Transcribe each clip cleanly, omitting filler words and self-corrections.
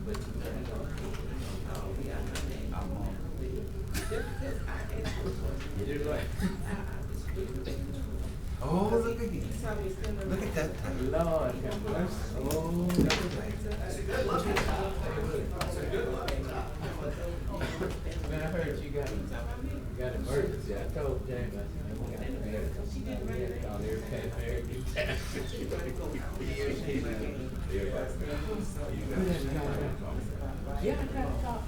Oh, look at you. Look at that time. Lord have mercy. Oh, that's man, I heard you got emergency. I told James, I said, man, we got emergency. Call every married new time. Yeah, I tried to talk.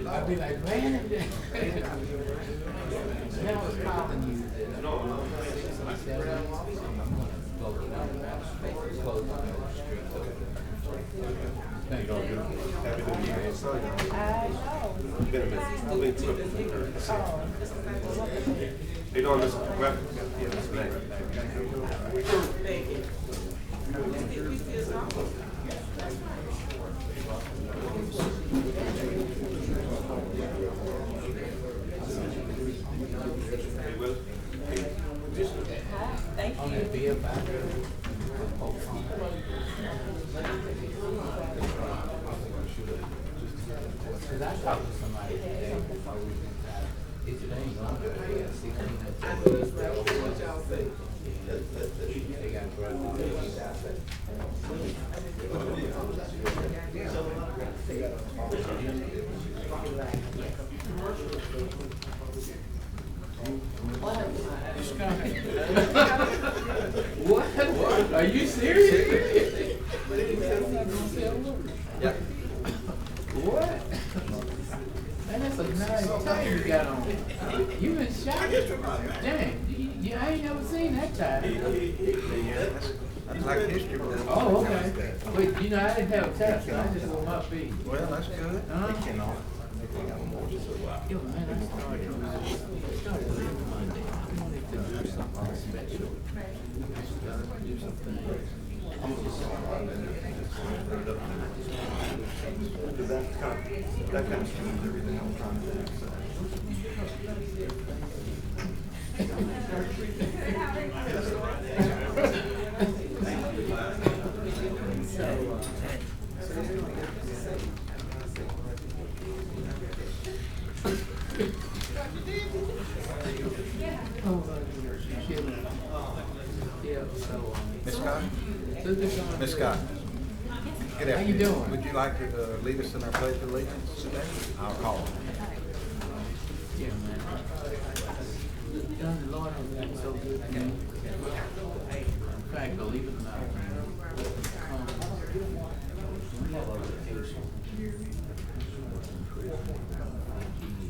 I'd be like, man, now it's calling you. I said, I'm gonna close it out. Close Happy New Year. I know. They doing this graphic? Yeah, this name. Thank on that bill back there. Because I talked to somebody today before we went out. If it ain't on there, they got 16 they got brothers. What? Are you serious? Yeah. What? Man, that's a nice tie you got on. You been shot? Dang, I ain't never seen that tie. That's like history. Oh, okay. Wait, you know, I didn't have a tie, so I just wore my feet. Well, that's good. Yo, man, I started living Monday. I wanted to do something special. Do something. That kind of screws everything I'm trying to do. So. Miss Scott? Miss Scott? Good afternoon. How you doing? Would you like to lead us in our pledge of allegiance today? I'll call. Yeah, man. The Lord has been so good to me. In fact, believe it or not,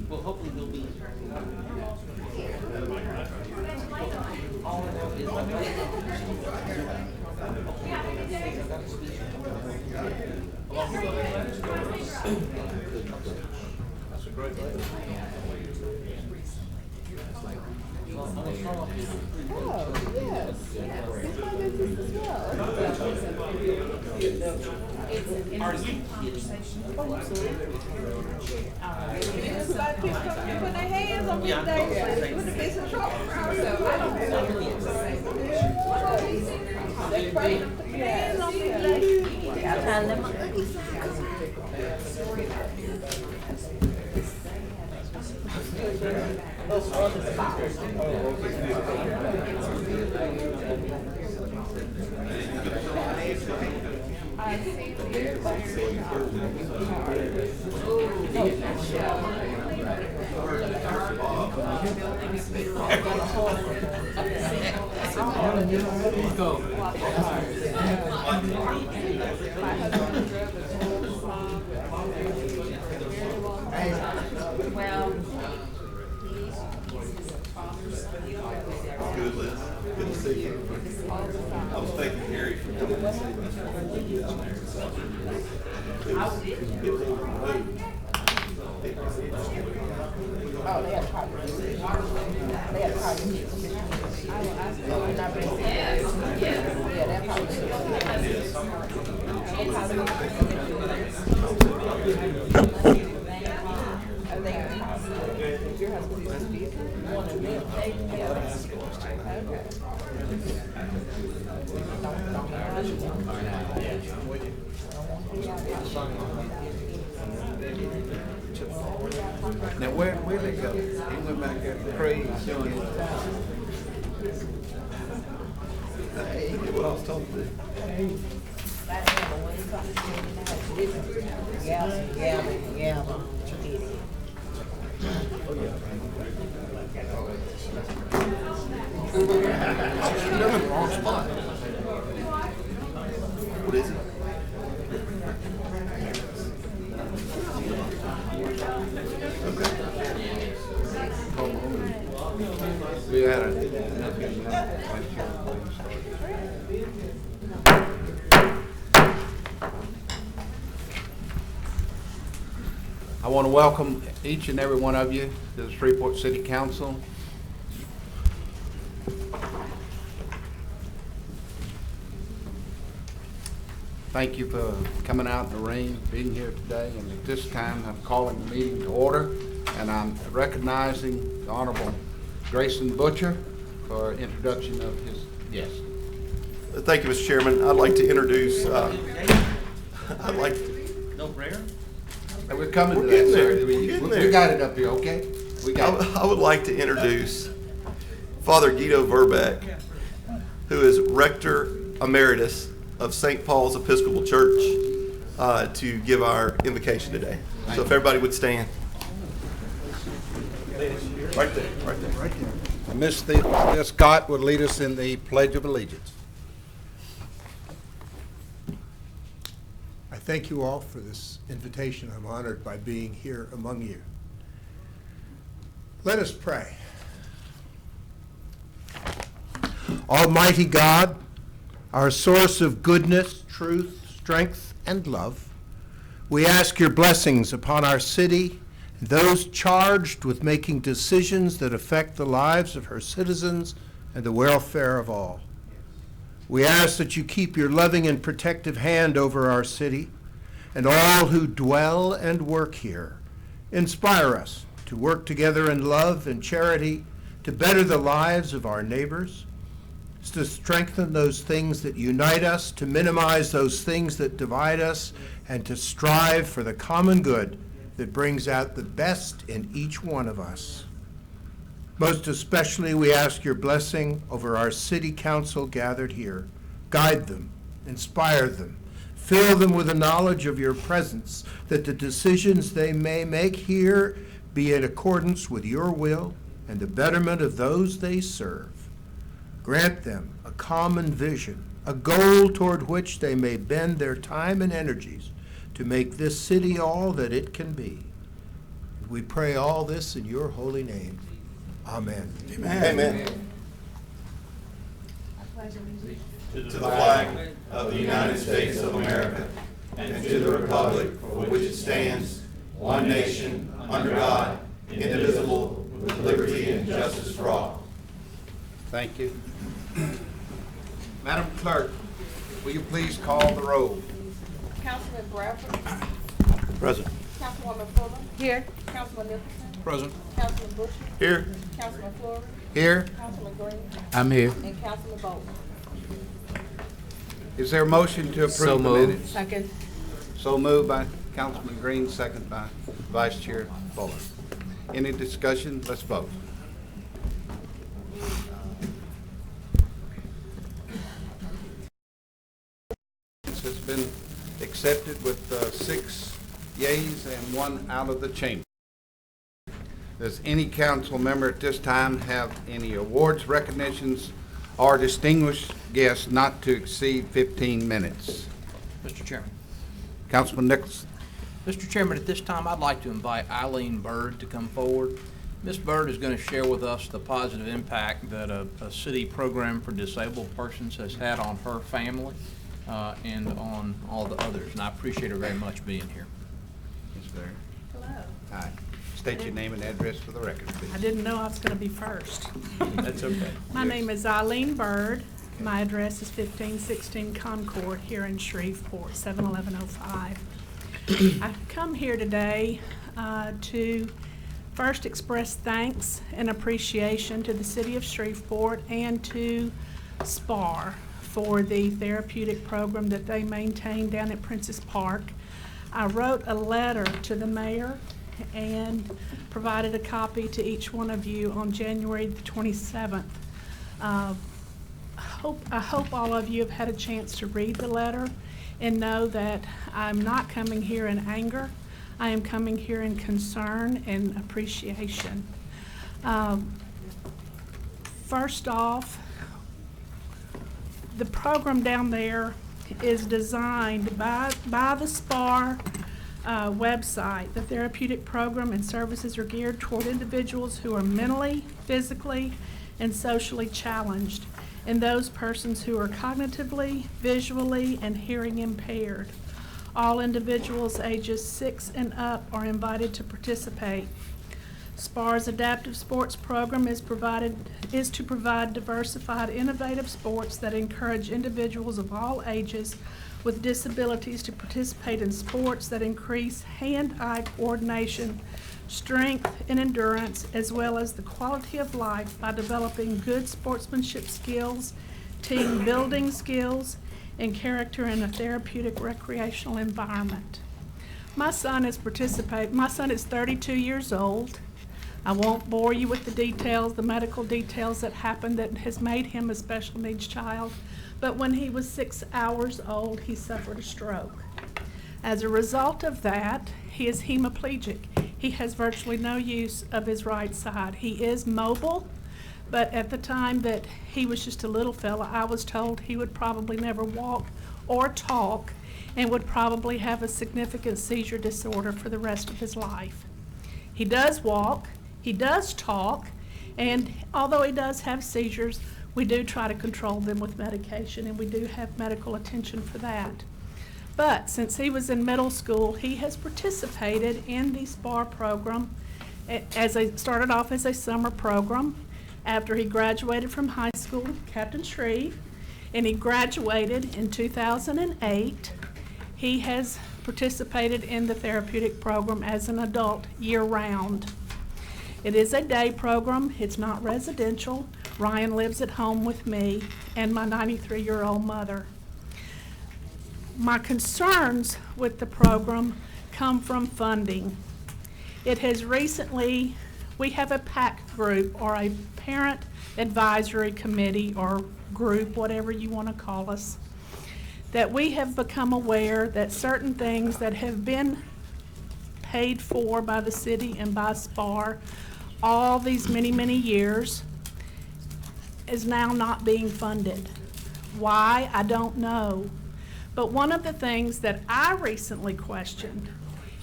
well, hopefully they'll be. That's a great lady. Oh, yes. It's my business as well. It's about people putting their hands on me today with the business truck. So I don't they pray to put their hands on me today. I'm trying to let my cookies those other spots. I see well, Good, Liz. Good to see you. I was thinking Gary from down there. oh, they had problems. They had problems. I will ask them. I'm not really serious. Yeah, that probably I think Now where they go? He went back there to Craig showing his talent. Hey, he did what I was told to do. You're in the wrong spot. What is it? We had a. I want to welcome each and every one of you to the Shreveport City Council. Thank you for coming out in the rain, being here today, and at this time I'm calling the meeting to order, and I'm recognizing the Honorable Grayson Butcher for introduction of his guest. Thank you, Mr. Chairman. I'd like to introduce, No prayer? And we're coming We're to that, getting sir. there. We're getting We there. got it up here, okay? We got it. I would like to introduce Father Guido Verbeck, who is Rector Emeritus of St. Paul's Episcopal Church, to give our invocation today. So if everybody would stand. Right there, right there. Right there. And Miss Scott would lead us in the Pledge of Allegiance. I thank you all for this invitation. I'm honored by being here among you. Let us pray. Almighty God, our source of goodness, truth, strength, and love, we ask your blessings upon our city and those charged with making decisions that affect the lives of her citizens and the welfare of all. We ask that you keep your loving and protective hand over our city and all who dwell and work here. Inspire us to work together in love and charity to better the lives of our neighbors, to strengthen those things that unite us, to minimize those things that divide us, and to strive for the common good that brings out the best in each one of us. Most especially, we ask your blessing over our city council gathered here. Guide them, inspire them, fill them with a knowledge of your presence, that the decisions they may make here be in accordance with your will and the betterment of those they serve. Grant them a common vision, a goal toward which they may bend their time and energies to make this city all that it can be. We pray all this in your holy name. Amen. Amen. To the flag of the United States of America and to the republic for which it stands, one nation, under God, indivisible, with liberty and justice for all. Thank you. Madam Clerk, will you please call the roll? Councilman Bradford. Present. Councilwoman Fuller. Here. Councilman Nicholson. Present. Councilman Butcher. Here. Councilman Fleury. Here. Councilman Green. I'm here. And Councilman Bowman. Is there a motion to So approve the moved. minutes? Second. So moved by Councilman Green, second by Vice Chair Fuller. Any discussion? Let's vote. This has been accepted with 6 yeas and 1 out of the chamber. Does any council member at this time have any awards, recognitions, or distinguished guests not to exceed 15 minutes? Mr. Chairman. Councilman Nicholson. Mr. Chairman, at this time, I'd like to invite Eileen Bird to come forward. Ms. Bird is going to share with us the positive impact that a city program for disabled persons has had on her family and on all the others. And I appreciate her very much being here. Ms. Bird. Hello. Hi. State your name and address for the record, please. I didn't know I was going to be first. That's okay. My name is Eileen Bird. My address is 1516 Concord here in Shreveport, 71105. I've come here today to first express thanks and appreciation to the city of Shreveport and to SPAR for the therapeutic program that they maintain down at Princess Park. I wrote a letter to the mayor and provided a copy to each one of you on January the 27th. I hope all of you have had a chance to read the letter and know that I'm not coming here in anger. I am coming here in concern and appreciation. First off, the program down there is designed by the SPAR website. The therapeutic program and services are geared toward individuals who are mentally, physically, and socially challenged, and those persons who are cognitively, visually, and hearing impaired. All individuals ages 6 and up are invited to participate. SPAR's adaptive sports program is to provide diversified, innovative sports that encourage individuals of all ages with disabilities to participate in sports that increase hand-eye coordination, strength, and endurance, as well as the quality of life by developing good sportsmanship skills, team building skills, and character in a therapeutic recreational environment. My son is 32 years old. I won't bore you with the details, the medical details that happened that has made him a special needs child, but when he was 6 hours old, he suffered a stroke. As a result of that, he is hemiplegic. He has virtually no use of his right side. He is mobile, but at the time that he was just a little fella, I was told he would probably never walk or talk and would probably have a significant seizure disorder for the rest of his life. He does walk, he does talk, and although he does have seizures, we do try to control them with medication, and we do have medical attention for that. But since he was in middle school, he has participated in the SPAR program. Started off as a summer program. After he graduated from high school, Captain Shreve, and he graduated in 2008. He has participated in the therapeutic program as an adult year-round. It is a day program. It's not residential. Ryan lives at home with me and my 93-year-old mother. My concerns with the program come from funding. It has recently, we have a PAC group, or a parent advisory committee or group, whatever you want to call us, that we have become aware that certain things that have been paid for by the city and by SPAR all these many, many years is now not being funded. Why? I don't know. But one of the things that I recently questioned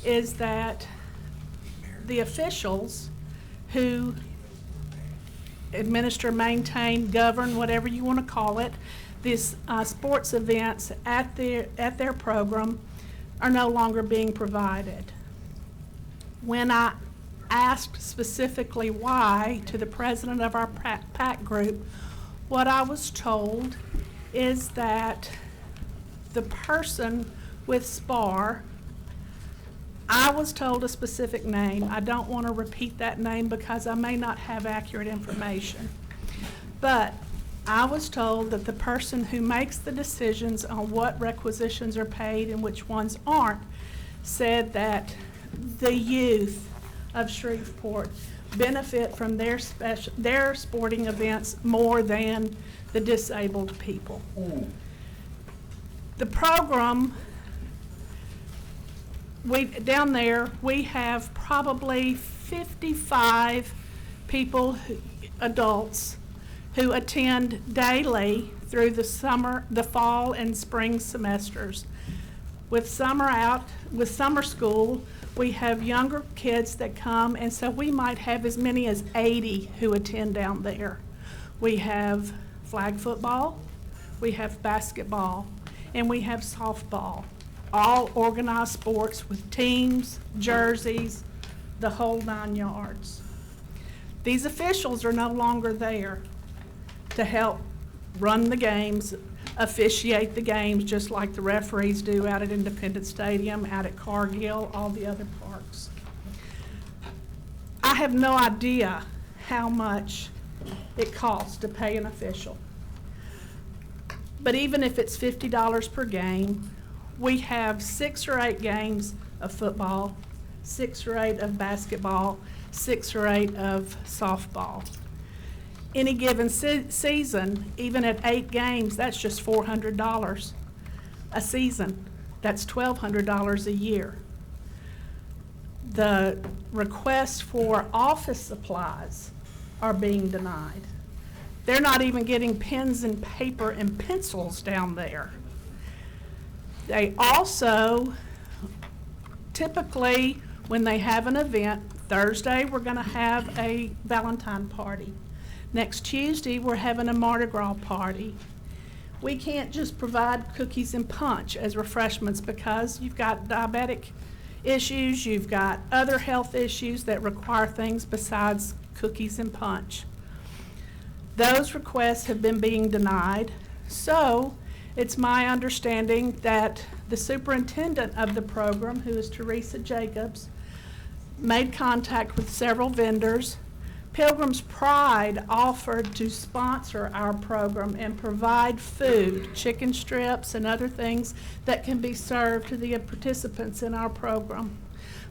is that the officials who administer, maintain, govern, whatever you want to call it, these sports events at their program are no longer being provided. When I asked specifically why to the president of our PAC group, what I was told is that the person with SPAR, I was told a specific name. I don't want to repeat that name because I may not have accurate information. But I was told that the person who makes the decisions on what requisitions are paid and which ones aren't said that the youth of Shreveport benefit from their sporting events more than the disabled people. The program, down there, we have probably 55 people, adults, who attend daily through the fall and spring semesters. With summer school, we have younger kids that come, and so we might have as many as 80 who attend down there. We have flag football, we have basketball, and we have softball. All organized sports with teams, jerseys, the whole 9 yards. These officials are no longer there to help run the games, officiate the games, just like the referees do out at Independence Stadium, out at Cargill, all the other parks. I have no idea how much it costs to pay an official. But even if it's $50 per game, we have 6 or 8 games of football, 6 or 8 of basketball, 6 or 8 of softball. Any given season, even at 8 games, that's just $400 a season. That's $1,200 a year. The requests for office supplies are being denied. They're not even getting pens and paper and pencils down there. They also, typically, when they have an event, Thursday we're going to have a Valentine party. Next Tuesday we're having a Mardi Gras party. We can't just provide cookies and punch as refreshments because you've got diabetic issues, you've got other health issues that require things besides cookies and punch. Those requests have been being denied, so it's my understanding that the superintendent of the program, who is Teresa Jacobs, made contact with several vendors. Pilgrim's Pride offered to sponsor our program and provide food, chicken strips and other things that can be served to the participants in our program.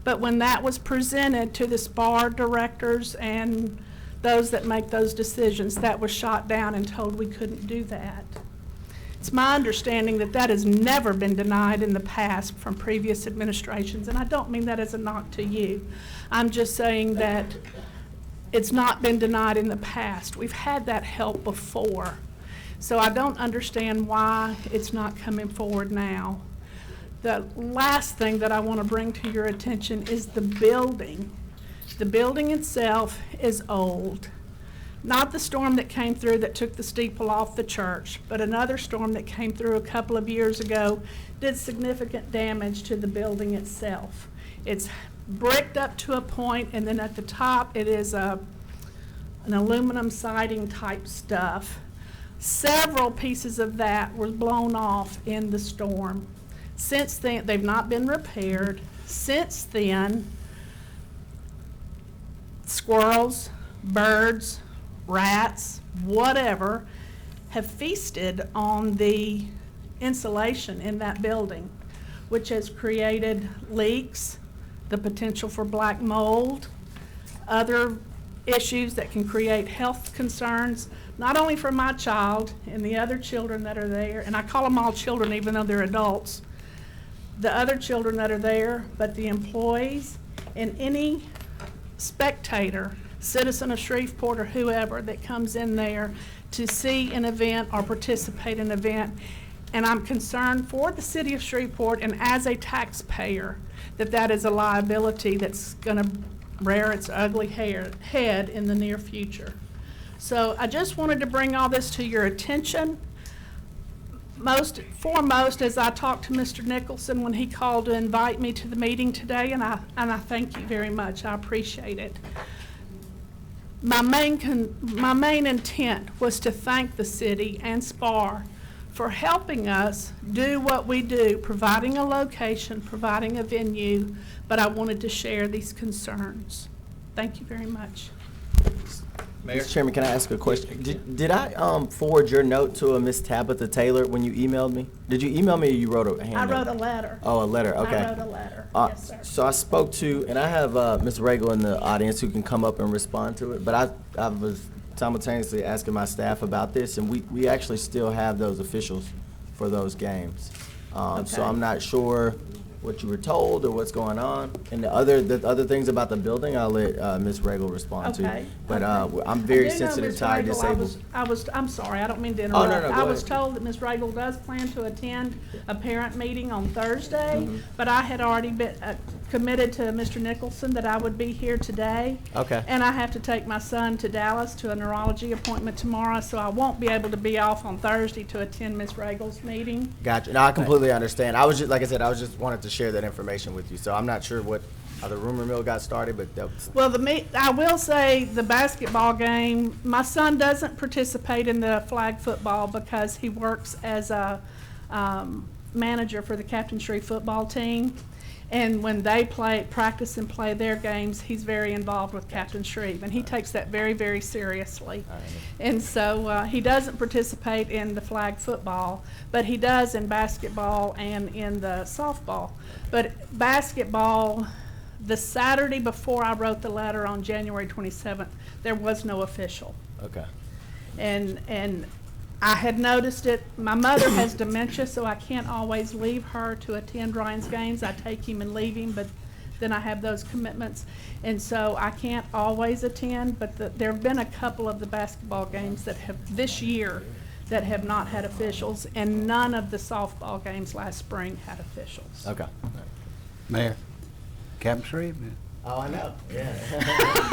But when that was presented to the SPAR directors and those that make those decisions, that was shot down and told we couldn't do that. It's my understanding that that has never been denied in the past from previous administrations, and I don't mean that as a knock to you. I'm just saying that it's not been denied in the past. We've had that help before. So I don't understand why it's not coming forward now. The last thing that I want to bring to your attention is the building. The building itself is old. Not the storm that came through that took the steeple off the church, but another storm that came through a couple of years ago did significant damage to the building itself. It's bricked up to a point, and then at the top it is an aluminum siding type stuff. Several pieces of that were blown off in the storm. Since then, they've not been repaired. Since then, squirrels, birds, rats, whatever, have feasted on the insulation in that building, which has created leaks, the potential for black mold, other issues that can create health concerns, not only for my child and the other children that are there, and I call them all children even though they're adults, the other children that are there, but the employees and any spectator, citizen of Shreveport or whoever that comes in there to see an event or participate in an event. And I'm concerned for the city of Shreveport and as a taxpayer that that is a liability that's going to rear its ugly head in the near future. So I just wanted to bring all this to your attention. Most foremost, as I talked to Mr. Nicholson when he called to invite me to the meeting today, and I thank you very much. I appreciate it. My main intent was to thank the city and SPAR for helping us do what we do, providing a location, providing a venue, but I wanted to share these concerns. Thank you very much. Mayor? Mr. Chairman, can I ask a question? Did I forward your note to a Miss Tabitha Taylor when you emailed me? Did you email me or you wrote a hand I note? wrote a letter. Oh, a letter, okay. I wrote a letter, yes, sir. So I spoke to, and I have Ms. Regal in the audience who can come up and respond to it, but I was simultaneously asking my staff about this, and we actually still have those officials for those games. So Okay. I'm not sure what you were told or what's going on. And the other things about the building, I'll let Ms. Regal respond to. Okay. But Okay. I'm very I do know sensitive Ms. to our Regal, disabled. I'm sorry, I don't mean to Oh, interrupt. no, go I was ahead. told that Ms. Regal does plan to attend a parent meeting on Thursday, Mm-hmm. but I had already been committed to Mr. Nicholson that I would be here today. Okay. And I have to take my son to Dallas to a neurology appointment tomorrow, so I won't be able to be off on Thursday to attend Ms. Regal's meeting. Gotcha. No, I completely understand. I was just, like I said, I was just wanted to share that information with you. So I'm not sure how the rumor mill got started, but that was. Well, I will say the basketball game, my son doesn't participate in the flag football because he works as a manager for the Captain Shreve football team. And when they practice and play their games, he's very involved with Captain Shreve, and he takes that very, very seriously. And so he doesn't participate in the flag football, but he does in basketball and in the softball. But basketball, The Saturday before I wrote the letter on January 27th, there was no official. Okay. And I had noticed it. My mother has dementia, so I can't always leave her to attend Ryan's games. I take him and leave him, but then I have those commitments. And so I can't always attend, but there have been a couple of the basketball games that have, this year, that have not had officials, and none of the softball games last spring had officials. Okay. Mayor, Captain Shreve. Oh, I know. Yeah.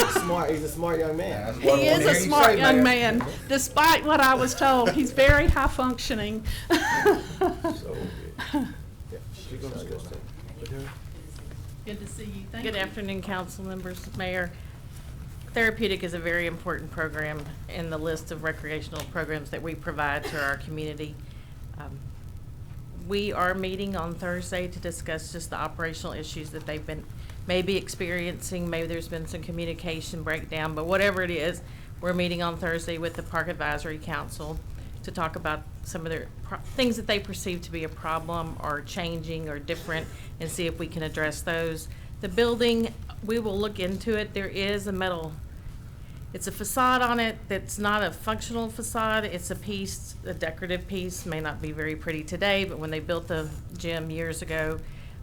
Smart. He's a smart young man. He is a smart young man, despite what I was told. He's very high functioning. Good to see you. Thank you. Good afternoon, council members, mayor. Therapeutic is a very important program in the list of recreational programs that we provide to our community. We are meeting on Thursday to discuss just the operational issues that they've been maybe experiencing. Maybe there's been some communication breakdown, but whatever it is, we're meeting on Thursday with the Park Advisory Council to talk about some of their things that they perceive to be a problem or changing or different, and see if we can address those. The building, we will look into it. There is a metal, it's a facade on it that's not a functional facade. It's a piece, a decorative piece, may not be very pretty today, but when they built the gym years ago,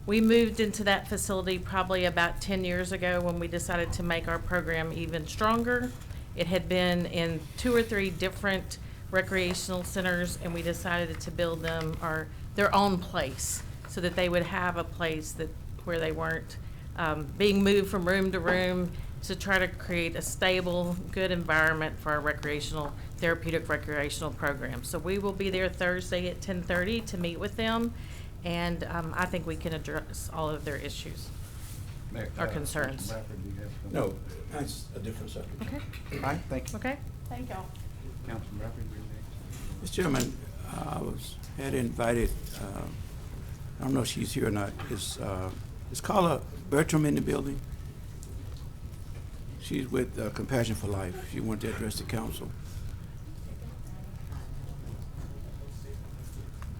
we moved into that facility probably about 10 years ago when we decided to make our program even stronger. It had been in 2 or 3 different recreational centers, and we decided to build them their own place so that they would have a place where they weren't being moved from room to room, to try to create a stable, good environment for our therapeutic recreational program. So we will be there Thursday at 10:30 to meet with them, and I think we can address all of their issues or concerns. No, that's a different subject. Okay. All right, thank you. Okay. Thank y'all. Councilman Bradford, you're next. Mr. Chairman, I had invited, I don't know if she's here or not, is Carla Bertram in the building? She's with Compassion for Life. She wanted to address the council.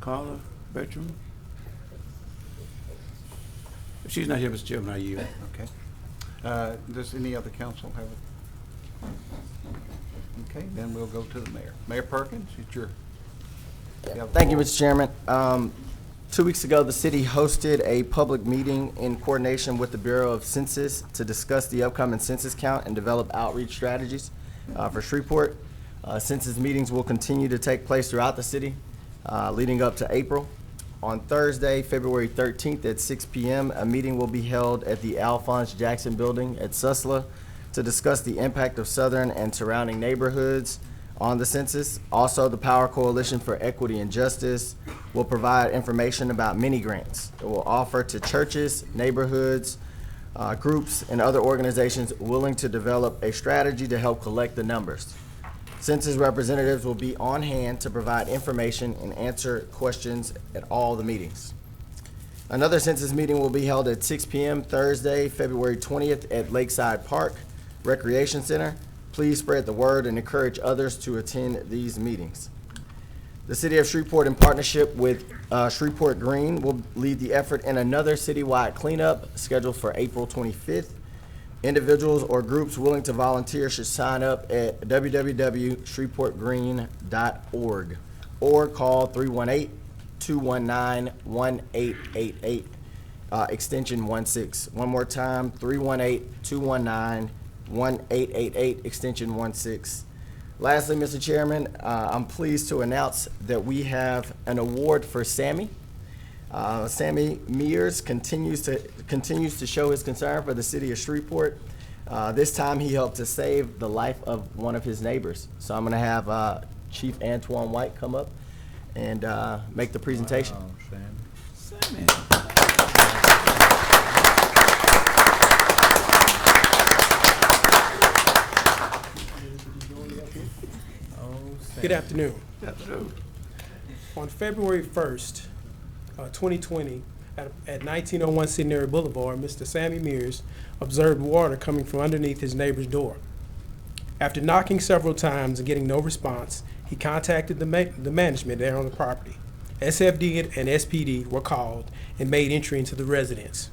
Carla Bertram? If she's not here, Mr. Chairman, I yield. Okay. Does any other council have it? Okay, then we'll go to the mayor. Mayor Perkins, it's your. Thank you, Mr. Chairman. 2 weeks ago, the city hosted a public meeting in coordination with the Bureau of Census to discuss the upcoming census count and develop outreach strategies for Shreveport. Census meetings will continue to take place throughout the city leading up to April. On Thursday, February 13th at 6 p.m., a meeting will be held at the Alphonse Jackson Building at Susla to discuss the impact of southern and surrounding neighborhoods on the census. Also, the Power Coalition for Equity and Justice will provide information about mini grants it will offer to churches, neighborhoods, groups, and other organizations willing to develop a strategy to help collect the numbers. Census representatives will be on hand to provide information and answer questions at all the meetings. Another census meeting will be held at 6 p.m. Thursday, February 20th at Lakeside Park Recreation Center. Please spread the word and encourage others to attend these meetings. The City of Shreveport, in partnership with Shreveport Green, will lead the effort in another citywide cleanup scheduled for April 25th. Individuals or groups willing to volunteer should sign up at www.shreveportgreen.org or call 318-219-1888, extension 16. One more time, 318-219-1888, extension 16. Lastly, Mr. Chairman, I'm pleased to announce that we have an award for Sammy. Sammy Mears continues to show his concern for the city of Shreveport. This time he helped to save the life of one of his neighbors. So I'm going to have Chief Antoine White come up and make the presentation. Wow, Sammy. Good afternoon. Good afternoon. On February 1st, 2020, at 1901 Centenary Boulevard, Mr. Sammy Mears observed water coming from underneath his neighbor's door. After knocking several times and getting no response, he contacted the management there on the property. SFD and SPD were called and made entry into the residence.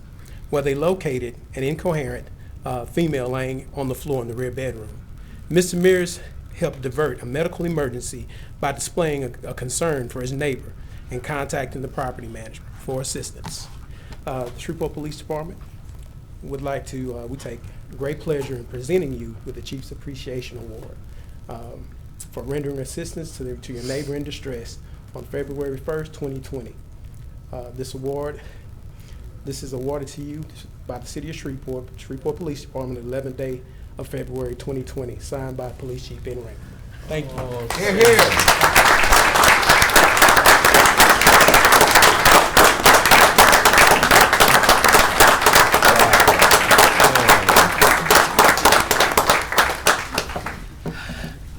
where they located an incoherent female laying on the floor in the rear bedroom. Mr. Mears helped divert a medical emergency by displaying a concern for his neighbor and contacting the property manager for assistance. The Shreveport Police Department would like to, we take great pleasure in presenting you with the Chief's Appreciation Award for rendering assistance to your neighbor in distress on February 1st, 2020. This is awarded to you by the City of Shreveport Police Department, the 11th day of February 2020, signed by Police Chief Ben Rankin. Thank you. Hear, hear.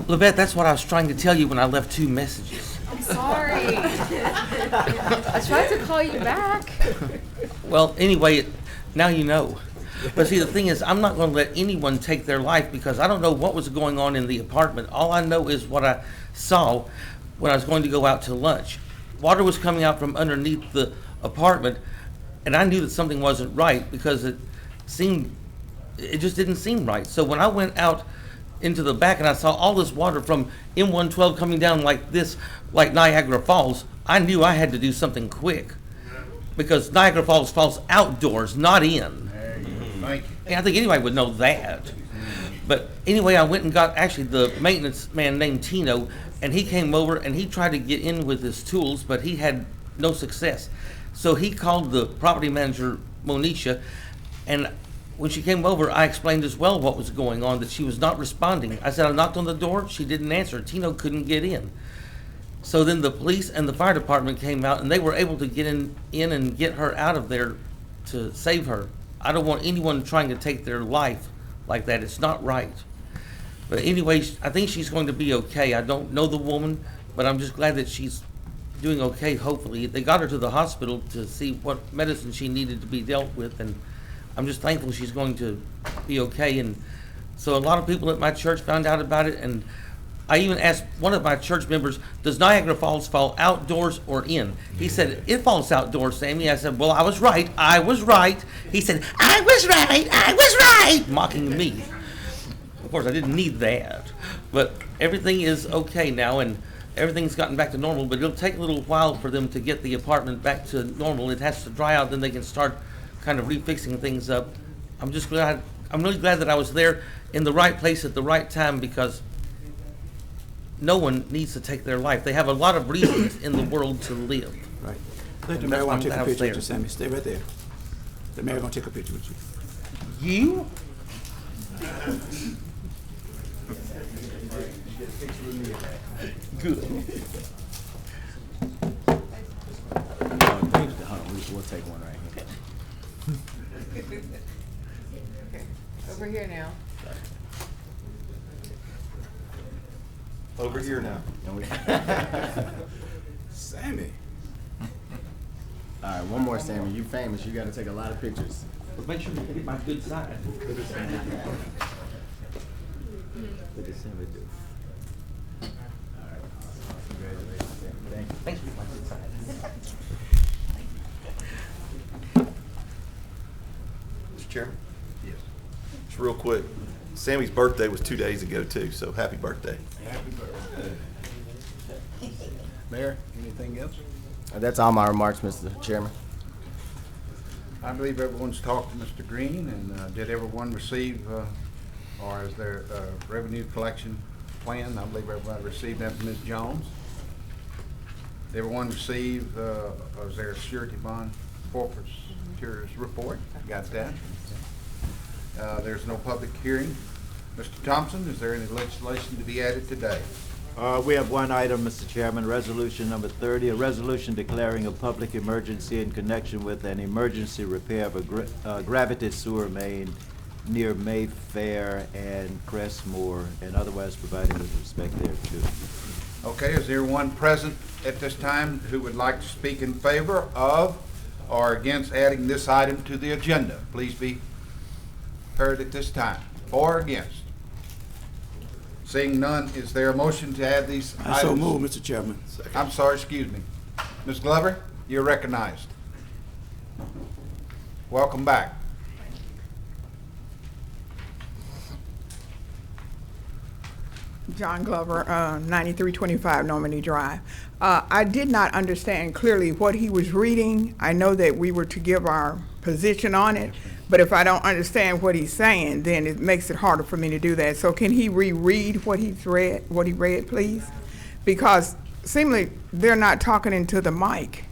Levette, that's what I was trying to tell you when I left 2 messages. I'm sorry. I tried to call you back. Well, anyway, now you know. But see, the thing is, I'm not going to let anyone take their life because I don't know what was going on in the apartment. All I know is what I saw when I was going to go out to lunch. Water was coming out from underneath the apartment, and I knew that something wasn't right because it just didn't seem right. So when I went out into the back and I saw all this water from M112 coming down like this, like Niagara Falls, I knew I had to do something quick because Niagara Falls falls outdoors, not in. Thank you. And I think anybody would know that. But anyway, I went and got actually the maintenance man named Tino, and he came over and he tried to get in with his tools, but he had no success. So he called the property manager, Monisha, and when she came over, I explained as well what was going on, that she was not responding. I said, I knocked on the door, she didn't answer. Tino couldn't get in. So then the police and the fire department came out, and they were able to get in and get her out of there to save her. I don't want anyone trying to take their life like that. It's not right. But anyway, I think she's going to be okay. I don't know the woman, but I'm just glad that she's doing okay, hopefully. They got her to the hospital to see what medicine she needed to be dealt with, and I'm just thankful she's going to be okay. And so a lot of people at my church found out about it, and I even asked one of my church members, does Niagara Falls fall outdoors or in? He said, it falls outdoors, Sammy. I said, well, I was right. He said, I was right, mocking me. Of course, I didn't need that. But everything is okay now, and everything's gotten back to normal, but it'll take a little while for them to get the apartment back to normal. It has to dry out, then they can start kind of refixing things up. I'm really glad that I was there in the right place at the right time, because no one needs to take their life. They have a lot of reasons in the world to live. Right. Let the mayor want to take a picture with you, Sammy. Stay right there. The mayor want to take a picture with you. You? Good. We'll take one right here. Over here now. Over here now. Sammy. All right, one more, Sammy. You famous. You got to take a lot of pictures. But make sure you hit my good side. Look at Sammy do. All right. Congratulations, Sammy. Thank you. Thanks for my good side. Mr. Chairman? Yes. Just real quick, Sammy's birthday was 2 days ago too, so happy birthday. Happy birthday. Mayor, anything else? That's all my remarks, Mr. Chairman. I believe everyone's talked to Mr. Green, and did everyone receive, or is there a revenue collection plan? I believe everybody received that from Ms. Jones. Did everyone receive, is there a surety bond forfeitures report? Got that? There's no public hearing. Mr. Thompson, is there any legislation to be added today? We have one item, Mr. Chairman, resolution number 30, a resolution declaring a public emergency in connection with an emergency repair of a gravity sewer main near Mayfair and Crestmore, and otherwise providing with respect thereto. Okay, is there one present at this time who would like to speak in favor of or against adding this item to the agenda? Please be heard at this time. For or against? Seeing none, is there a motion to add these items? I so move, Mr. Chairman. I'm sorry, excuse me. Ms. Glover, you're recognized. Welcome back. John Glover, 9325 Normandy Drive. I did not understand clearly what he was reading. I know that we were to give our position on it, but if I don't understand what he's saying, then it makes it harder for me to do that. So can he reread what he read, please? Because seemingly they're not talking into the mic,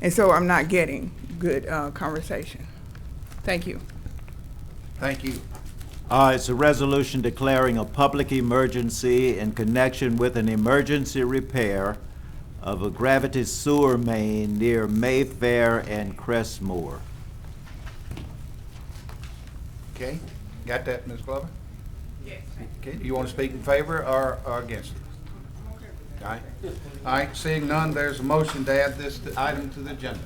and so I'm not getting good conversation. Thank you. Thank you. It's a resolution declaring a public emergency in connection with an emergency repair of a gravity sewer main near Mayfair and Crestmore. Okay, got that, Ms. Glover? Yes. Okay, do you want to speak in favor or against it? All right. All right, seeing none, there's a motion to add this item to the agenda.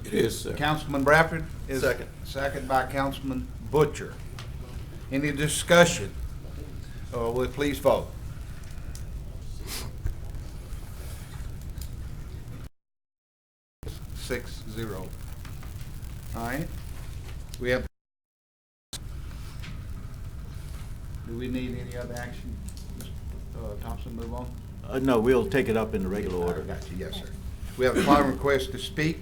It is, sir. Councilman Bradford is Second. Second by Councilman Butcher. Any discussion? Will you please vote? Six, zero. All right. We have. Do we need any other action? Mr. Thompson, move on. No, we'll take it up in the regular order. Got you, yes, sir. We have a following request to speak,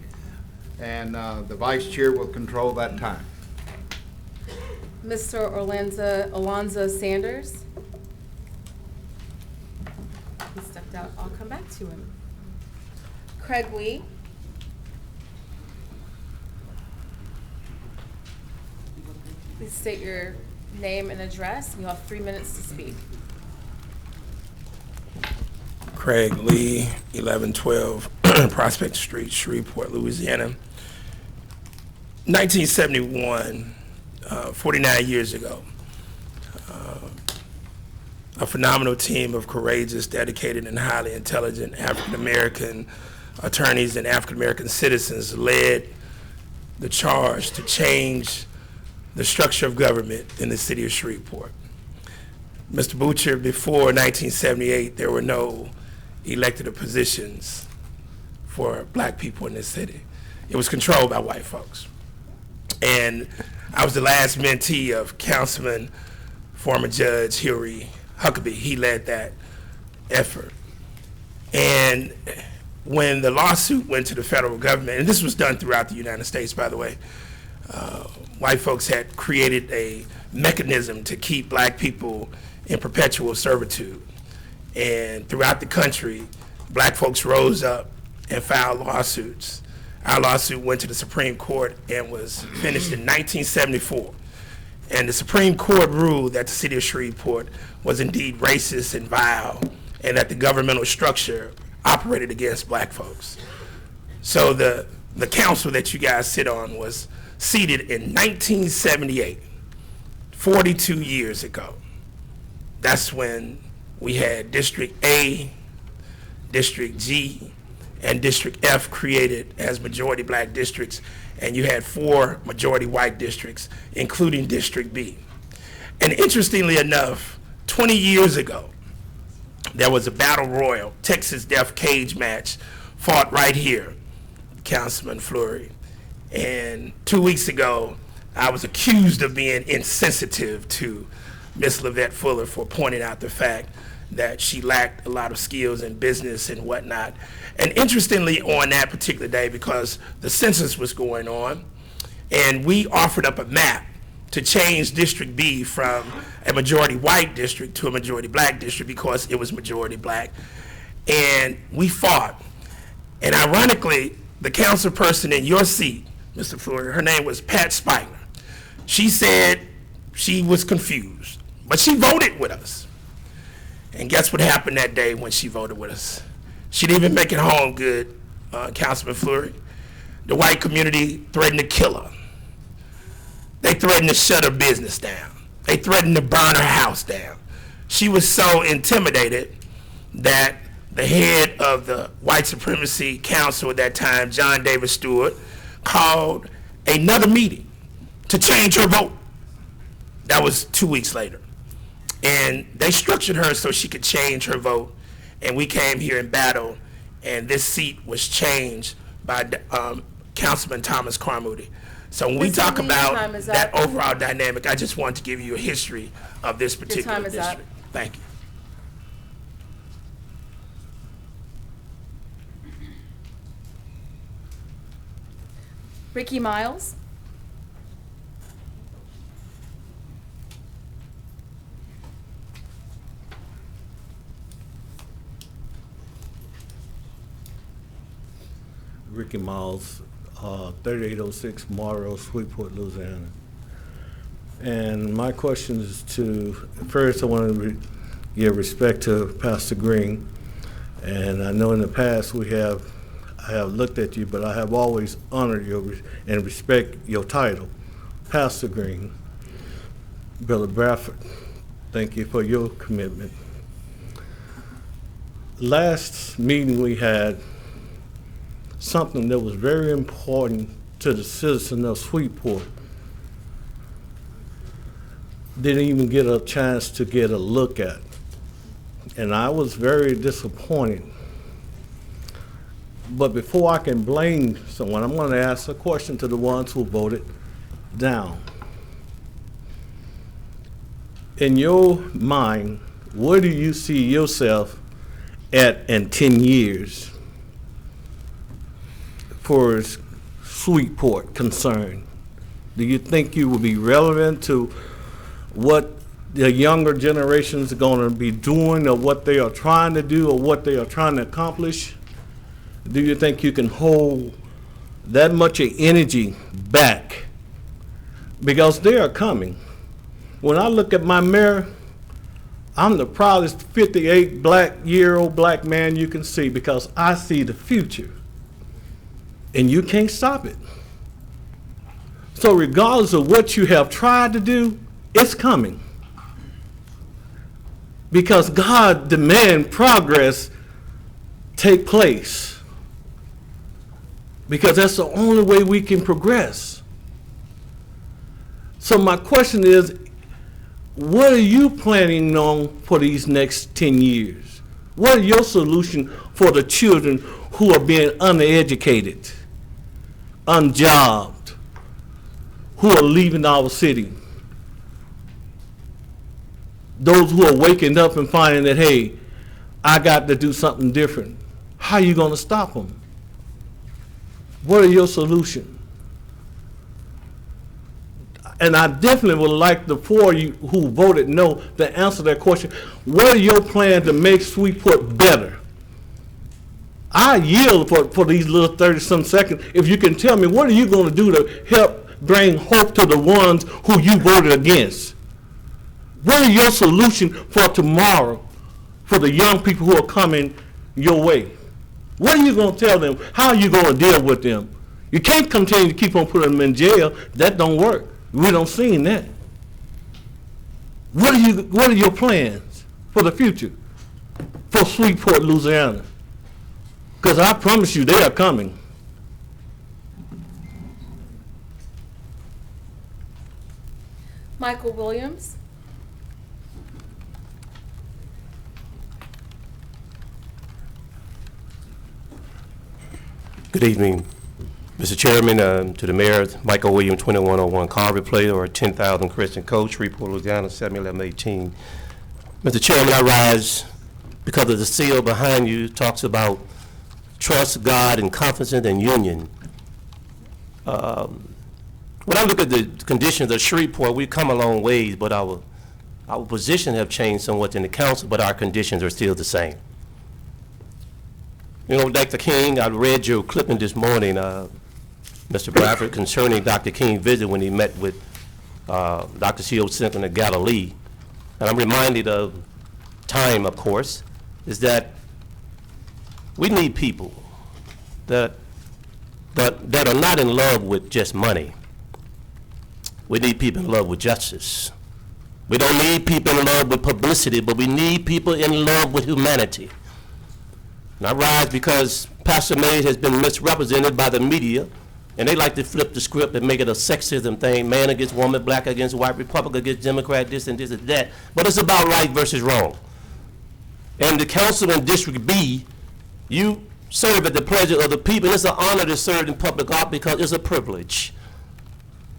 and the vice chair will control that time. Mr. Alonzo Sanders. He stepped out. I'll come back to him. Craig Lee. Please state your name and address. You have 3 minutes to speak. Craig Lee, 1112 Prospect Street, Shreveport, Louisiana. 1971, 49 years ago, a phenomenal team of courageous, dedicated, and highly intelligent African-American attorneys and African-American citizens led the charge to change the structure of government in the city of Shreveport. Mr. Butcher, before 1978, there were no elected positions for black people in this city. It was controlled by white folks. And I was the last mentee of Councilman, former Judge Hilary Huckabee. He led that effort. And when the lawsuit went to the federal government, and this was done throughout the United States, by the way, white folks had created a mechanism to keep black people in perpetual servitude. And throughout the country, black folks rose up and filed lawsuits. Our lawsuit went to the Supreme Court and was finished in 1974. And the Supreme Court ruled that the city of Shreveport was indeed racist and vile, and that the governmental structure operated against black folks. So the council that you guys sit on was seated in 1978, 42 years ago. That's when we had District A, District G, and District F created as majority black districts, and you had 4 majority white districts, including District B. And interestingly enough, 20 years ago, there was a battle royal, Texas Death Cage match, fought right here, Councilman Fleury. And 2 weeks ago, I was accused of being insensitive to Miss Lavette Fuller for pointing out the fact that she lacked a lot of skills in business and whatnot. And interestingly, on that particular day, because the census was going on, and we offered up a map to change District B from a majority white district to a majority black district because it was majority black. And we fought. And ironically, the council person in your seat, Mr. Fleury, her name was Pat Spigner. She said she was confused, but she voted with us. And guess what happened that day when she voted with us? She didn't even make it home good, Councilman Fleury. The white community threatened to kill her. They threatened to shut her business down. They threatened to burn her house down. She was so intimidated that the head of the White Supremacy Council at that time, John Davis Stewart, called another meeting to change her vote. That was 2 weeks later. And they structured her so she could change her vote. And we came here in battle, and this seat was changed by Councilman Thomas Carmody. So when we talk about that overall dynamic, I just wanted to give you a history of this particular district. Thank you. Ricky Miles. Ricky Miles, 3806 Morrow, Shreveport, Louisiana. And my question is first I want to give respect to Pastor Green. And I know in the past I have looked at you, but I have always honored you and respect your title, Pastor Green. Brother Bradford, thank you for your commitment. Last meeting we had, something that was very important to the citizens of Shreveport didn't even get a chance to get a look at. And I was very disappointed. But before I can blame someone, I'm going to ask a question to the ones who voted down. In your mind, where do you see yourself at in 10 years for Shreveport concerned? Do you think you will be relevant to what the younger generations are going to be doing, or what they are trying to do, or what they are trying to accomplish? Do you think you can hold that much energy back? Because they are coming. When I look at my mayor, I'm the proudest 58-year-old black man you can see, because I see the future. And you can't stop it. So regardless of what you have tried to do, it's coming. Because God demands progress take place. Because that's the only way we can progress. So my question is, what are you planning on for these next 10 years? What are your solutions for the children who are being uneducated, unjobbed, who are leaving our city? Those who are waking up and finding that, hey, I got to do something different. How are you going to stop them? What are your solutions? And I definitely would like the four of you who voted no to answer that question. What are your plans to make Shreveport better? I yield for these little 30-some seconds. If you can tell me, what are you going to do to help bring hope to the ones who you voted against? What are your solutions for tomorrow for the young people who are coming your way? What are you going to tell them? How are you going to deal with them? You can't continue to keep on putting them in jail. That don't work. We don't see that. What are your plans for the future for Shreveport, Louisiana? Because I promise you, they are coming. Michael Williams. Good evening, Mr. Chairman, to the mayor, Michael Williams, 2101 Carver Play, or 10,000 Christian Coach, Shreveport, Louisiana, 71118. Mr. Chairman, I rise because of the seal behind you talks about trust, God, and confidence and union. When I look at the conditions of Shreveport, we've come a long ways, but our position have changed somewhat in the council, but our conditions are still the same. You know, Dr. King, I read your clipping this morning, Mr. Bradford, concerning Dr. King's visit when he met with Dr. C.O. Simpson of Galilee. And I'm reminded of time, of course, is that we need people that are not in love with just money. We need people in love with justice. We don't need people in love with publicity, but we need people in love with humanity. And I rise because Pastor Mays has been misrepresented by the media, and they like to flip the script and make it a sexism thing, man against woman, black against white, Republican against Democrat, this and this and that. But it's about right versus wrong. And the council in District B, you serve at the pleasure of the people. It's an honor to serve in public office because it's a privilege.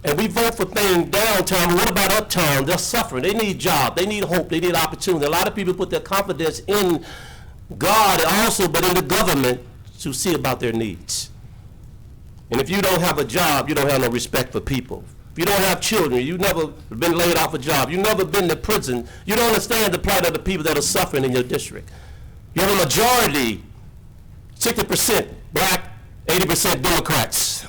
And we vote for things downtown, but what about uptown? They're suffering. They need jobs. They need hope. They need opportunity. A lot of people put their confidence in God also, but in the government to see about their needs. And if you don't have a job, you don't have no respect for people. If you don't have children, you've never been laid off a job, you've never been to prison, you don't understand the plight of the people that are suffering in your district. You have a majority, 60% black, 80% Democrats.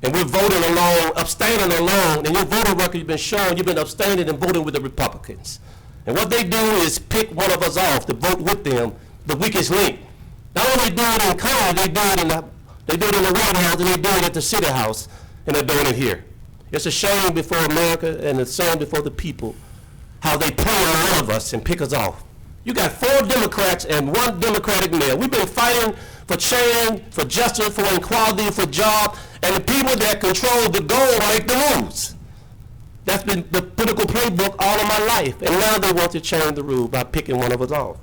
And we're voting alone, abstaining alone, and your voter record you've been shown, you've been abstaining and voting with the Republicans. And what they do is pick one of us off to vote with them, the weakest link. Not only do it in Congress, they do it in the White House, and they do it at the City House, and they're doing it here. It's a shame before America and it's a shame before the people how they prey on one of us and pick us off. You got 4 Democrats and 1 Democratic mayor. We've been fighting for change, for justice, for equality, for jobs, and the people that control the goal make the rules. That's been the political playbook all of my life, and now they want to change the rule by picking one of us off.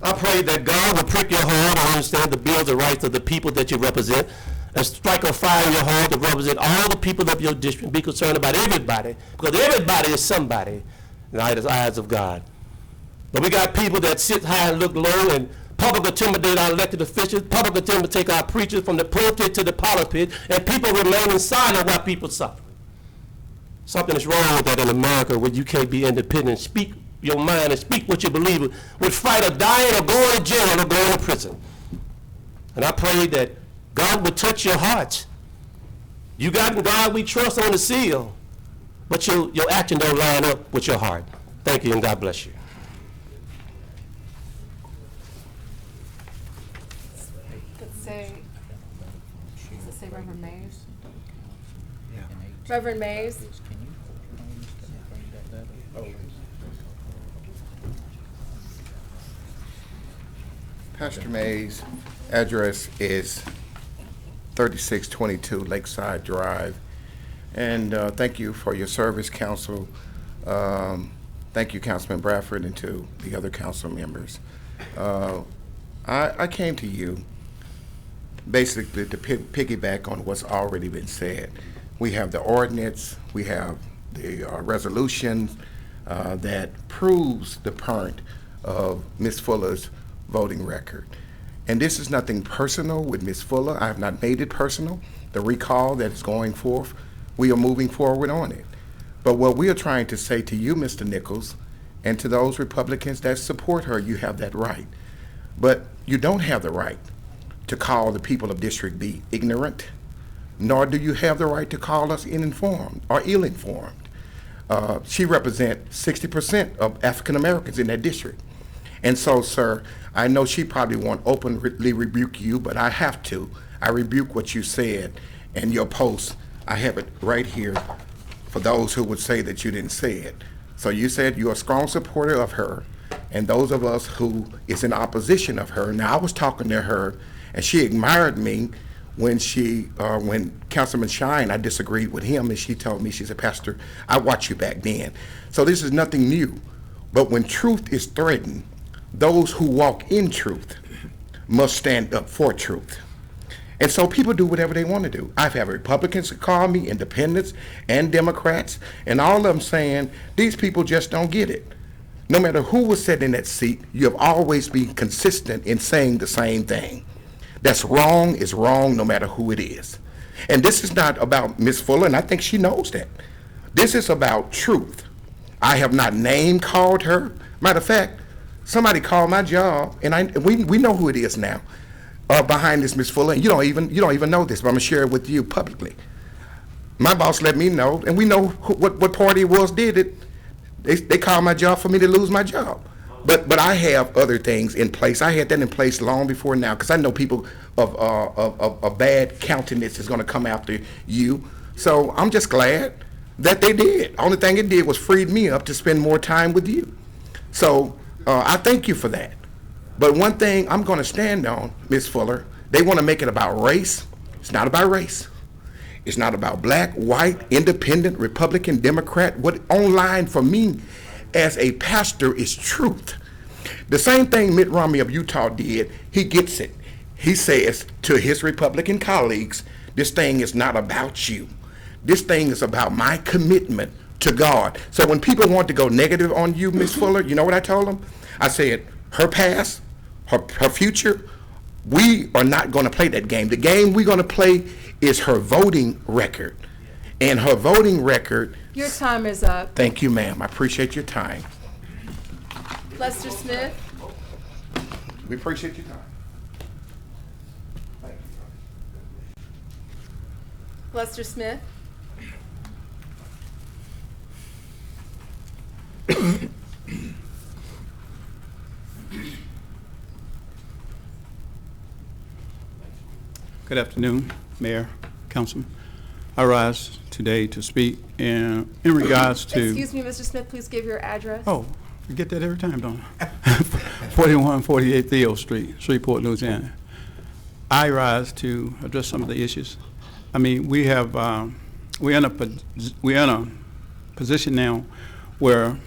I pray that God will prick your heart and understand the bills and rights of the people that you represent, and strike a fire in your heart to represent all the people of your district. Be concerned about everybody, because everybody is somebody in the eyes of God. But we got people that sit high and look low, and public intimidate our elected officials, public intimidate our preachers from the pulpit to the pulpit, and people remain silent while people suffer. Something is wrong with that in America, where you can't be independent, speak your mind and speak what you believe with fight of dying or going to jail or going to prison. And I pray that God would touch your hearts. You got God we trust on the seal, but your action don't line up with your heart. Thank you, and God bless you. Does it say Reverend Mays? Yeah. Reverend Mays? Pastor May's address is 3622 Lakeside Drive. And thank you for your service, Council. Thank you, Councilman Bradford, and to the other council members. I came to you basically to piggyback on what's already been said. We have the ordinance, we have the resolution that proves the parent of Ms. Fuller's voting record. And this is nothing personal with Ms. Fuller. I have not made it personal. The recall that is going forth, we are moving forward on it. But what we are trying to say to you, Mr. Nichols, and to those Republicans that support her, you have that right. But you don't have the right to call the people of District B ignorant, nor do you have the right to call us uninformed or ill-informed. She represents 60% of African Americans in that district. And so, sir, I know she probably won't openly rebuke you, but I have to. I rebuke what you said in your post. I have it right here for those who would say that you didn't say it. So you said you're a strong supporter of her, and those of us who is in opposition of her. Now, I was talking to her, and she admired me when when Councilman Shine, I disagreed with him, and she told me, she said, Pastor, I watched you back then. So this is nothing new. But when truth is threatened, those who walk in truth must stand up for truth. And so people do whatever they want to do. I've had Republicans call me, independents and Democrats, and all of them saying, these people just don't get it. No matter who was sitting in that seat, you have always been consistent in saying the same thing. That's wrong is wrong no matter who it is. And this is not about Ms. Fuller, and I think she knows that. This is about truth. I have not name called her. Matter of fact, somebody called my job, and we know who it is now. Behind this, Ms. Fuller, and you don't even know this, but I'm gonna share it with you publicly. My boss let me know, and we know what party it was did it. They called my job for me to lose my job. But I have other things in place. I had that in place long before now, because I know people of bad countenance is gonna come after you. So I'm just glad that they did. Only thing it did was freed me up to spend more time with you. So I thank you for that. But one thing I'm going to stand on, Ms. Fuller, they want to make it about race. It's not about race. It's not about black, white, independent, Republican, Democrat. What online for me as a pastor is truth. The same thing Mitt Romney of Utah did, he gets it. He says to his Republican colleagues, this thing is not about you. This thing is about my commitment to God. So when people want to go negative on you, Ms. Fuller, you know what I told them? I said, her past, her future, We are not going to play that game. The game we're going to play is her voting record. And her voting record. Your time is up. Thank you, ma'am. I appreciate your time. Lester Smith. We appreciate your time. Lester Smith. Good afternoon, Mayor, Councilman. I rise today to speak in regards to... Excuse me, Mr. Smith, please give your address. Oh, we get that every time, don't I? 4148 Theo Street, Shreveport, Louisiana. I rise to address some of the issues. I mean, we're in a position now where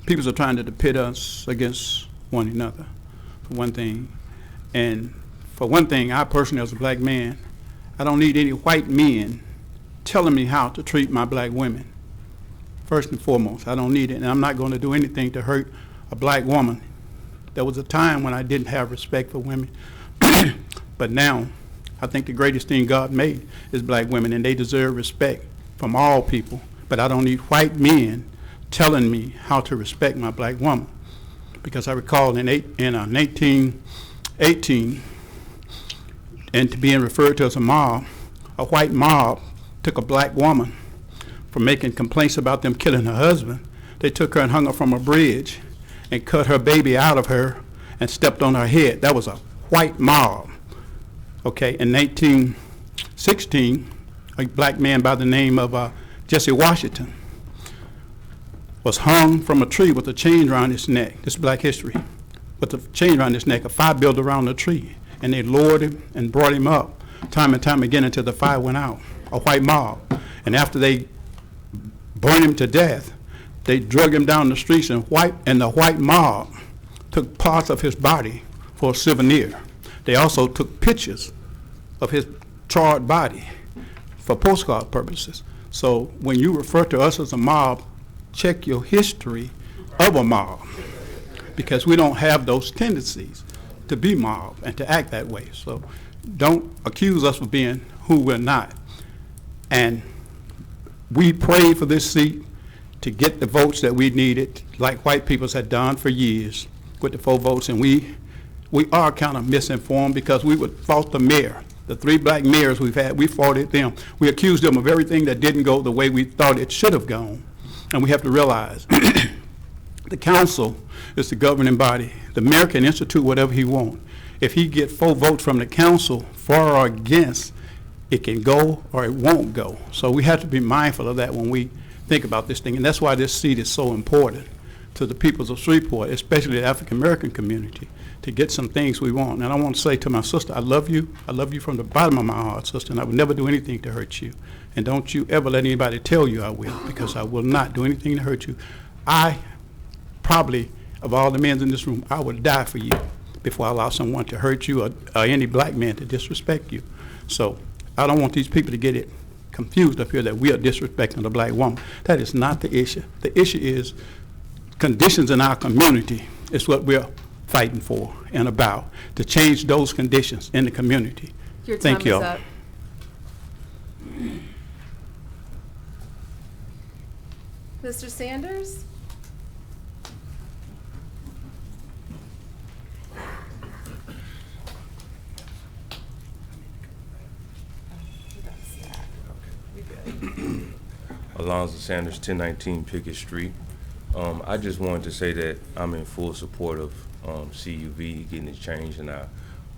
people are trying to pit us against one another, for one thing. And for one thing, I personally, as a black man, I don't need any white men telling me how to treat my black women. First and foremost, I don't need it, and I'm not going to do anything to hurt a black woman. There was a time when I didn't have respect for women, but now I think the greatest thing God made is black women, and they deserve respect from all people. But I don't need white men telling me how to respect my black woman, because I recall in 1918, and to being referred to as a mob, a white mob took a black woman for making complaints about them killing her husband. They took her and hung her from a bridge and cut her baby out of her and stepped on her head. That was a white mob. Okay, in 1916, a black man by the name of Jesse Washington was hung from a tree with a chain around his neck. This is Black history. With a chain around his neck, a fire built around the tree. And they lowered him and brought him up time and time again until the fire went out, a white mob. And after they burned him to death, they drug him down the streets, and the white mob took parts of his body for a souvenir. They also took pictures of his charred body for postcard purposes. So when you refer to us as a mob, check your history of a mob, because we don't have those tendencies to be mob and to act that way. So don't accuse us of being who we're not. And we prayed for this seat to get the votes that we needed, like white peoples had done for years with the 4 votes, and we are kind of misinformed because we would fault the mayor. The 3 black mayors we've had, we faulted them. We accused them of everything that didn't go the way we thought it should have gone. And we have to realize the council is the governing body. The mayor can institute whatever he wants. If he gets 4 votes from the council for or against, it can go or it won't go. So we have to be mindful of that when we think about this thing. And that's why this seat is so important to the peoples of Shreveport, especially the African American community, to get some things we want. And I want to say to my sister, I love you. I love you from the bottom of my heart, sister, and I would never do anything to hurt you. And don't you ever let anybody tell you I will, because I will not do anything to hurt you. I probably, of all the men in this room, I would die for you before I allow someone to hurt you or any black man to disrespect you. So I don't want these people to get it confused up here that we are disrespecting the black woman. That is not the issue. The issue is conditions in our community is what we're fighting for and about, to change those conditions in the community. Your time Thank you. is up. Mr. Sanders? Alonzo Sanders, 1019 Pickett Street. I just wanted to say that I'm in full support of CUV getting it changed, and I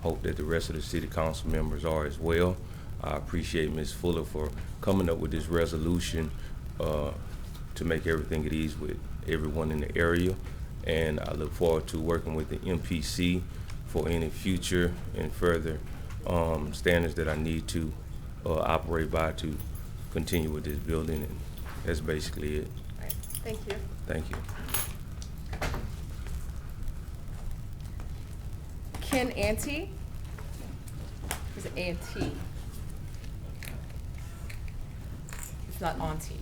hope that the rest of the city council members are as well. I appreciate Ms. Fuller for coming up with this resolution to make everything at ease with everyone in the area, and I look forward to working with the MPC for any future and further standards that I need to operate by to continue with this building, and that's basically it. All right. Thank you. Thank you. Ken Ante? Is it Ante? It's not Auntie.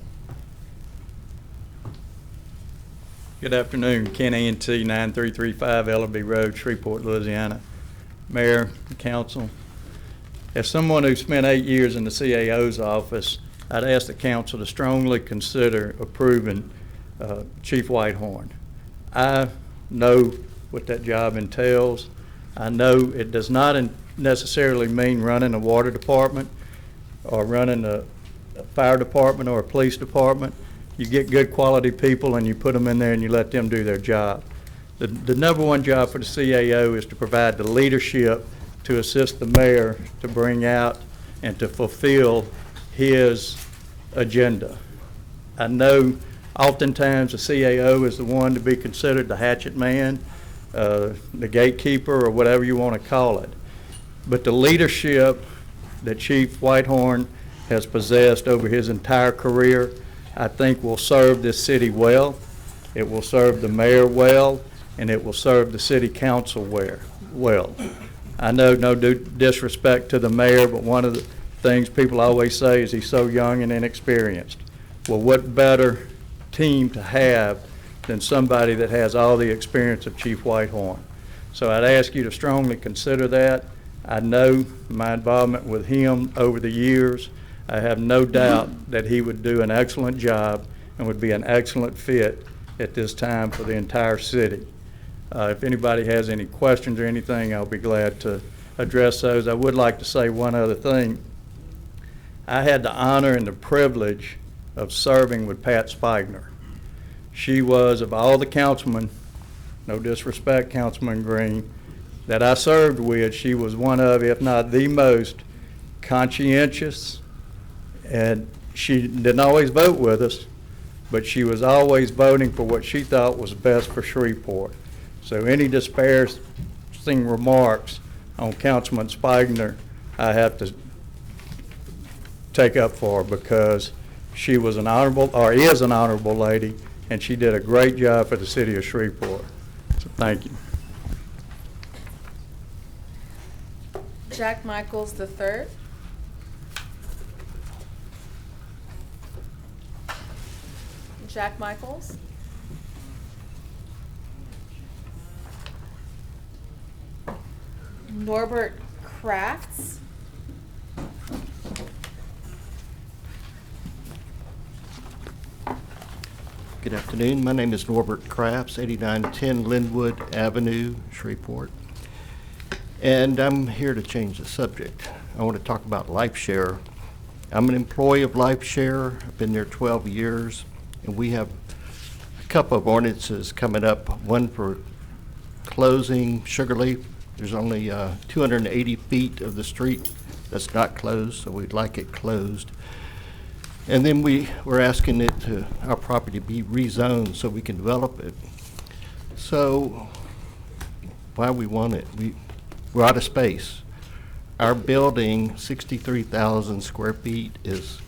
Good afternoon, Ken A&T, 9335 Ellaby Road, Shreveport, Louisiana. Mayor, Council. As someone who spent 8 years in the CAO's office, I'd ask the council to strongly consider approving Chief Whitehorn. I know what that job entails. I know it does not necessarily mean running a water department or running a fire department or a police department. You get good quality people and you put them in there and you let them do their job. The number one job for the CAO is to provide the leadership to assist the mayor to bring out and to fulfill his agenda. I know oftentimes the CAO is the one to be considered the hatchet man, the gatekeeper, or whatever you want to call it. But the leadership that Chief Whitehorn has possessed over his entire career, I think will serve this city well. It will serve the mayor well, and it will serve the city council well. I know no disrespect to the mayor, but one of the things people always say is he's so young and inexperienced. Well, what better team to have than somebody that has all the experience of Chief Whitehorn? So I'd ask you to strongly consider that. I know my involvement with him over the years. I have no doubt that he would do an excellent job and would be an excellent fit at this time for the entire city. If anybody has any questions or anything, I'll be glad to address those. I would like to say one other thing. I had the honor and the privilege of serving with Pat Spigner. She was, of all the councilmen, no disrespect, Councilman Green, that I served with, she was one of, if not the most conscientious, and she didn't always vote with us, but she was always voting for what she thought was best for Shreveport. So any disparaging remarks on Councilman Spigner, I have to take up for her, because she was an honorable, or is an honorable lady, and she did a great job for the city of Shreveport. So thank you. Jack Michaels III. Jack Michaels. Norbert Crafts. Good afternoon. My name is Norbert Crafts, 8910 Linwood Avenue, Shreveport. And I'm here to change the subject. I want to talk about LifeShare. I'm an employee of LifeShare. I've been there 12 years, and we have a couple of ordinances coming up. One for closing Sugarleaf. There's only 280 feet of the street that's not closed, so we'd like it closed. And then we're asking it to, our property be rezoned so we can develop it. So why we want it? We're out of space. Our building, 63,000 square feet, is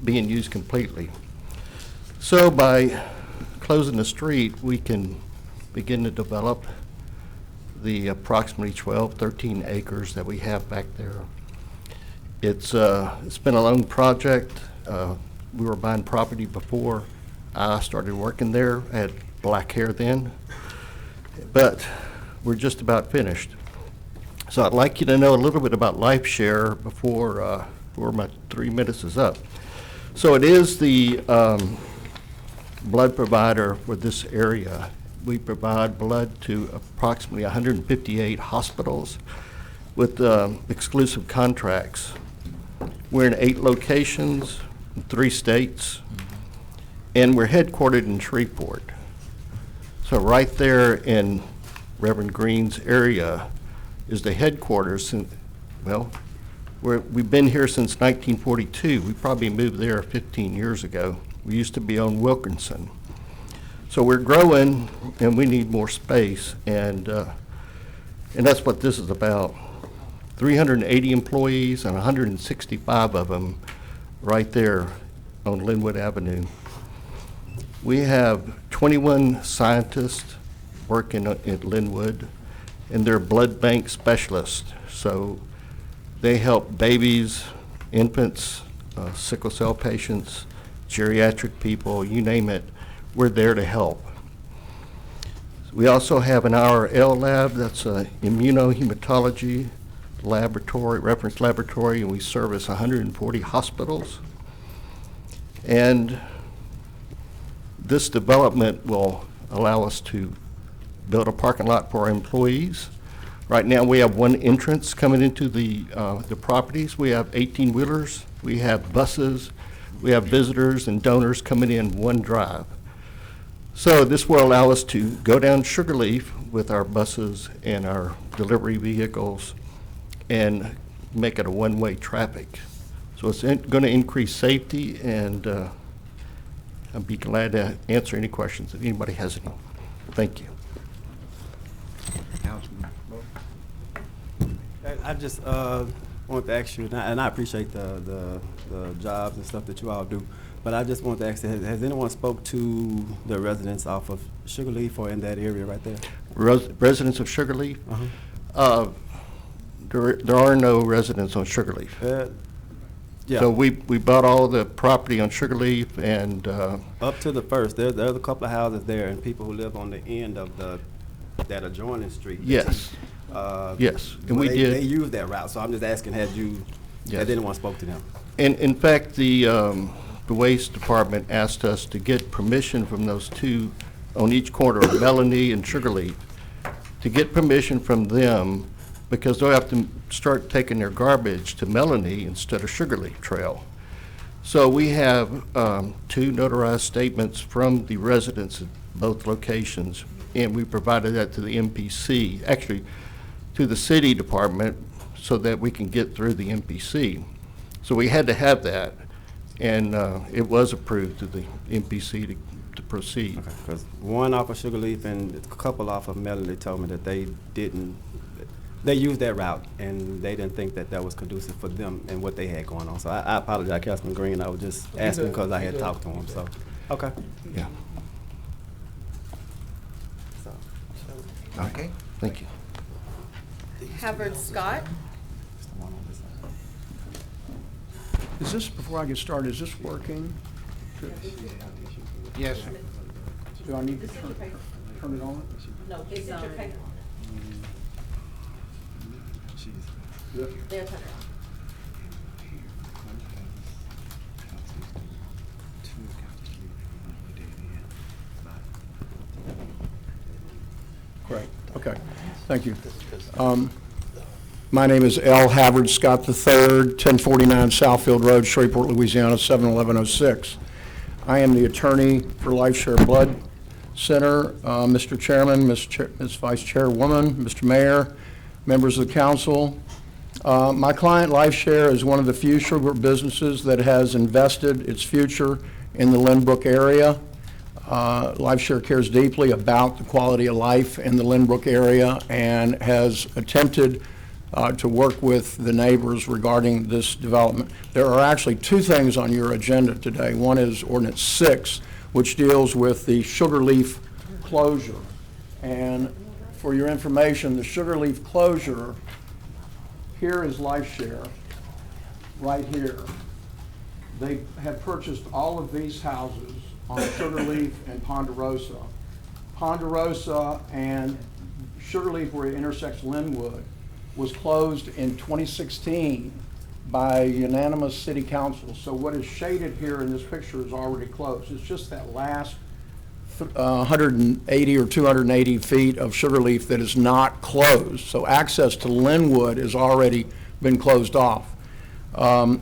being used completely. So by closing the street, we can begin to develop the approximately 12, 13 acres that we have back there. It's been a long project. We were buying property before I started working there. I had black hair then, but we're just about finished. So I'd like you to know a little bit about LifeShare before my 3 minutes is up. So it is the blood provider for this area. We provide blood to approximately 158 hospitals with exclusive contracts. We're in 8 locations in 3 states, and we're headquartered in Shreveport. So right there in Reverend Green's area is the headquarters. Well, we've been here since 1942. We probably moved there 15 years ago. We used to be on Wilkinson. So we're growing, and we need more space, and that's what this is about. 380 employees and 165 of them right there on Linwood Avenue. We have 21 scientists working at Linwood, and they're blood bank specialists. So they help babies, infants, sickle cell patients, geriatric people, you name it. We're there to help. We also have an IRL lab, that's a immunohematology laboratory, reference laboratory, and we service 140 hospitals. And this development will allow us to build a parking lot for our employees. Right now, we have one entrance coming into the properties. We have 18-wheelers, we have buses, we have visitors and donors coming in one drive. So this will allow us to go down Sugarleaf with our buses and our delivery vehicles and make it a one-way traffic. So it's going to increase safety, and I'd be glad to answer any questions if anybody has any. Thank you. I just want to ask you, and I appreciate the jobs and stuff that you all do, but I just want to ask, has anyone spoke to the residents off of Sugarleaf or in that area right there? Residents of Sugarleaf? There are no residents on Sugarleaf. Yeah. So we bought all the property on Sugarleaf and up to the first, there's a couple of houses there, and people who live on the end of that adjoining street. Yes. Yes, and we did. They use that route, so I'm just asking, has anyone spoke to them? And in fact, the Waste Department asked us to get permission from those two on each corner of Melanie and Sugarleaf, to get permission from them, because they'll have to start taking their garbage to Melanie instead of Sugarleaf Trail. So we have two notarized statements from the residents at both locations, and we provided that to the MPC, actually to the city department, so that we can get through the MPC. So we had to have that, and it was approved to the MPC to proceed. Okay, because one off of Sugarleaf and a couple off of Melanie told me that they used that route, and they didn't think that was conducive for them and what they had going on. So I apologize, Councilman Green. I was just asking because I had talked to him. So, okay. Yeah. Okay. Thank you. Havard Scott. Is this, before I get started, is this working? Yes, sir. Do I need to turn it on? No, it's on. Yep. There, turn it on. Great, okay, thank you. My name is L. Havard Scott III, 1049 Southfield Road, Shreveport, Louisiana, 71106. I am the attorney for LifeShare Blood Center. Mr. Chairman, Ms. Vice Chairwoman, Mr. Mayor, members of the council. My client, LifeShare, is one of the few Shreveport businesses that has invested its future in the Lynbrook area. LifeShare cares deeply about the quality of life in the Lynbrook area and has attempted to work with the neighbors regarding this development. There are actually two things on your agenda today. One is Ordinance 6, which deals with the Sugarleaf closure. And for your information, the Sugarleaf closure, here is LifeShare, right here. They have purchased all of these houses on Sugarleaf and Ponderosa. Ponderosa and Sugarleaf, where it intersects Linwood, was closed in 2016 by unanimous city council. So what is shaded here in this picture is already closed. It's just that last 180 or 280 feet of Sugarleaf that is not closed. So access to Linwood has already been closed off. The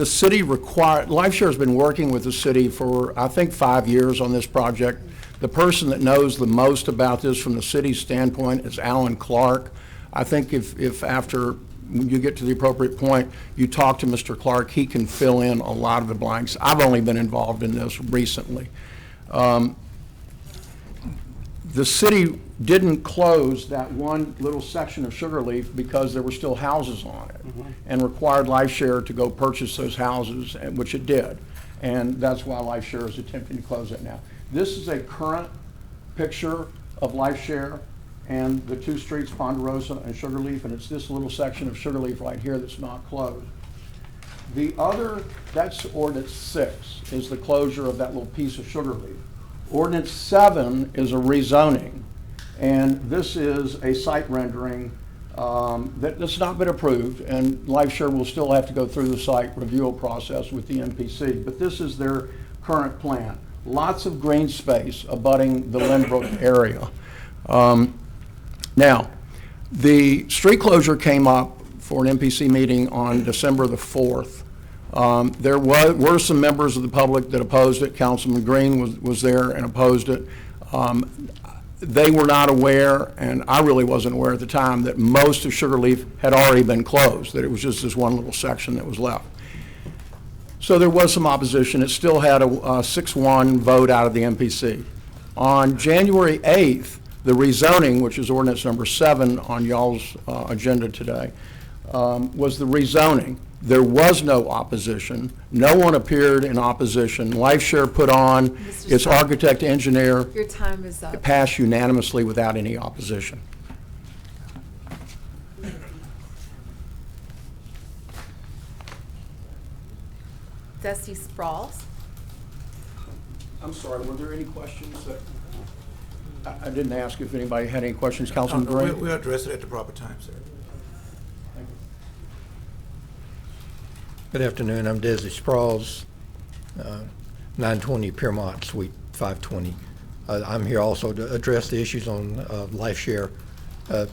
city LifeShare has been working with the city for, I think, 5 years on this project. The person that knows the most about this from the city's standpoint is Alan Clark. I think if after you get to the appropriate point, you talk to Mr. Clark, he can fill in a lot of the blanks. I've only been involved in this recently. The city didn't close that one little section of Sugarleaf because there were still houses on it, and required LifeShare to go purchase those houses, which it did. And that's why LifeShare is attempting to close it now. This is a current picture of LifeShare and the two streets, Ponderosa and Sugarleaf, and it's this little section of Sugarleaf right here that's not closed. The other, that's Ordinance 6, is the closure of that little piece of Sugarleaf. Ordinance 7 is a rezoning, and this is a site rendering that's not been approved, and LifeShare will still have to go through the site review process with the MPC, but this is their current plan. Lots of green space abutting the Lynbrook area. Now, the street closure came up for an MPC meeting on December the 4th. There were some members of the public that opposed it. Councilman Green was there and opposed it. They were not aware, and I really wasn't aware at the time, that most of Sugarleaf had already been closed, that it was just this one little section that was left. So there was some opposition. It still had a 6-1 vote out of the MPC. On January 8th, the rezoning, which is ordinance number 7 on y'all's agenda today, was the rezoning. There was no opposition. No one appeared in opposition. LifeShare put on its architect engineer. Your time is up. It passed unanimously without any opposition. Dusty Sprouls. I'm sorry, were there any questions that, I didn't ask if anybody had any questions. Councilman Green? We'll address it at the proper time, sir. Good afternoon. I'm Desi Sprouls, 920 Piermont, Suite 520. I'm here also to address the issues on LifeShare.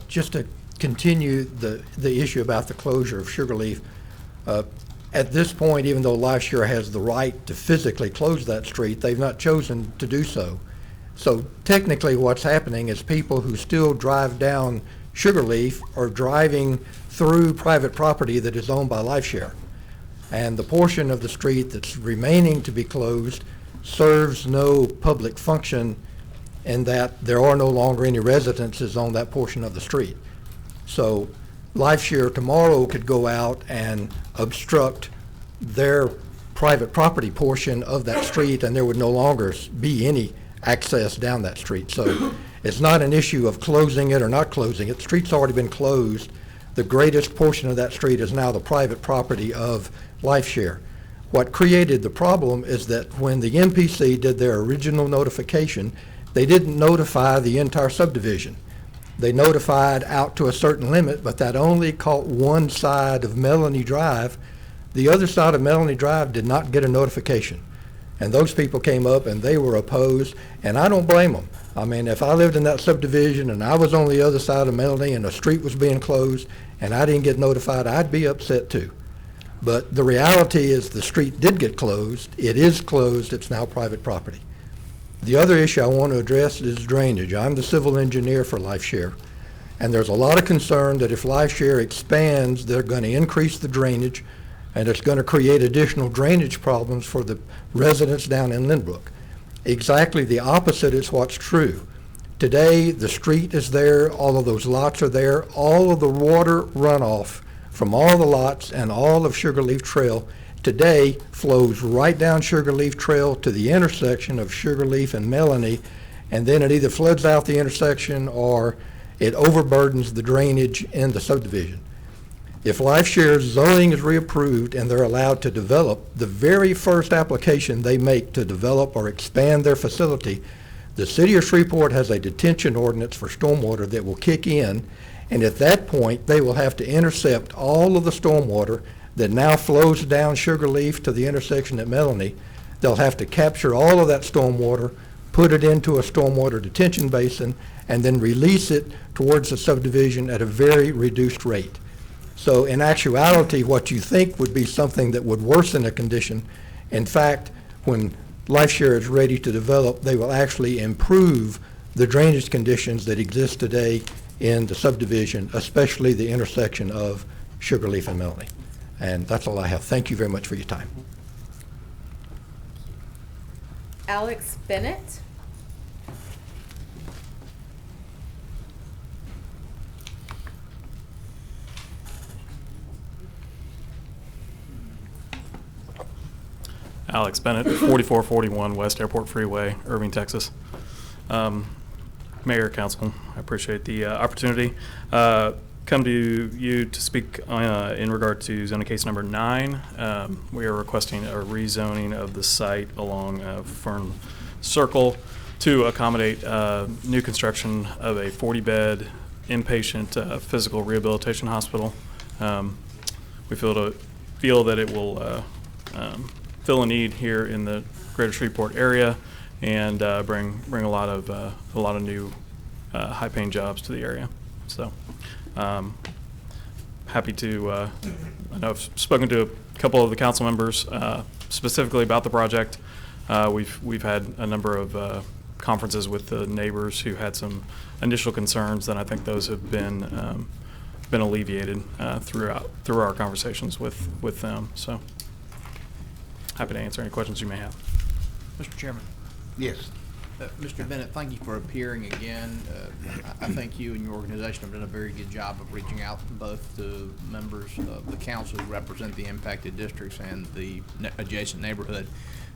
Just to continue the issue about the closure of Sugarleaf, at this point, even though LifeShare has the right to physically close that street, they've not chosen to do so. So technically what's happening is people who still drive down Sugarleaf are driving through private property that is owned by LifeShare. And the portion of the street that's remaining to be closed serves no public function in that there are no longer any residences on that portion of the street. So LifeShare tomorrow could go out and obstruct their private property portion of that street, and there would no longer be any access down that street. So it's not an issue of closing it or not closing it. The street's already been closed. The greatest portion of that street is now the private property of LifeShare. What created the problem is that when the MPC did their original notification, they didn't notify the entire subdivision. They notified out to a certain limit, but that only caught one side of Melanie Drive. The other side of Melanie Drive did not get a notification. And those people came up and they were opposed, and I don't blame them. I mean, if I lived in that subdivision and I was on the other side of Melanie and the street was being closed and I didn't get notified, I'd be upset too. But the reality is the street did get closed. It is closed. It's now private property. The other issue I want to address is drainage. I'm the civil engineer for LifeShare, and there's a lot of concern that if LifeShare expands, they're going to increase the drainage, and it's going to create additional drainage problems for the residents down in Lynbrook. Exactly the opposite is what's true. Today, the street is there, all of those lots are there, all of the water runoff from all the lots and all of Sugarleaf Trail today flows right down Sugarleaf Trail to the intersection of Sugarleaf and Melanie, and then it either floods out the intersection or it overburdens the drainage in the subdivision. If LifeShare's zoning is reapproved and they're allowed to develop, the very first application they make to develop or expand their facility, the city of Shreveport has a detention ordinance for stormwater that will kick in, and at that point they will have to intercept all of the stormwater that now flows down Sugarleaf to the intersection at Melanie. They'll have to capture all of that stormwater, put it into a stormwater detention basin, and then release it towards the subdivision at a very reduced rate. So in actuality, what you think would be something that would worsen a condition, in fact, when LifeShare is ready to develop, they will actually improve the drainage conditions that exist today in the subdivision, especially the intersection of Sugarleaf and Melanie. And that's all I have. Thank you very much for your time. Alex Bennett. Alex Bennett, 4441 West Airport Freeway, Irving, Texas. Mayor, Council, I appreciate the opportunity. Come to you to speak in regard to zoning case number 9. We are requesting a rezoning of the site along Fern Circle. to accommodate new construction of a 40-bed inpatient physical rehabilitation hospital. We feel that it will fill a need here in the greater Shreveport area and bring a lot of new high-paying jobs to the area. So happy to. I know I've spoken to a couple of the council members specifically about the project. We've had a number of conferences with the neighbors who had some initial concerns, and I think those have been alleviated through our conversations with them. So happy to answer any questions you may have. Mr. Chairman. Yes. Mr. Bennett, thank you for appearing again. I think you and your organization have done a very good job of reaching out both to members of the council who represent the impacted districts and the adjacent neighborhood.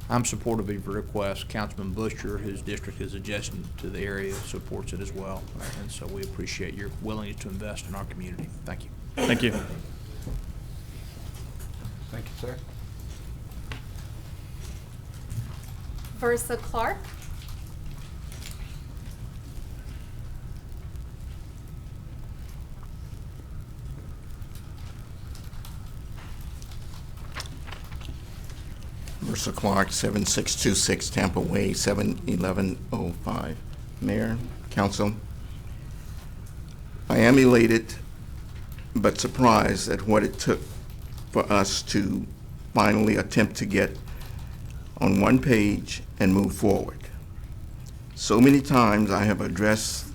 I'm supportive of your request. Councilman Busher, whose district is adjacent to the area, supports it as well. And so we appreciate your willingness to invest in our community. Thank you. Thank you. Thank you, sir. Versa Clark. Versa Clark, 7626 Tampa Way, 71105. Mayor, Council, I am elated but surprised at what it took for us to finally attempt to get on one page and move forward. So many times I have addressed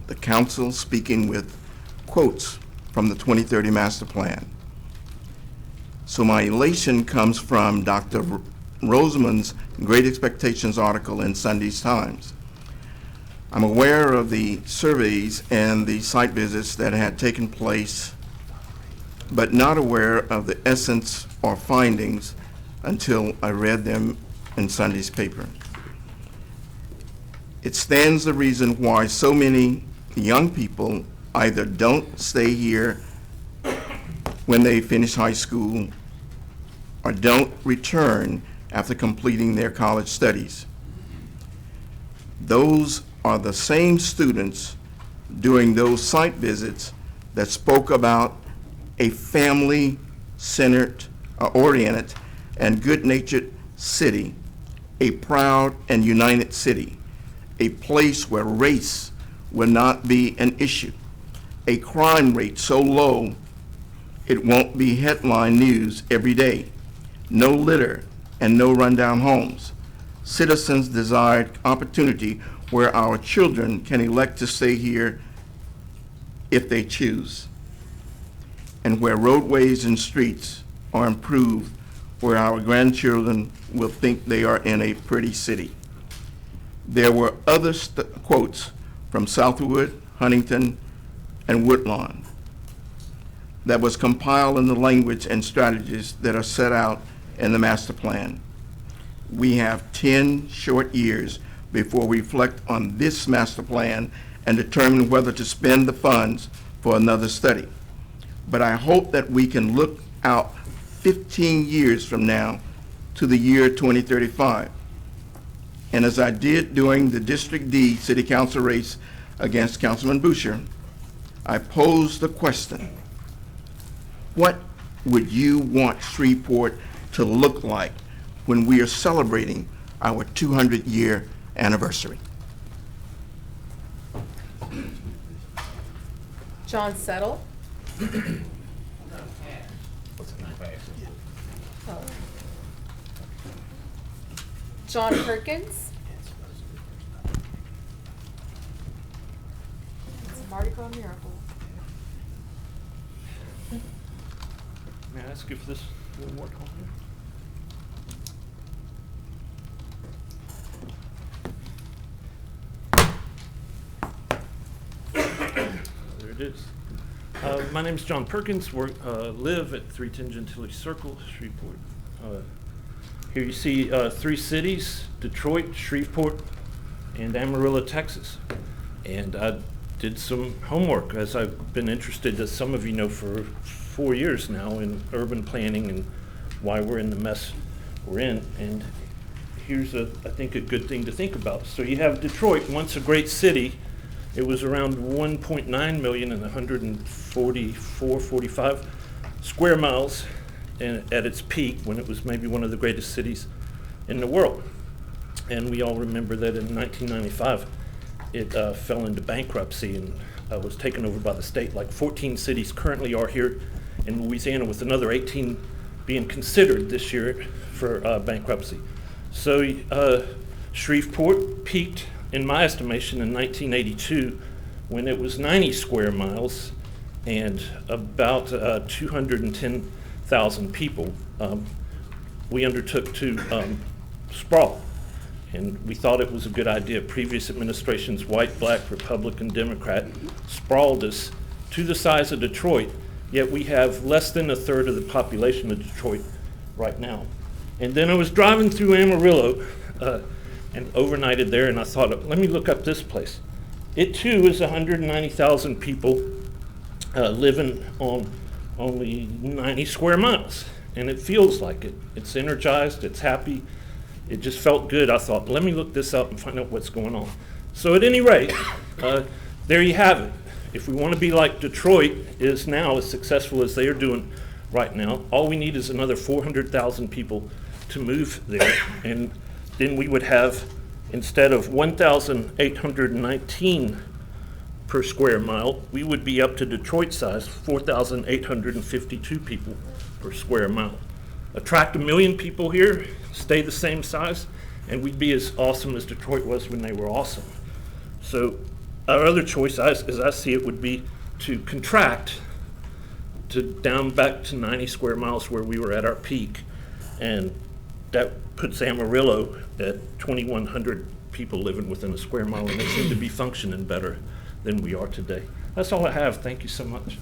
the council speaking with quotes from the 2030 Master Plan. So my elation comes from Dr. Rosamond's Great Expectations article in Sunday's Times. I'm aware of the surveys and the site visits that had taken place, but not aware of the essence or findings until I read them in Sunday's paper. It stands the reason why so many young people either don't stay here when they finish high school or don't return after completing their college studies. Those are the same students during those site visits that spoke about a family-centered, oriented, and good-natured city, a proud and united city, a place where race will not be an issue, a crime rate so low it won't be headline news every day, no litter and no rundown homes, citizens' desired opportunity where our children can elect to stay here if they choose, and where roadways and streets are improved where our grandchildren will think they are in a pretty city. There were other quotes from Southwood, Huntington, and Woodlawn that was compiled in the language and strategies that are set out in the master plan. We have 10 short years before we reflect on this master plan and determine whether to spend the funds for another study. But I hope that we can look out 15 years from now to the year 2035. And as I did during the District D City Council race against Councilman Busher, I posed the question, what would you want Shreveport to look like when we are celebrating our 200-year anniversary? John Settle. John Perkins. It's a Mardi Gras miracle. May I ask if this will work on here? There it is. My name is John Perkins. Live at 310 Gentilly Circle, Shreveport. Here you see 3 cities, Detroit, Shreveport, and Amarillo, Texas. And I did some homework, as I've been interested, as some of you know, for 4 years now in urban planning and why we're in the mess we're in. And here's I think a good thing to think about. So you have Detroit, once a great city. It was around 1.9 million and 45 square miles at its peak, when it was maybe one of the greatest cities in the world. And we all remember that in 1995, it fell into bankruptcy and was taken over by the state. Like 14 cities currently are here in Louisiana, with another 18 being considered this year for bankruptcy. So Shreveport peaked, in my estimation, in 1982, when it was 90 square miles and about 210,000 people. We undertook to sprawl, and we thought it was a good idea. Previous administrations, white, black, Republican, Democrat, sprawled us to the size of Detroit, yet we have less than a third of the population of Detroit right now. And then I was driving through Amarillo and overnighted there, and I thought, let me look up this place. It too is 190,000 people living on only 90 square miles, and it feels like it. It's energized, it's happy. It just felt good. I thought, let me look this up and find out what's going on. So at any rate, there you have it. If we want to be like Detroit is now, as successful as they are doing right now, all we need is another 400,000 people to move there, and then we would have, instead of 1,819 per square mile, we would be up to Detroit size, 4,852 people per square mile. Attract 1 million people here, stay the same size, and we'd be as awesome as Detroit was when they were awesome. So our other choice, as I see it, would be to contract to down back to 90 square miles where we were at our peak, and that puts Amarillo at 2,100 people living within a square mile, and they seem to be functioning better than we are today. That's all I have. Thank you so much.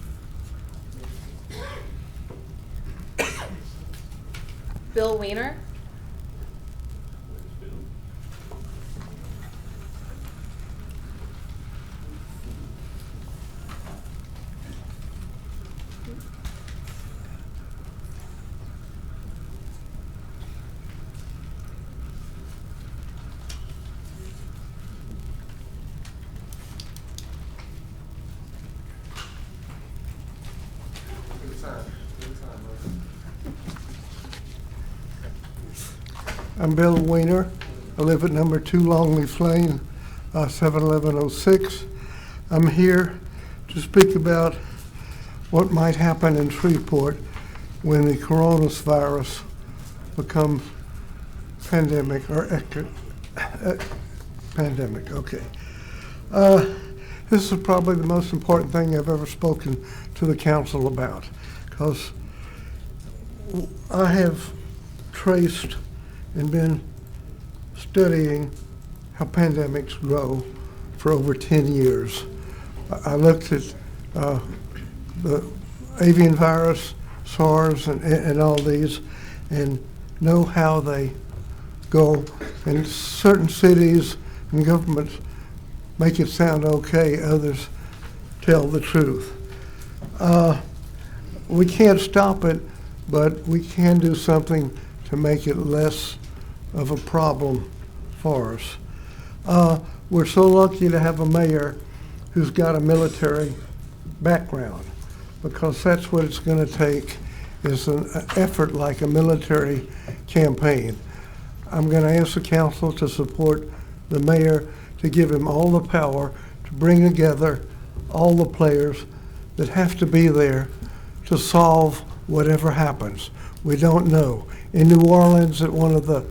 Bill Weiner. I'm Bill Weiner. I live at number 2 Longleaf Lane, 71106. I'm here to speak about what might happen in Shreveport when the coronavirus becomes pandemic or pandemic. Okay. This is probably the most important thing I've ever spoken to the council about, because I have traced and been studying how pandemics grow for over 10 years. I looked at the avian virus, SARS, and all these, and know how they go. And certain cities and governments make it sound okay, others tell the truth. We can't stop it, but we can do something to make it less of a problem for us. We're so lucky to have a mayor who's got a military background, because that's what it's going to take, is an effort like a military campaign. I'm going to ask the council to support the mayor, to give him all the power to bring together all the players that have to be there to solve whatever happens. We don't know. In New Orleans, at one of the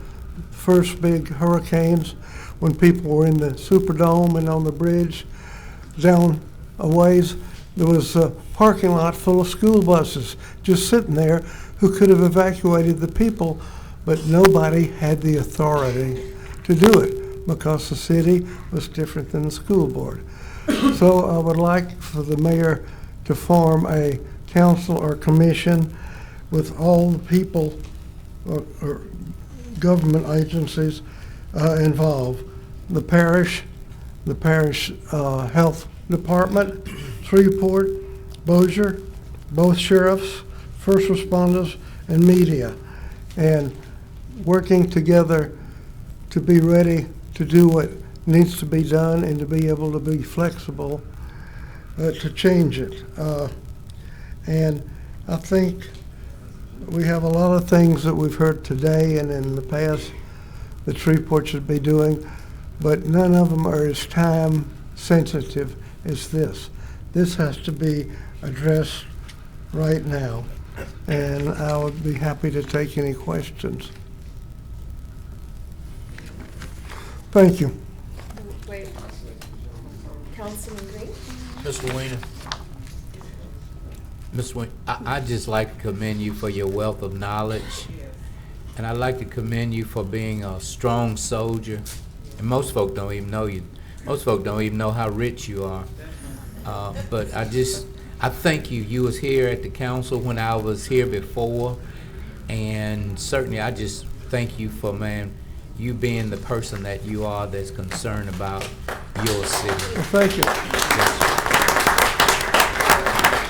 first big hurricanes, when people were in the Superdome and on the bridge down a ways, there was a parking lot full of school buses just sitting there who could have evacuated the people, but nobody had the authority to do it because the city was different than the school board. So I would like for the mayor to form a council or commission with all the people or government agencies involved. The parish health department, Shreveport, Bossier, both sheriffs, first responders, and media, and working together to be ready to do what needs to be done and to be able to be flexible to change it. And I think we have a lot of things that we've heard today and in the past that Shreveport should be doing, but none of them are as time sensitive as this. This has to be addressed right now, and I would be happy to take any questions. Thank you. Wait, Councilman Green? Mr. Weiner. Ms. Weiner, I'd just like to commend you for your wealth of knowledge, and I'd like to commend you for being a strong soldier. And most folk don't even know you. Most folk don't even know how rich you are. But I thank you. You was here at the council when I was here before, and certainly I just thank you for, man, you being the person that you are that's concerned about your city. Well, thank you.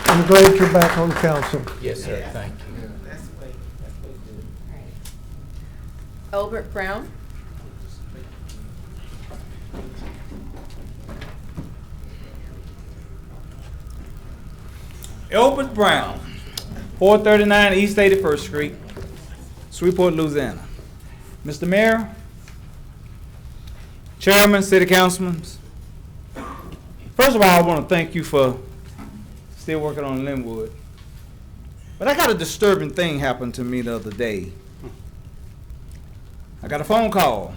I'm glad you're back on council. Yes, sir. Thank you. Albert Brown? Albert Brown, 439 East 81st Street, Shreveport, Louisiana. Mr. Mayor, Chairman, City Councilmen, first of all, I want to thank you for still working on Linwood. But I got a disturbing thing happen to me the other day. I got a phone call,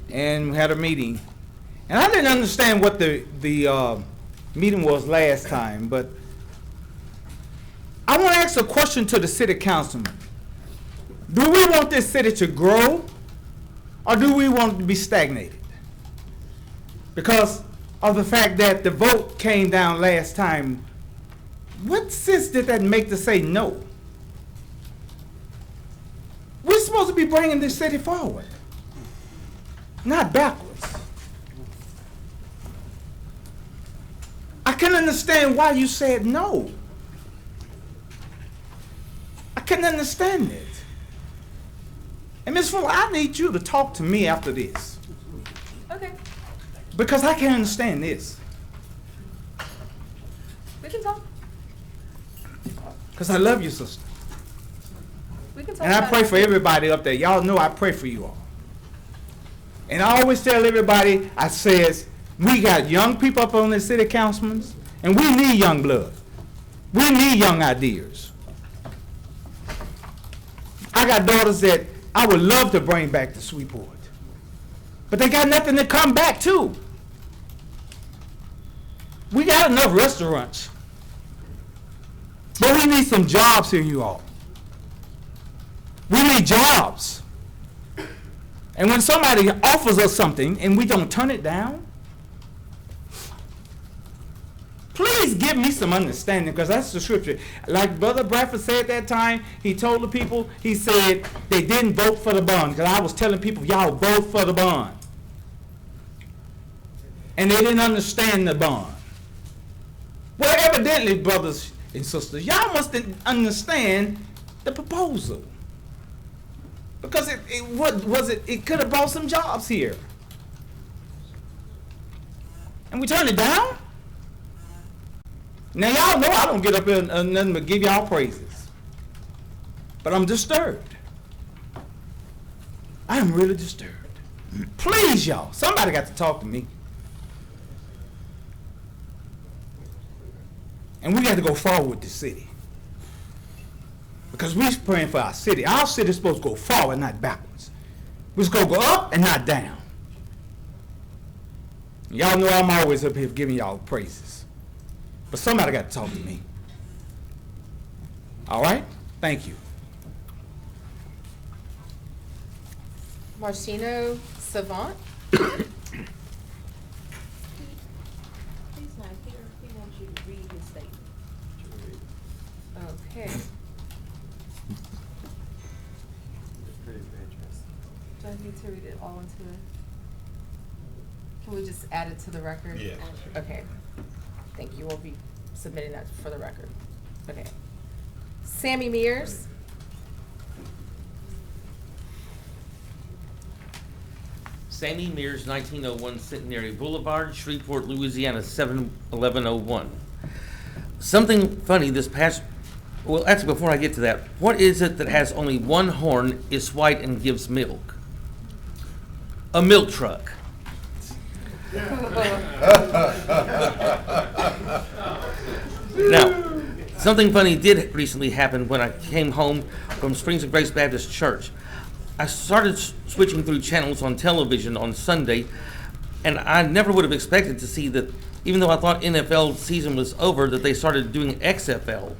and we had a meeting, and I didn't understand what the meeting was last time, but I want to ask a question to the city councilman. Do we want this city to grow, or do we want it to be stagnated? Because of the fact that the vote came down last time, what sense did that make to say no? We're supposed to be bringing this city forward, not backwards. I can understand why you said no. I can understand it. And Ms. Fuller, I need you to talk to me after this. Okay, Because I can't understand this. we can talk. Because I love you, sister. We can talk And I about pray it. for everybody up there. Y'all know I pray for you all. And I always tell everybody, I says, we got young people up on the city councilmen, and we need young blood. We need young ideas. I got daughters that I would love to bring back to Shreveport, but they got nothing to come back to. We got enough restaurants, but we need some jobs here, you all. We need jobs. And when somebody offers us something and we don't turn it down, please give me some understanding, because that's the scripture. Like Brother Bradford said that time, he told the people, he said they didn't vote for the bond. Because I was telling people, y'all vote for the bond. And they didn't understand the bond. Well, evidently, brothers and sisters, y'all must understand the proposal. Because it could have brought some jobs here. And we turned it down? Now y'all know I don't get up here and nothing but give y'all praises. But I'm disturbed. I am really disturbed. Please, y'all, somebody got to talk to me. And we got to go forward with this city. Because we're praying for our city. Our city is supposed to go forward, not backwards. We're supposed to go up and not down. Y'all know I'm always up here giving y'all praises. But somebody got to talk to me. All right? Thank you. Martino Savant? He's not here. He wants you to read his statement. Okay. Do I need to read it all into it? Can we just add it to the record? Yes. Okay. Thank you. We'll be submitting that for the record. Okay. Sammy Mears? Sammy Mears, 1901 Centenary Boulevard, Shreveport, Louisiana, 71101. Something funny this past, well, actually, before I get to that, what is it that has only one horn, is white, and gives milk? A milk truck. Now, something funny did recently happen when I came home from Springs of Grace Baptist Church. I started switching through channels on television on Sunday, and I never would have expected to see that, even though I thought NFL season was over, that they started doing XFL.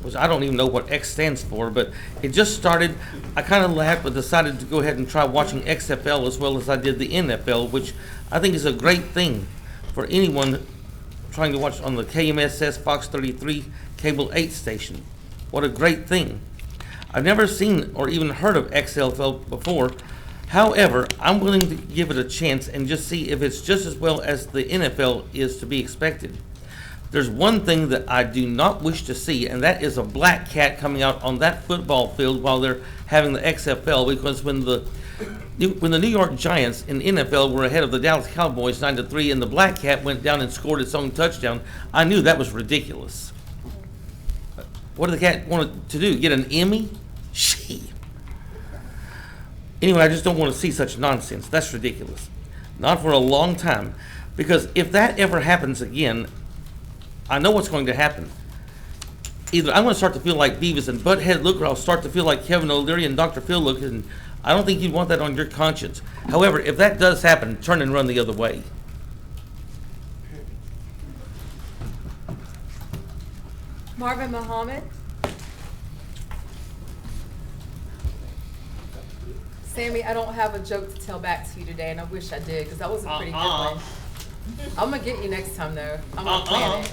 Which I don't even know what X stands for, but it just started. I kind of laughed, but decided to go ahead and try watching XFL as well as I did the NFL, which I think is a great thing for anyone trying to watch on the KMSS Fox 33 Cable 8 station. What a great thing. I've never seen or even heard of XFL before. However, I'm willing to give it a chance and just see if it's just as well as the NFL is to be expected. There's one thing that I do not wish to see, and that is a black cat coming out on that football field while they're having the XFL, because when the New York Giants in NFL were ahead of the Dallas Cowboys 9-3 and the black cat went down and scored its own touchdown, I knew that was ridiculous. What did the cat want to do? Get an Emmy? Anyway, I just don't want to see such nonsense. That's ridiculous. Not for a long time. Because if that ever happens again, I know what's going to happen. Either I'm going to start to feel like Beavis and Butthead look, or I'll start to feel like Kevin O'Leary and Dr. Phil look, and I don't think you'd want that on your conscience. However, if that does happen, turn and run the other way. Marvin Muhammad. Sammy, I don't have a joke to tell back to you today, and I wish I did, because that was a pretty good one. I'm going to get you next time, though. I'm going to plan it.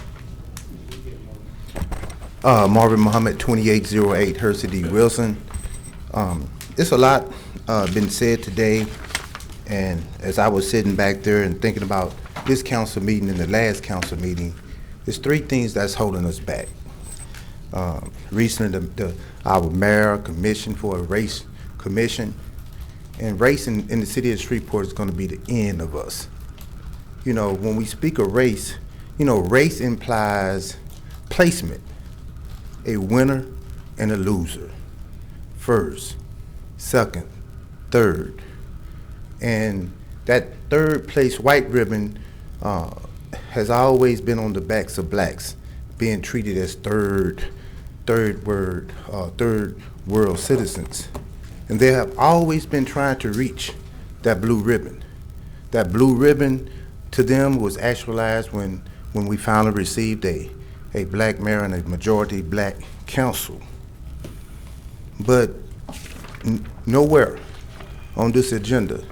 Marvin Muhammad, 2808 Hersey D. Wilson. It's a lot been said today, and as I was sitting back there and thinking about this council meeting and the last council meeting, there's three things that's holding us back. Recently, our mayor commissioned for a race commission, and race in the city of Shreveport is going to be the end of us. You know, when we speak of race, you know, race implies placement, a winner and a loser, first, second, third. And that third place white ribbon has always been on the backs of blacks, being treated as third world citizens. And they have always been trying to reach that blue ribbon. That blue ribbon to them was actualized when we finally received a black mayor and a majority black council. But nowhere on this agenda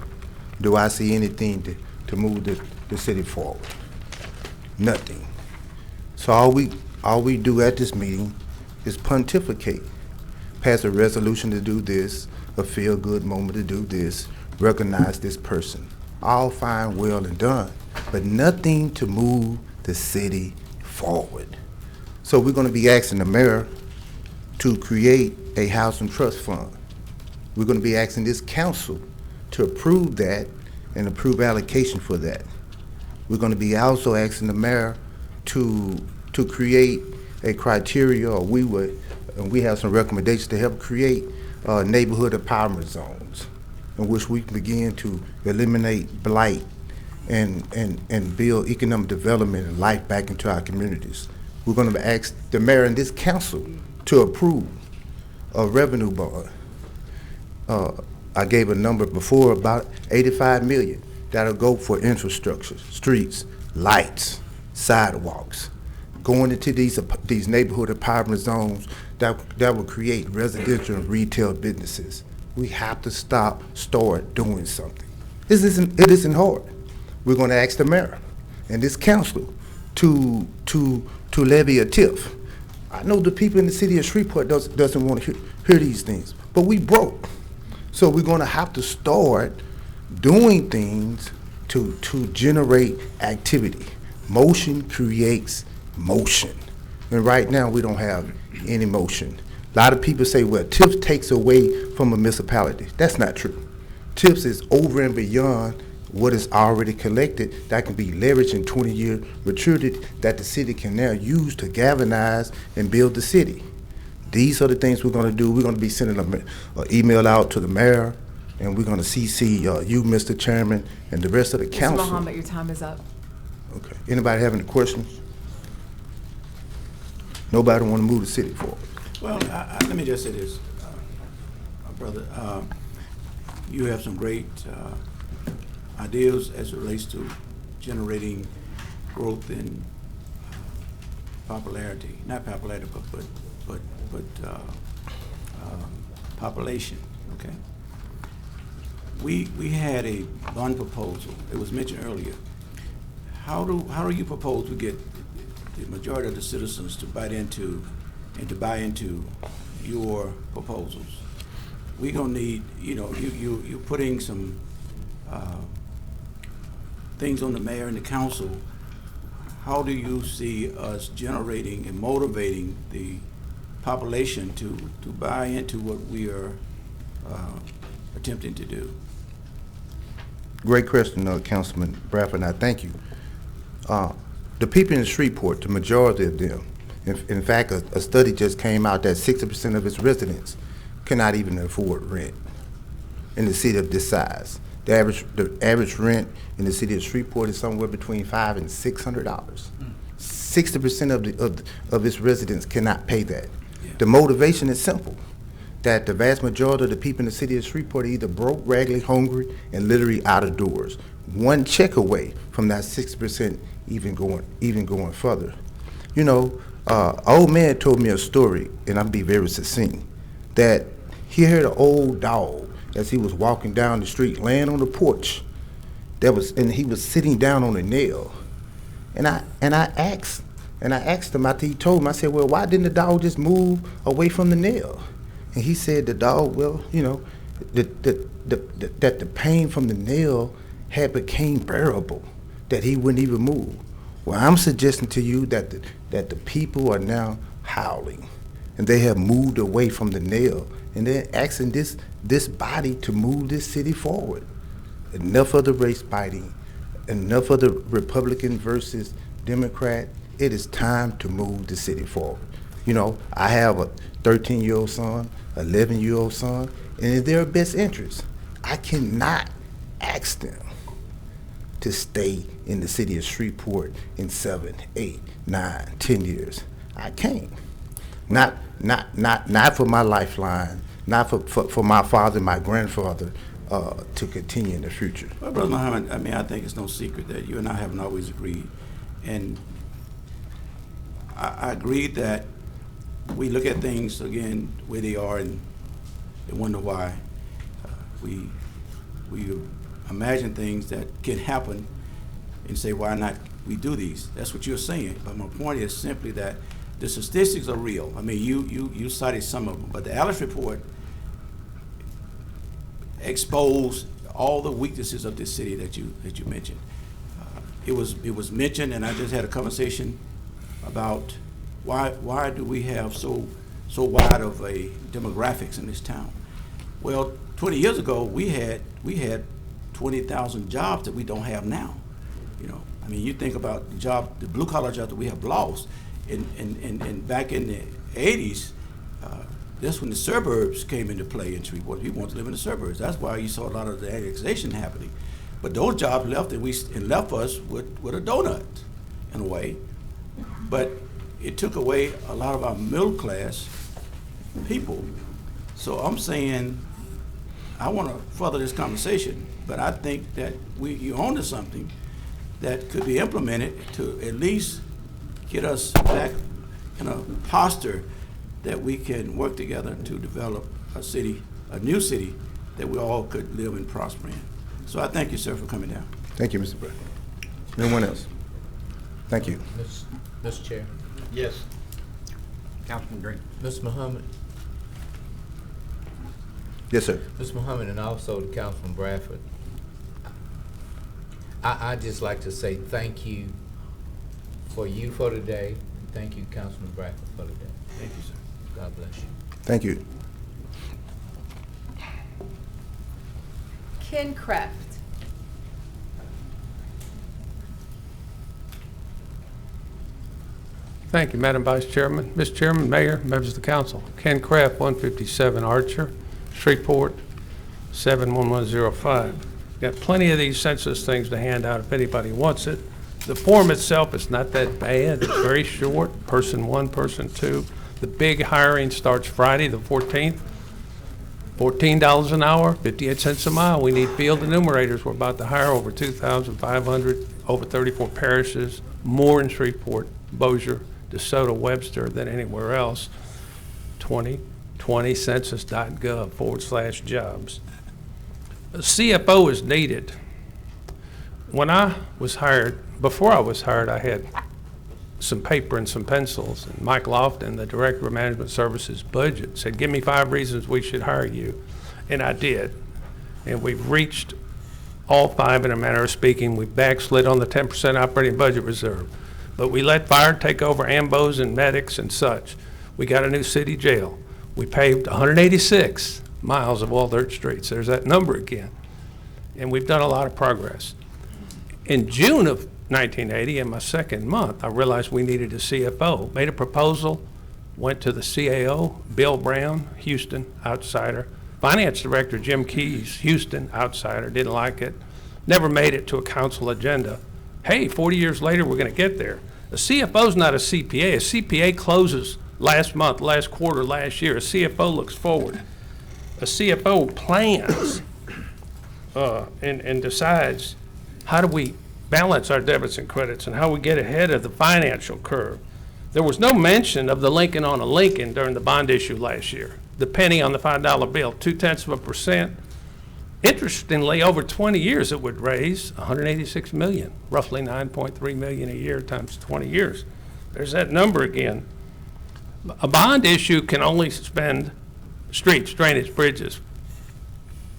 do I see anything to move the city forward. Nothing. So all we do at this meeting is pontificate, pass a resolution to do this, a feel-good moment to do this, recognize this person. All fine, well, and done, but nothing to move the city forward. So we're going to be asking the mayor to create a housing trust fund. We're going to be asking this council to approve that and approve allocation for that. We're going to be also asking the mayor to create a criteria, or we have some recommendations to help create neighborhood empowerment zones in which we can begin to eliminate blight and build economic development and life back into our communities. We're going to ask the mayor and this council to approve a revenue bond. I gave a number before, about 85 million. That'll go for infrastructure, streets, lights, sidewalks, going into these neighborhood empowerment zones that will create residential and retail businesses. We have to start doing something. It isn't hard. We're going to ask the mayor and this council to levy a TIF. I know the people in the city of Shreveport doesn't want to hear these things, but we broke. So we're going to have to start doing things to generate activity. Motion creates motion. And right now we don't have any motion. A lot of people say, well, TIF takes away from a municipality. That's not true. tips is over and beyond what is already collected that can be leveraged in 20-year maturity that the city can now use to galvanize and build the city. These are the things we're going to do. We're going to be sending an email out to the mayor, and we're going to CC you, Mr. Chairman, and the rest of the council. Mr. Muhammad, your time is up. Okay. Anybody have any questions? Nobody want to move the city forward? Well, let me just say this, brother. You have some great ideas as it relates to generating growth in popularity, not popularity, but population. Okay. We had a bond proposal. It was mentioned earlier. How do you propose to get the majority of the citizens to buy into your proposals? We're gonna need, you're putting some things on the mayor and the council. How do you see us generating and motivating the population to buy into what we are attempting to do? Great question, Councilman Bradford, and I thank you. The people in Shreveport, the majority of them, in fact, a study just came out that 60% of its residents cannot even afford rent in the city of this size. The average rent in the city of Shreveport is somewhere between $500 and $600. 60% of its residents cannot pay that. Yeah. The motivation is simple, that the vast majority of the people in the city of Shreveport are either broke, raggedy, hungry, and literally out of doors. One check away from that 60% even going further. Old man told me a story, and I'll be very succinct, that he heard an old dog as he was walking down the street, laying on the porch. And he was sitting down on a nail. And I asked him after he told him, I said, well, why didn't the dog just move away from the nail? And he said the dog, well, that the pain from the nail had became bearable, that he wouldn't even move. Well, I'm suggesting to you that the people are now howling, and they have moved away from the nail, and they're asking this body to move this city forward. Enough of the race fighting, enough of the Republican versus Democrat. It is time to move the city forward. I have a 13-year-old son, 11-year-old son, and in their best interest, I cannot ask them to stay in the city of Shreveport in 7, 8, 9, 10 years. I can't. Not for my lifeline, not for my father and my grandfather to continue in the future. Well, Brother Muhammad, I think it's no secret that you and I haven't always agreed. And I agree that we look at things, again, where they are and wonder why. We imagine things that can happen and say, why not we do these? That's what you're saying. But my point is simply that the statistics are real. You cited some of them, but the Alice report exposed all the weaknesses of this city that you mentioned. It was mentioned, and I just had a conversation about why do we have so wide of a demographics in this town? Well, 20 years ago we had 20,000 jobs that we don't have now. You think about the blue collar jobs that we have lost, and back in the 80s, that's when the suburbs came into play in Shreveport. People wanted to live in the suburbs. That's why you saw a lot of the annexation happening. But those jobs left, and left us with a donut, in a way. But it took away a lot of our middle class people. So I'm saying, I want to further this conversation, but I think that you're onto something that could be implemented to at least get us back in a posture that we can work together to develop a new city that we all could live and prosper in. So I thank you, sir, for coming down. Thank you, Mr. Brett. Anyone else? Thank you. Mr. Chair. Yes. Councilman Green. Mr. Muhammad. Yes, sir. Mr. Muhammad, and also to Councilman Bradford. I'd just like to say thank you for today, and thank you, Councilman Bradford, for today. Thank you, sir. God bless you. Thank you. Ken Kraft. Thank you, Madam Vice Chairman. Mr. Chairman, Mayor, members of the council. Ken Kraft, 157 Archer, Shreveport, 71105. Got plenty of these census things to hand out if anybody wants it. The form itself is not that bad. It's very short, person one, person two. The big hiring starts Friday, the 14th. $14 an hour, 58 cents a mile. We need field enumerators. We're about to hire over 2,500, over 34 parishes, more in Shreveport, Bossier, DeSoto, Webster than anywhere else. 2020 census.gov/jobs. A CFO is needed. When I was hired, before I was hired, I had some paper and some pencils, and Mike Lofton, the Director of Management Services budget, said, give me 5 reasons we should hire you. And I did. And we've reached all 5 in a manner of speaking. We backslid on the 10% operating budget reserve. But we let fire take over ambos and medics and such. We got a new city jail. We paved 186 miles of all dirt streets. There's that number again. And we've done a lot of progress. In June of 1980, in my second month, I realized we needed a CFO. Made a proposal, went to the CAO, Bill Brown, Houston, outsider. Finance Director Jim Keyes, Houston, outsider, didn't like it. Never made it to a council agenda. Hey, 40 years later, we're going to get there. A CFO's not a CPA. A CPA closes last month, last quarter, last year. A CFO looks forward. A CFO plans and decides how do we balance our debits and credits and how we get ahead of the financial curve. There was no mention of the Lincoln on a Lincoln during the bond issue last year. The penny on the $5 bill, 0.2%. Interestingly, over 20 years, it would raise $186 million, roughly $9.3 million a year times 20 years. There's that number again. A bond issue can only spend streets, drainage, bridges,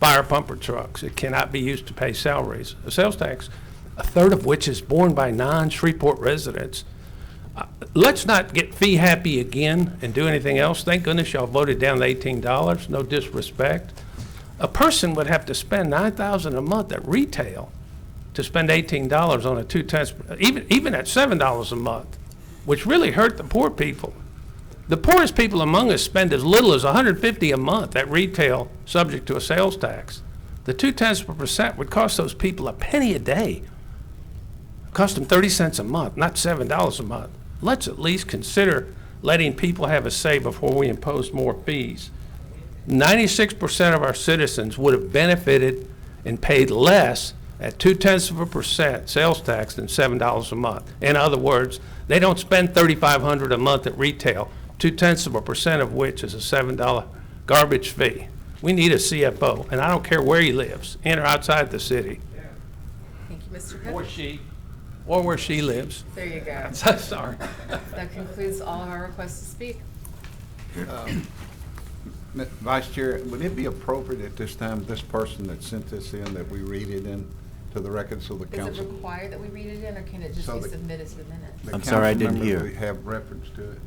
fire pumper trucks. It cannot be used to pay salaries. A sales tax, a third of which is borne by non-Shreveport residents. Let's not get fee happy again and do anything else. Thank goodness y'all voted down the $18, no disrespect. A person would have to spend $9,000 a month at retail to spend $18 on a 2/10, even at $7 a month, which really hurt the poor people. The poorest people among us spend as little as $150 a month at retail, subject to a sales tax. The 0.2% would cost those people a penny a day. Cost them 30 cents a month, not $7 a month. Let's at least consider letting people have a say before we impose more fees. 96% of our citizens would have benefited and paid less at 0.2% sales tax than $7 a month. In other words, they don't spend $3,500 a month at retail, 0.2% of which is a $7 garbage fee. We need a CFO, and I don't care where he lives, in or outside the city. Thank you, Mr. Cook. Or she, or where she lives. There you go. Sorry. That concludes all of our requests to speak. Vice Chair, would it be appropriate at this time, this person that sent this in, that we read it in to the record so the council? Is it required that we read it in, or can it just So be the- submitted to the minutes? the I'm sorry, I council didn't members hear. would have reference to it?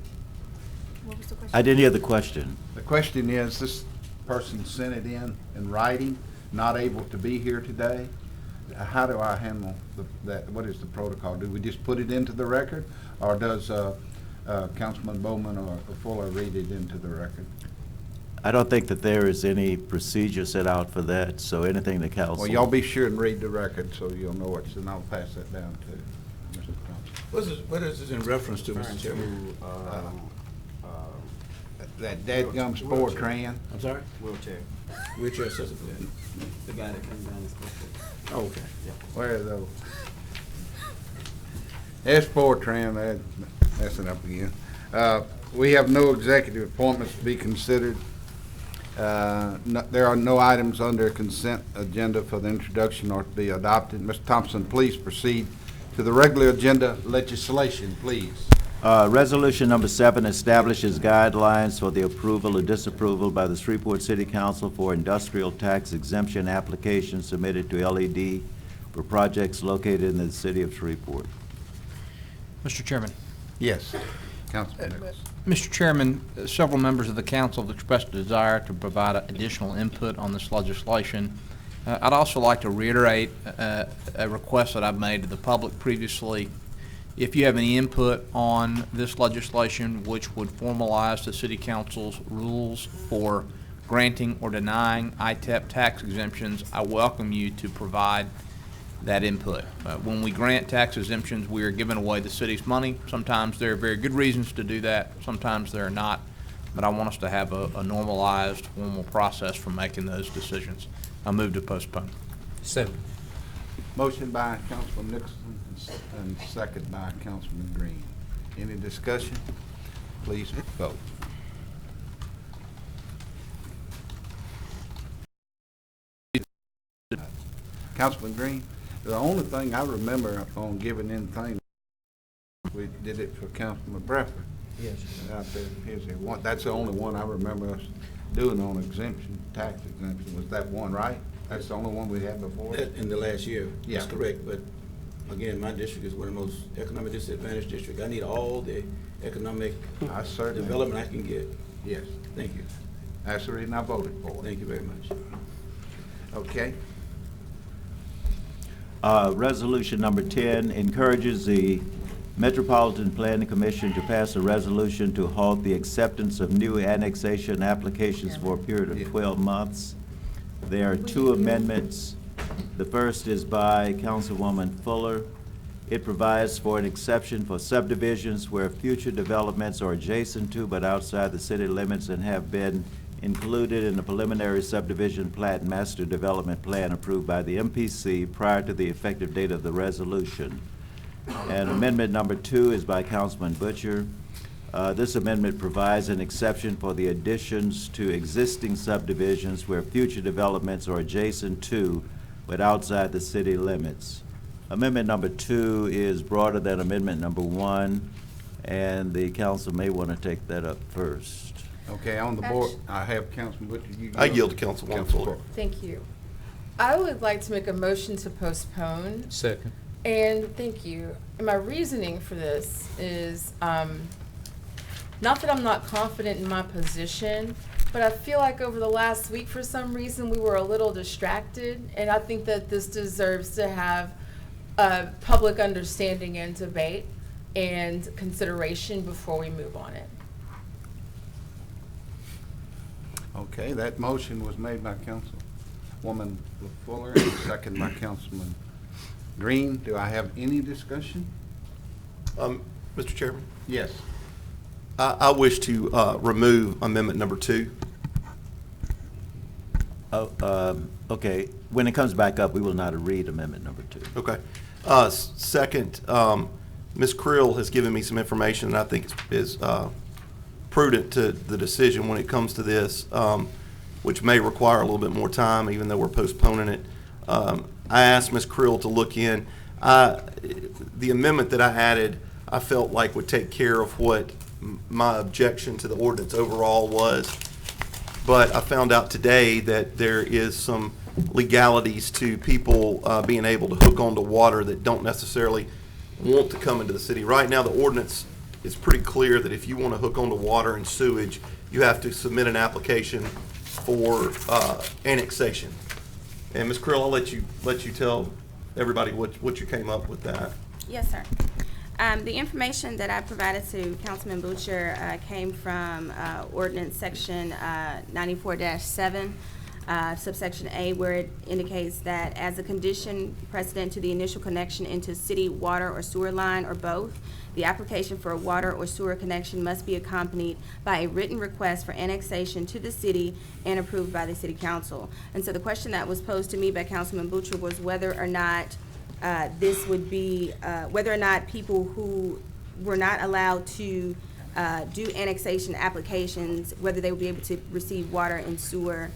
What was the question? I didn't hear the question. The question is, this person sent it in writing, not able to be here today. How do I handle that? What is the protocol? Do we just put it into the record, or does Councilman Bowman or Fuller read it into the record? I don't think that there is any procedure set out for that, so anything the council. Well, y'all be sure and read the record so you'll know what's, and I'll pass that down to Mr. Thompson. What is this in reference to, Mr. Chairman? That dadgum spore tran. I'm sorry? Wheelchair. Wheelchair accessibility. The guy that came down this way. Okay. Where are those? S4 tran, that's it up again. We have no executive appointments to be considered. There are no items under consent agenda for the introduction or to be adopted. Mr. Thompson, please proceed to the regular agenda legislation, please. Resolution number 7 establishes guidelines for the approval or disapproval by the Shreveport City Council for industrial tax exemption applications submitted to LED for projects located in the city of Shreveport. Mr. Chairman. Yes, Councilman Nichols. Mr. Chairman, several members of the council have expressed a desire to provide additional input on this legislation. I'd also like to reiterate a request that I've made to the public previously. If you have any input on this legislation, which would formalize the City Council's rules for granting or denying ITEP tax exemptions, I welcome you to provide that input. When we grant tax exemptions, we are giving away the city's money. Sometimes there are very good reasons to do that, sometimes there are not, but I want us to have a normalized, formal process for making those decisions. I move to postpone. Second. Motion by Councilman Nicholson and second by Councilman Green. Any discussion? Please vote. Councilman Green, the only thing I remember on giving anything, we did it for Councilman Bradford. Yes. Out there, here's the one, that's the only one I remember us doing on exemption, tax exemption. Was that one, right? That's the only one we had before? In the last year, Yeah. that's correct, but again, my district is one of the most economic disadvantaged districts. I need all the economic development I can get. Yes. Thank you. That's the reason I voted for it. Thank you very much. Okay. Resolution number 10 encourages the Metropolitan Planning Commission to pass a resolution to halt the acceptance of new annexation applications for a period of 12 months. There are two amendments. The first is by Councilwoman Fuller. It provides for an exception for subdivisions where future developments are adjacent to but outside the city limits and have been included in the preliminary subdivision plat and master development plan approved by the MPC prior to the effective date of the resolution. And amendment number 2 is by Councilman Butcher. This amendment provides an exception for the additions to existing subdivisions where future developments are adjacent to but outside the city limits. Amendment number 2 is broader than amendment number 1, and the council may want to take that up first. Okay, on the board, I have Councilman Butcher. I yield to Councilwoman Fuller. Thank you. I would like to make a motion to postpone. Second. And thank you. And my reasoning for this is, not that I'm not confident in my position, but I feel like over the last week, for some reason, we were a little distracted, and I think that this deserves to have a public understanding and debate and consideration before we move on it. Okay, that motion was made by Councilwoman Fuller and second by Councilman Green. Do I have any discussion? Mr. Chairman? Yes. I wish to remove amendment number 2. Okay. When it comes back up, we will not read amendment number 2. Okay. Second, Ms. Creel has given me some information that I think is prudent to the decision when it comes to this, which may require a little bit more time, even though we're postponing it. I asked Ms. Creel to look in. The amendment that I added, I felt like would take care of what my objection to the ordinance overall was. But I found out today that there is some legalities to people being able to hook onto water that don't necessarily want to come into the city. Right now, the ordinance is pretty clear that if you want to hook onto water and sewage, you have to submit an application for annexation. And Ms. Krill, I'll let you tell everybody what you came up with that. Yes, sir. The information that I provided to Councilman Butcher came from ordinance section 94-7. Subsection A, where it indicates that as a condition precedent to the initial connection into city water or sewer line or both, the application for a water or sewer connection must be accompanied by a written request for annexation to the city and approved by the city council. And so the question that was posed to me by Councilman Butcher was whether or not this would be, whether or not people who were not allowed to do annexation applications, whether they would be able to receive water and sewer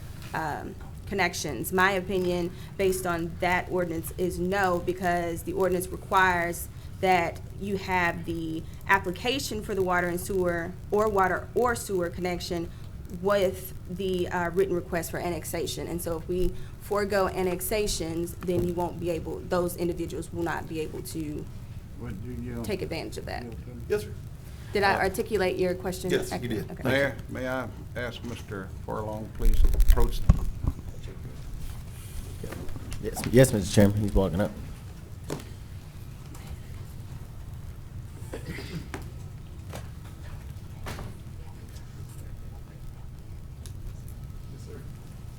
connections. My opinion, based on that ordinance, is no, because the ordinance requires that you have the application for the water and sewer or sewer connection with the written request for annexation. And so if we forego annexations, then you won't be able, those individuals will not be able to take advantage of that. Yes, sir. Did I articulate your question? Yes, you did. Okay. Mayor, may I ask Mr. Furlong, please approach? Yes, Mr. Chairman, he's walking up.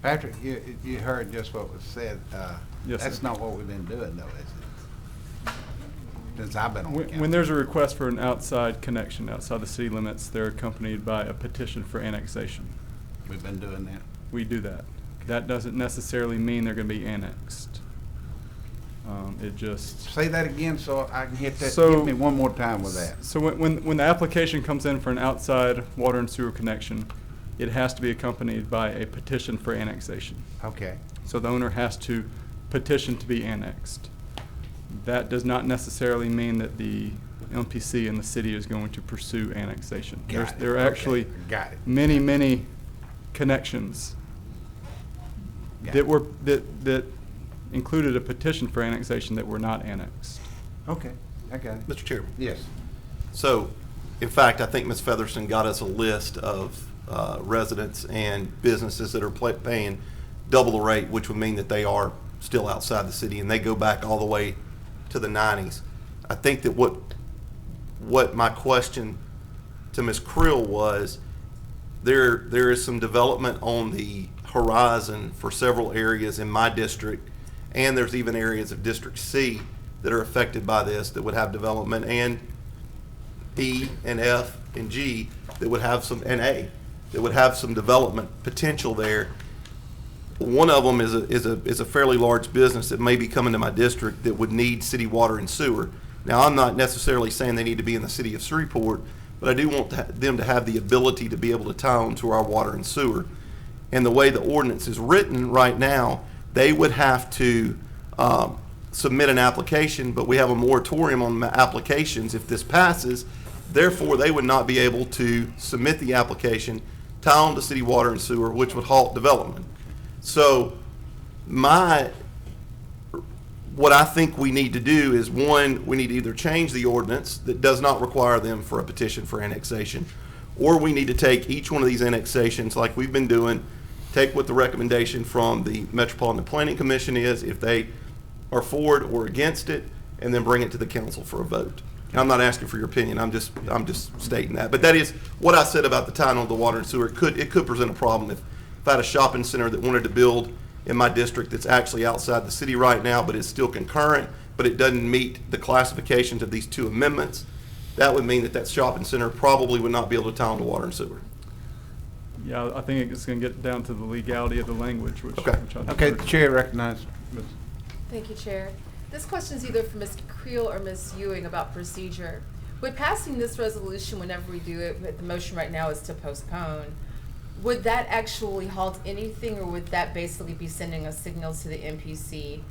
Patrick, you heard just what was said. Yes, That's sir. not what we've been doing, though, is it? Since I've been on the When council. there's a request for an outside connection outside the city limits, they're accompanied by a petition for annexation. We've been doing that. We do that. That doesn't necessarily mean they're going to be annexed. It just. Say that again so I can hit that. So- Hit me one more time with that. So when the application comes in for an outside water and sewer connection, it has to be accompanied by a petition for annexation. Okay. So the owner has to petition to be annexed. That does not necessarily mean that the MPC and the city is going to pursue annexation. Got it. There are Okay. actually Got it. many connections Got that it. were, that included a petition for annexation that were not annexed. Okay, I got it. Mr. Chairman. Yes. So, in fact, I think Ms. Featherston got us a list of residents and businesses that are paying double the rate, which would mean that they are still outside the city, and they go back all the way to the 90s. I think that what my question to Ms. Krill was, there is some development on the horizon for several areas in my district, and there's even areas of District C that are affected by this that would have development, and E and F and G that would have some, and A, that would have some development potential there. One of them is a fairly large business that may be coming to my district that would need city water and sewer. Now, I'm not necessarily saying they need to be in the city of Shreveport, but I do want them to have the ability to be able to tie on to our water and sewer. And the way the ordinance is written right now, they would have to submit an application, but we have a moratorium on applications if this passes. Therefore, they would not be able to submit the application, tie on to city water and sewer, which would halt development. So what I think we need to do is, one, we need to either change the ordinance that does not require them for a petition for annexation, or we need to take each one of these annexations like we've been doing, take what the recommendation from the Metropolitan Planning Commission is, if they are for it or against it, and then bring it to the council for a vote. And I'm not asking for your opinion, I'm just stating that. But that is what I said about the tying on the water and sewer. It could present a problem if I had a shopping center that wanted to build in my district that's actually outside the city right now, but it's still concurrent, but it doesn't meet the classifications of these two amendments. That would mean that shopping center probably would not be able to tie on to water and sewer. Yeah, I think it's going to get down to the legality of the language, which. Okay. Which I Okay, defer the to. chair recognizes Ms. Thank you, Chair. This question is either for Ms. Creel or Ms. Ewing about procedure. With passing this resolution, whenever we do it, the motion right now is to postpone. Would that actually halt anything, or would that basically be sending a signal to the MPC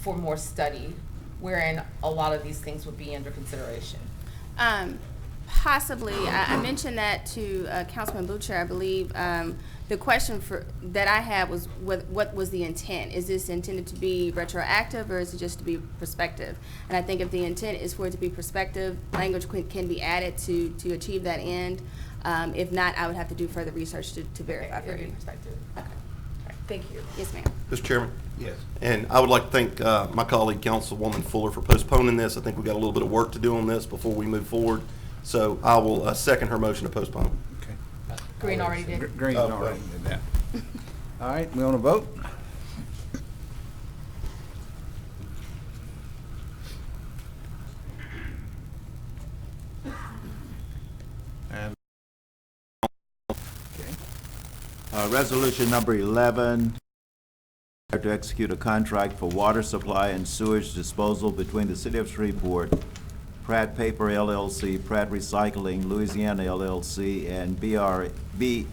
for more study, wherein a lot of these things would be under consideration? Possibly. I mentioned that to Councilman Butcher, I believe. The question that I had was what was the intent? Is this intended to be retroactive, or is it just to be prospective? And I think if the intent is for it to be prospective, language can be added to achieve that end. If not, I would have to do further research to verify for you. Perspective. Okay. All right. Thank you. Yes, ma'am. Mr. Chairman? Yes. And I would like to thank my colleague, Councilwoman Fuller, for postponing this. I think we've got a little bit of work to do on this before we move forward. So I will second her motion to postpone. Okay. Green already did. Green already did that. All right, we want to vote? And Resolution number 11, to execute a contract for water supply and sewage disposal between the City of Shreveport, Pratt Paper LLC, Pratt Recycling Louisiana LLC, and BFI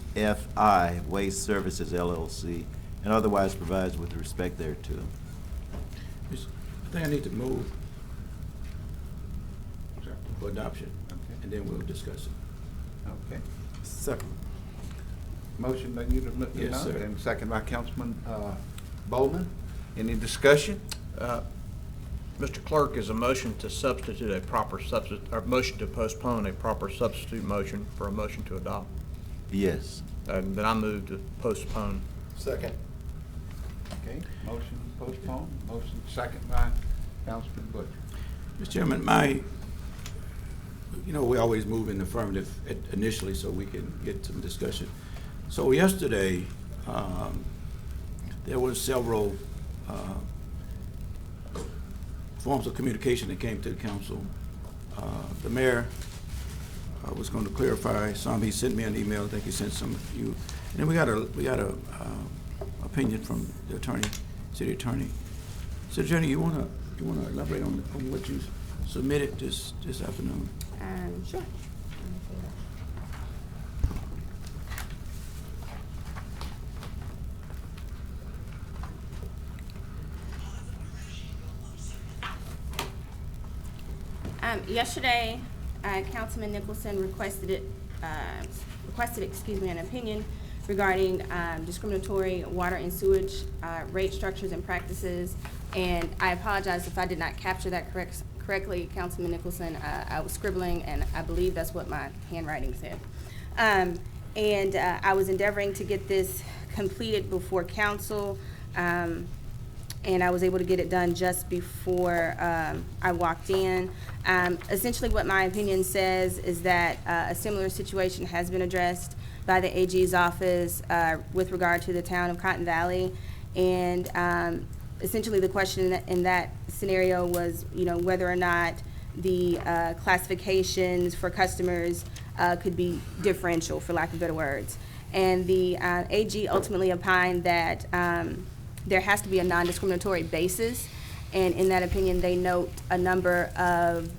Waste Services LLC, and otherwise provides with respect thereto. I think I need to move for adoption, and then we'll discuss it. Okay. Second. Motion by you to Yes, sir. and second by Councilman Bowman. Any discussion? Mr. Clerk, is a motion to substitute a proper substitute, or motion to postpone a proper substitute motion for a motion to adopt? Yes. And then I move to postpone. Second. Okay, motion postpone. Motion second by Councilman Butcher. Mr. Chairman, we always move in the affirmative initially so we can get some discussion. So yesterday, there were several forms of communication that came to the council. The mayor was going to clarify some. He sent me an email. I think he sent some of you. And then we got a opinion from the attorney, city attorney. City attorney, you wanna elaborate on what you submitted this afternoon? Sure. Yesterday, Councilman Nicholson requested an opinion regarding discriminatory water and sewage rate structures and practices. And I apologize if I did not capture that correctly, Councilman Nicholson. I was scribbling, and I believe that's what my handwriting said. I was endeavoring to get this completed before council, and I was able to get it done just before I walked in. Essentially what my opinion says is that a similar situation has been addressed by the AG's office with regard to the town of Cotton Valley. And essentially the question in that scenario was, whether or not the classifications for customers could be differential, for lack of better words. And the AG ultimately opined that there has to be a non-discriminatory basis, and in that opinion they note a number of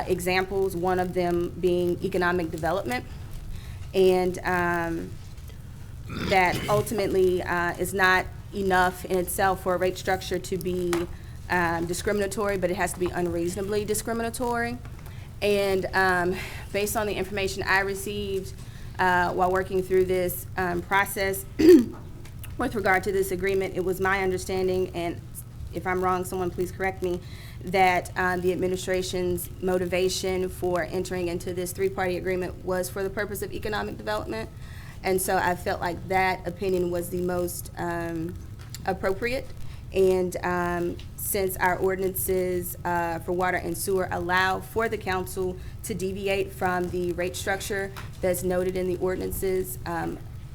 examples, one of them being economic development, and that ultimately is not enough in itself for a rate structure to be discriminatory, but it has to be unreasonably discriminatory. And based on the information I received while working through this process, with regard to this agreement, it was my understanding, and if I'm wrong, someone please correct me, that the administration's motivation for entering into this three-party agreement was for the purpose of economic development. And so I felt like that opinion was the most appropriate. And since our ordinances for water and sewer allow for the council to deviate from the rate structure that's noted in the ordinances,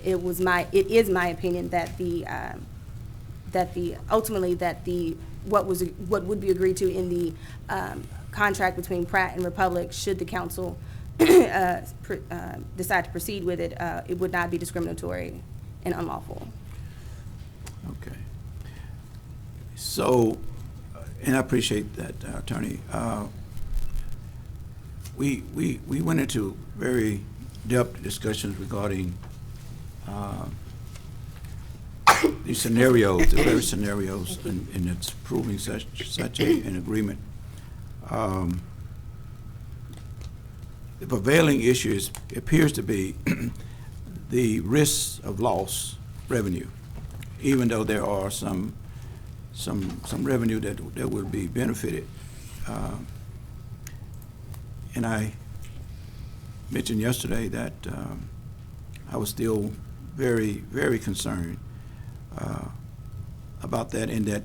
it is my opinion that what would be agreed to in the contract between Pratt and Republic, should the council decide to proceed with it, it would not be discriminatory and unlawful. Okay. So, and I appreciate that, attorney. We went into very depth discussions regarding these scenarios, the various scenarios, and it's proving such an agreement. The prevailing issue appears to be the risks of lost revenue, even though there are some revenue that would be benefited. And I mentioned yesterday that I was still very, very concerned about that, and that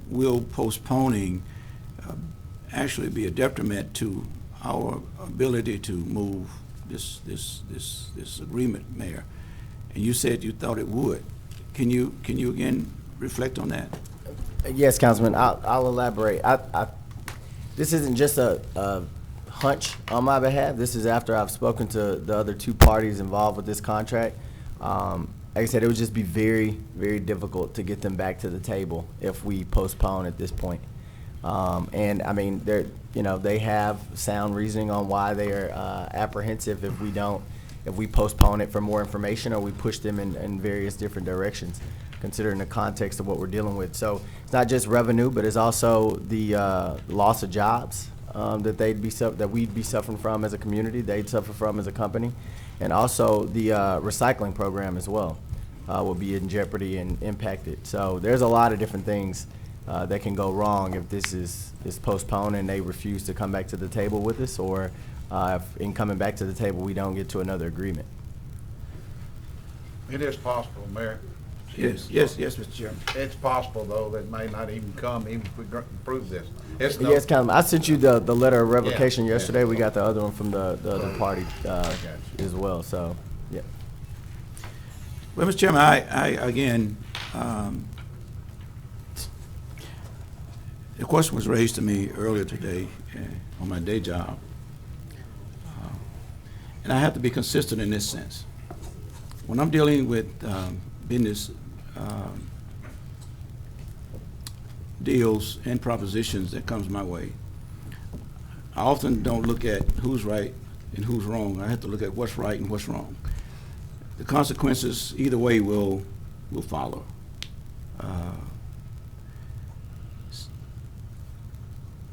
will postponing actually be a detriment to our ability to move this agreement, Mayor. And you said you thought it would. Can you again reflect on that? Yes, Councilman, I'll elaborate. This isn't just a hunch on my behalf. This is after I've spoken to the other two parties involved with this contract. Like I said, it would just be very, very difficult to get them back to the table if we postpone at this point. And I mean, they have sound reasoning on why they are apprehensive if we postpone it for more information, or we push them in various different directions, considering the context of what we're dealing with. So it's not just revenue, but it's also the loss of jobs that we'd be suffering from as a community, they'd suffer from as a company, and also the recycling program as well will be in jeopardy and impacted. So there's a lot of different things that can go wrong if this is postponed and they refuse to come back to the table with us, or if in coming back to the table we don't get to another agreement. It is possible, Mayor, Yes, Mr. Chairman. It's possible, though, that may not even come, even if we approve this. It's no- Yes, Councilman, I sent you the letter of Yeah, revocation yeah. yesterday. We got the other one from the other party as well, so, yeah. Well, Mr. Chairman, I again, the question was raised to me earlier today on my day job. And I have to be consistent in this sense. When I'm dealing with business deals and propositions that comes my way, I often don't look at who's right and who's wrong. I have to look at what's right and what's wrong. The consequences either way will follow.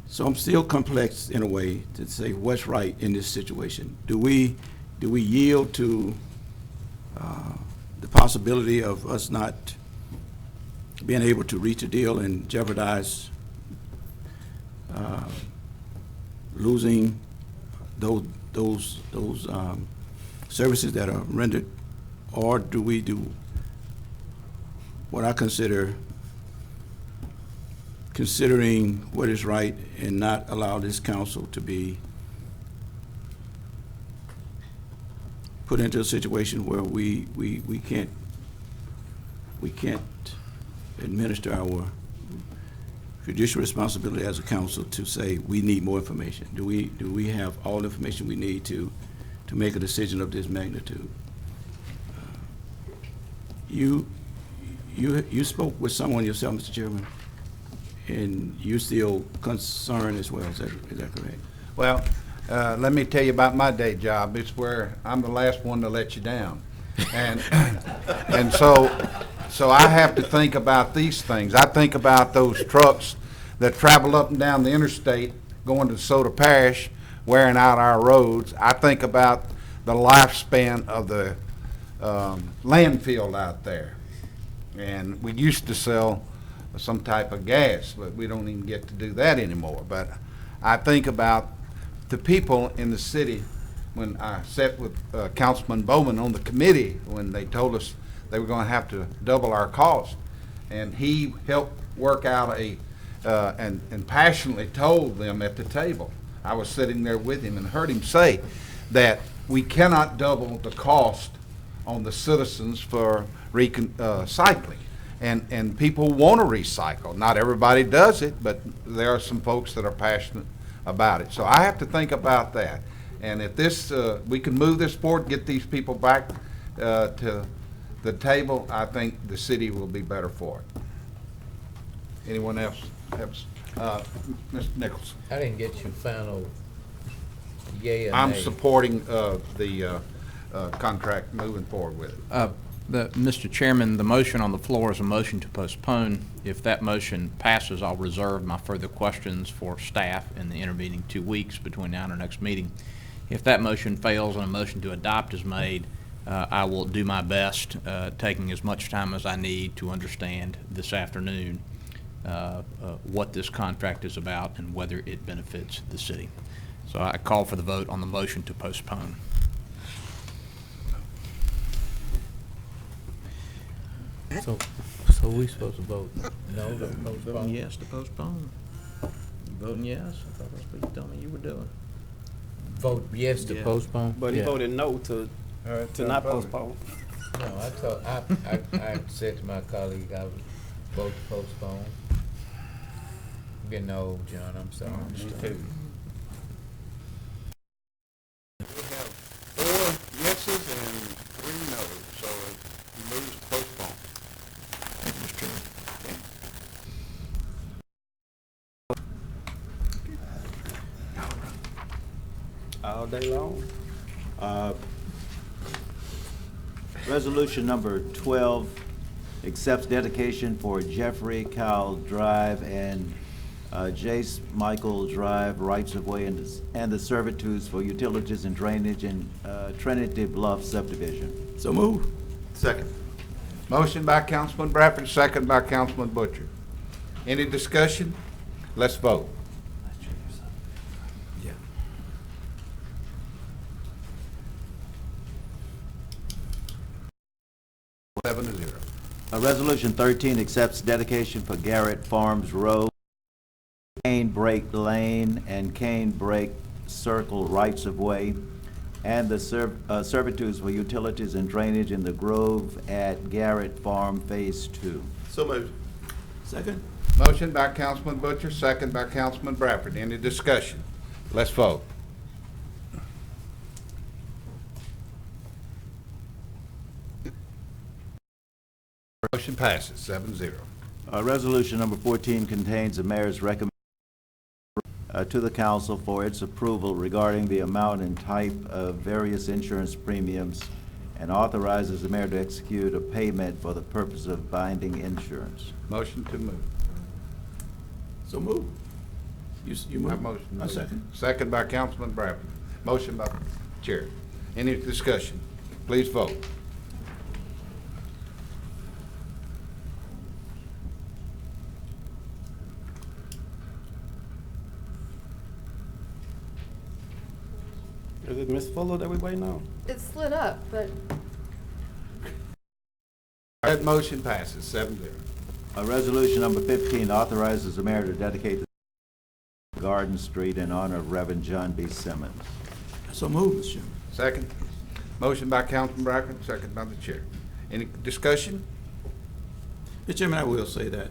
So I'm still complex in a way to say what's right in this situation. Do we yield to the possibility of us not being able to reach a deal and jeopardize losing those services that are rendered, or do we do what I considering what is right and not allow this council to be put into a situation where we can't administer our judicial responsibility as a council to say we need more information? Do we have all the information we need to make a decision of this magnitude? You spoke with someone yourself, Mr. Chairman, and you're still concerned as well. Is that correct? Well, let me tell you about my day job. It's where I'm the last one to let you down. And so I have to think about these things. I think about those trucks that travel up and down the interstate going to DeSoto Parish, wearing out our roads. I think about the lifespan of the landfill out there. And we used to sell some type of gas, but we don't even get to do that anymore. But I think about the people in the city. When I sat with Councilman Bowman on the committee, when they told us they were going to have to double our cost, and he helped work out and passionately told them at the table. I was sitting there with him and heard him say that we cannot double the cost on the citizens for recycling. And people want to recycle. Not everybody does it, but there are some folks that are passionate about it. So I have to think about that. And if this, we can move this forward, get these people back to the table, I think the city will be better for it. Anyone else? Mr. Nichols. I didn't get your final yay or nay. I'm supporting the contract, moving forward with it. Mr. Chairman, the motion on the floor is a motion to postpone. If that motion passes, I'll reserve my further questions for staff in the intervening 2 weeks between now and our next meeting. If that motion fails and a motion to adopt is made, I will do my best, taking as much time as I need to understand this afternoon what this contract is about and whether it benefits the city. So I call for the vote on the motion to postpone. So we supposed to vote no to postpone? Voting yes to postpone. Voting yes? I thought that's what you told me you were doing. Vote yes to postpone? But he Yeah. voted no to not postpone. No, I said to my colleague I would vote to postpone. I'm getting old, John, I'm sorry. Me too. We have 4 yeses and 3 noes, so it moves to postpone. Thank you, Mr. Chairman. All day long. Resolution number 12 accepts dedication for Jeffrey Kyle Drive and Jace Michael Drive rights-of-way and the servitudes for utilities and drainage in Trinity Bluff subdivision. So move. Second. Motion by Councilman Bradford, second by Councilman Butcher. Any discussion? Let's vote. Yeah. 7-0. Resolution 13 accepts dedication for Garrett Farms Road, Cane Break Lane, and Cane Break Circle rights-of-way, and the servitudes for utilities and drainage in the Grove at Garrett Farm Phase 2. So moved. Second? Motion by Councilman Butcher, second by Councilman Bradford. Any discussion? Let's vote. Motion passes 7-0. Resolution number 14 contains the mayor's recommendation to the council for its approval regarding the amount and type of various insurance premiums, and authorizes the mayor to execute a payment for the purpose of binding insurance. Motion to move. So move. You move? Have motion. I second. Second by Councilman Bradford. Motion by Chair. Any discussion? Please vote. Is it Ms. Fuller that we waiting on? It's lit up, but That motion passes 7-0. Resolution number 15 authorizes the mayor to dedicate the Garden Street in honor of Reverend John B. Simmons. So move, Mr. Chairman. Second. Motion by Councilman Bradford, second by the Chair. Any discussion? Mr. Chairman, I will say that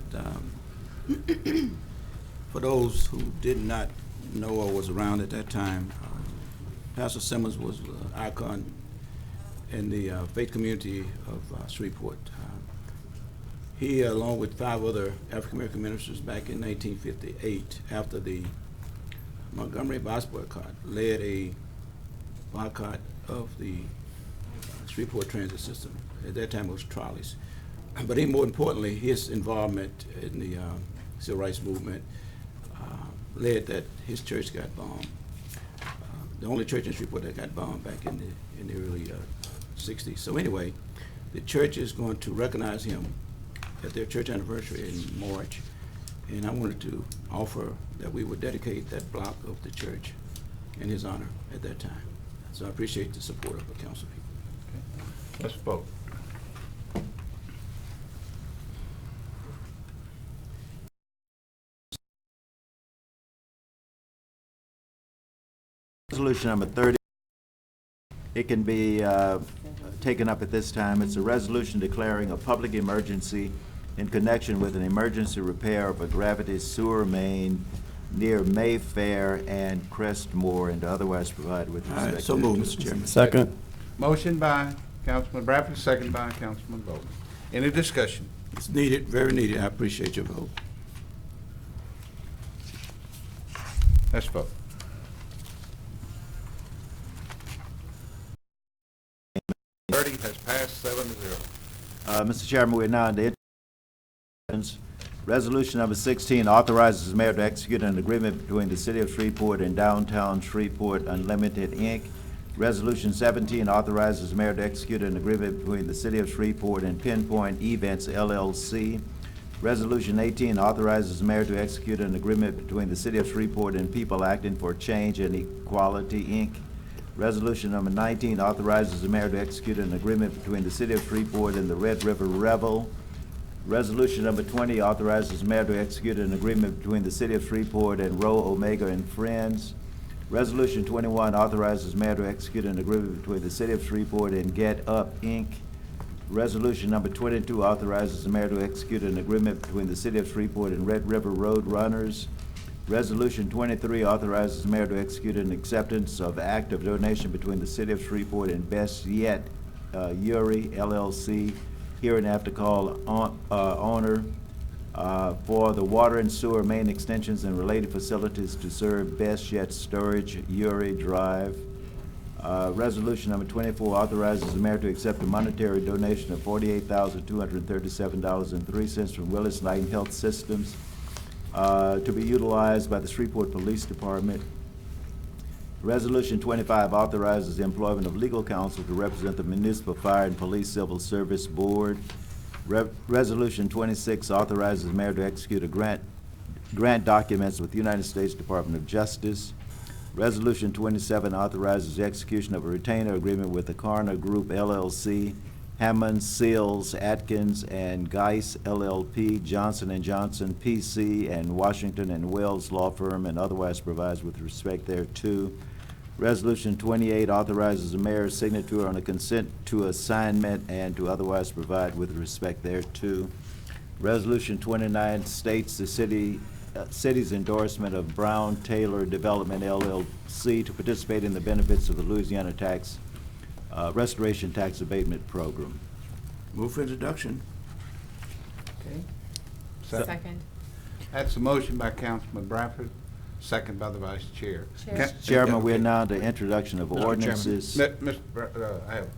for those who did not know or was around at that time, Pastor Simmons was an icon in the faith community of Shreveport. He, along with 5 other African-American ministers back in 1958, after the Montgomery bus boycott, led a boycott of the Shreveport transit system. At that time, it was trolleys. But even more importantly, his involvement in the civil rights movement led that his church got bombed. The only church in Shreveport that got bombed back in the early 60s. So anyway, the church is going to recognize him at their church anniversary in March. And I wanted to offer that we would dedicate that block of the church in his honor at that time. So I appreciate the support of the council people. Okay. Let's vote. Resolution number 30, it can be taken up at this time. It's a resolution declaring a public emergency in connection with an emergency repair of a gravity sewer main near Mayfair and Crestmore, and to otherwise provide with respect to. So moved, Mr. Chairman. Second. Motion by Councilman Bradford, second by Councilman Bowman. Any discussion? It's needed, very needed. I appreciate your vote. Let's vote. Has passed 7-0. Mr. Chairman, we're now in the resolution number 16 authorizes the mayor to execute an agreement between the city of Shreveport and Downtown Shreveport Unlimited, Inc. Resolution 17 authorizes the mayor to execute an agreement between the city of Shreveport and Pinpoint Events, LLC. Resolution 18 authorizes the mayor to execute an agreement between the city of Shreveport and People Acting for Change and Equality, Inc. Resolution number 19 authorizes the mayor to execute an agreement between the city of Shreveport and the Red River Revel. Resolution number 20 authorizes the mayor to execute an agreement between the city of Shreveport and Rho Omega and Friends. Resolution 21 authorizes the mayor to execute an agreement between the city of Shreveport and Get Up, Inc. Resolution number 22 authorizes the mayor to execute an agreement between the city of Shreveport and Red River Road Runners. Resolution 23 authorizes the mayor to execute an acceptance of act of donation between the city of Shreveport and Best Yet Uri LLC, hereinafter called owner, for the water and sewer main extensions and related facilities to serve Best Yet Storage, Uri Drive. Resolution number 24 authorizes the mayor to accept a monetary donation of $48,237.03 from Willis Knight Health Systems to be utilized by the Shreveport Police Department. Resolution 25 authorizes the employment of legal counsel to represent the Municipal Fire and Police Civil Service Board. Resolution 26 authorizes the mayor to execute a grant documents with the United States Department of Justice. Resolution 27 authorizes the execution of a retainer agreement with the Karna Group LLC Hammond, Seals, Atkins, and Geis LLP, Johnson & Johnson PC, and Washington and Wells Law Firm, and otherwise provides with respect thereto. Resolution 28 authorizes the mayor's signature on a consent to assignment and to otherwise provide with respect thereto. Resolution 29 states the city's endorsement of Brown Taylor Development LLC to participate in the benefits of the Louisiana Restoration Tax Abatement Program. Move for introduction. Okay. Second. That's a motion by Councilman Bradford, second by the Vice Chair. Mr. Chairman, we're now to introduction of ordinances. Mr. I have a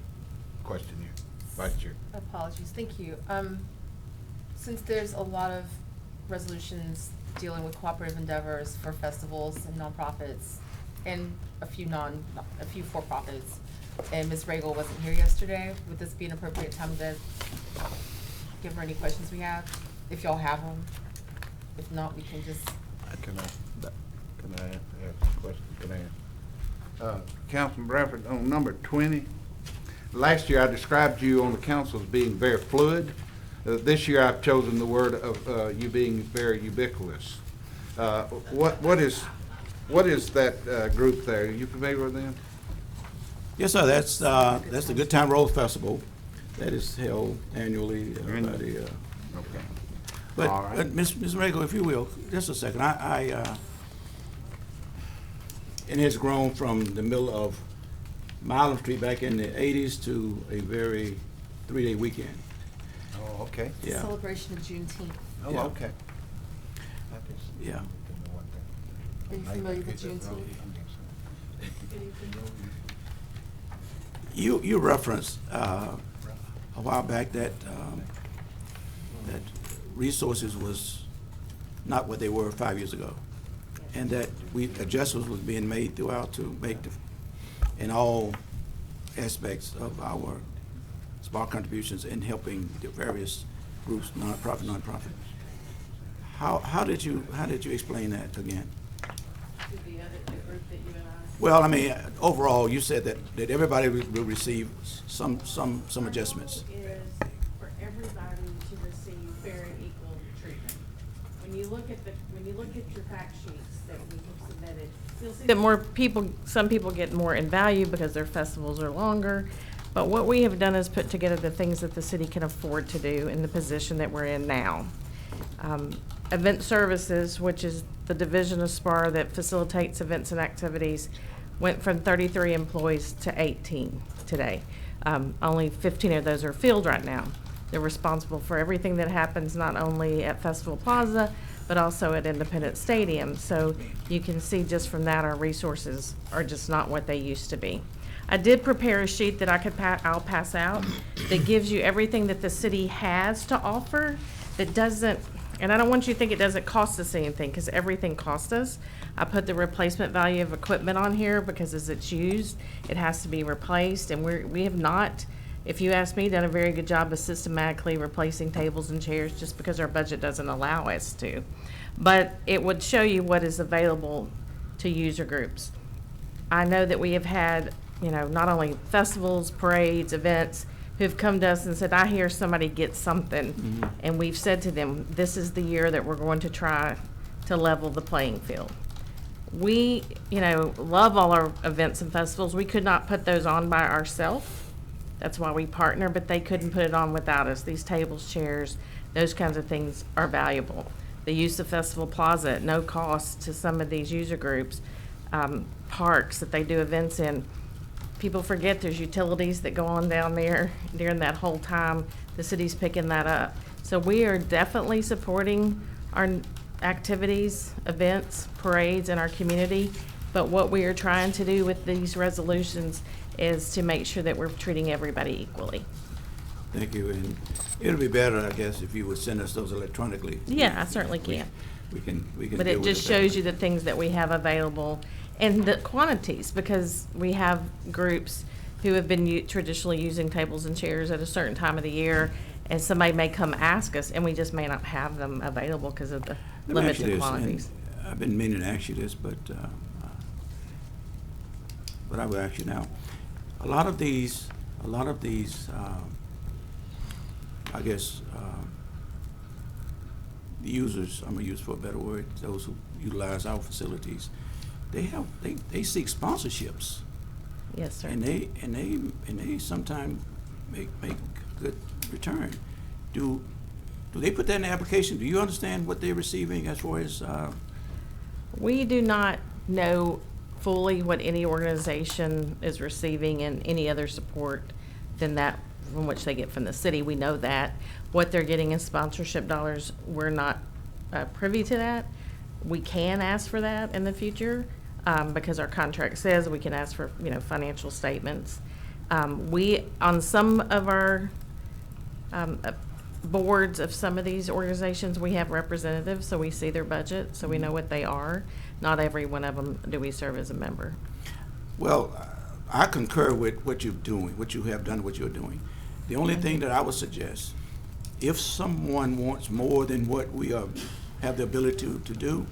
question here, Vice Chair. Apologies, thank you. Since there's a lot of resolutions dealing with cooperative endeavors for festivals and nonprofits, and a few for-profits, and Ms. Regal wasn't here yesterday, would this be an appropriate time to give her any questions we have, if y'all have them? If not, we can just. Can I ask a question? Can I ask? Councilman Bradford, on number 20, last year I described you on the council as being very fluid. This year I've chosen the word of you being very ubiquitous. What is that group there? Are you familiar with them? Yes, sir. That's the Good Time Road Festival that is held annually by the. Okay. But, All right. Ms. Regal, if you will, just a second. It has grown from the middle of Milam Street back in the 80s to a very 3-day weekend. Oh, okay. It's a celebration of Juneteenth. Oh, Yeah. okay. Yeah. Are you familiar with Juneteenth? You referenced a while back that that resources was not what they were 5 years ago, and that adjustments was being made throughout to make in all aspects of our small contributions in helping the various groups, nonprofit. How did you explain that again? The group that you and I. Well, I mean, overall, you said that everybody will receive some adjustments. Is for everybody to receive fair and equal treatment. When you look at your fact sheets that we have submitted, you'll see that some people get more in value because their festivals are longer. But what we have done is put together the things that the city can afford to do in the position that we're in now. Event services, which is the division of SPAR that facilitates events and activities, went from 33 employees to 18 today. Only 15 of those are filled right now. They're responsible for everything that happens not only at Festival Plaza, but also at Independence Stadium. So you can see just from that our resources are just not what they used to be. I did prepare a sheet that I'll pass out that gives you everything that the city has to offer that doesn't, and I don't want you to think it doesn't cost us anything, because everything costs us. I put the replacement value of equipment on here because as it's used, it has to be replaced, and we have not, if you ask me, done a very good job of systematically replacing tables and chairs just because our budget doesn't allow us to. But it would show you what is available to user groups. I know that we have had, not only festivals, parades, events, who've come to us and said, I hear somebody get something. Mm-hmm. And we've said to them, this is the year that we're going to try to level the playing field. We, love all our events and festivals. We could not put those on by ourselves. That's why we partner, but they couldn't put it on without us. These tables, chairs, those kinds of things are valuable. The use of Festival Plaza at no cost to some of these user groups, parks that they do events in. People forget there's utilities that go on down there during that whole time. The city's picking that up. So we are definitely supporting our activities, events, parades in our community. But what we are trying to do with these resolutions is to make sure that we're treating everybody equally. Thank you. And it'll be better, I guess, if you would send us those electronically. Yeah, I certainly can. We can. But it just shows you the things that we have available and the quantities, because we have groups who have been traditionally using tables and chairs at a certain time of the year, and somebody may come ask us, and we just may not have them available because of the limited quantities. I've been meaning to ask you this, but I will ask you now. A lot of these I guess, the users, I'm gonna use for a better word, those who utilize our facilities, they seek sponsorships. Yes, sir. And they sometimes make good return. Do they put that in the application? Do you understand what they're receiving as far as, We do not know fully what any organization is receiving and any other support than that from which they get from the city. We know that. What they're getting in sponsorship dollars, we're not privy to that. We can ask for that in the future because our contract says we can ask for, financial statements. We, on some of our boards of some of these organizations, we have representatives, so we see their budget, so we know what they are. Not every one of them do we serve as a member. well, I concur with what you're doing, what you have done, what you're doing. The only thing that I would suggest, if someone wants more than what we have the ability to do,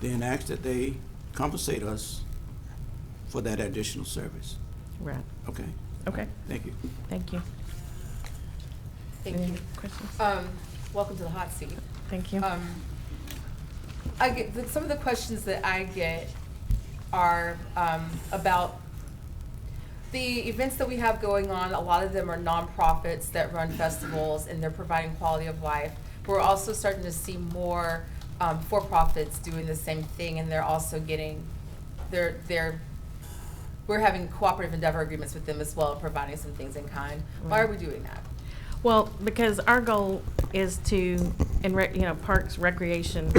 then ask that they compensate us for that additional service. Right. Okay? Okay. Thank you. Thank you. Thank Any you. questions? Welcome to the hot seat. Thank you. I get, some of the questions that I get are about the events that we have going on. A lot of them are nonprofits that run festivals and they're providing quality of life. We're also starting to see more for-profits doing the same thing, and they're also getting, we're having cooperative endeavor agreements with them as well, providing some things in kind. Why are we doing that? Well, because our goal is to, parks, recreation,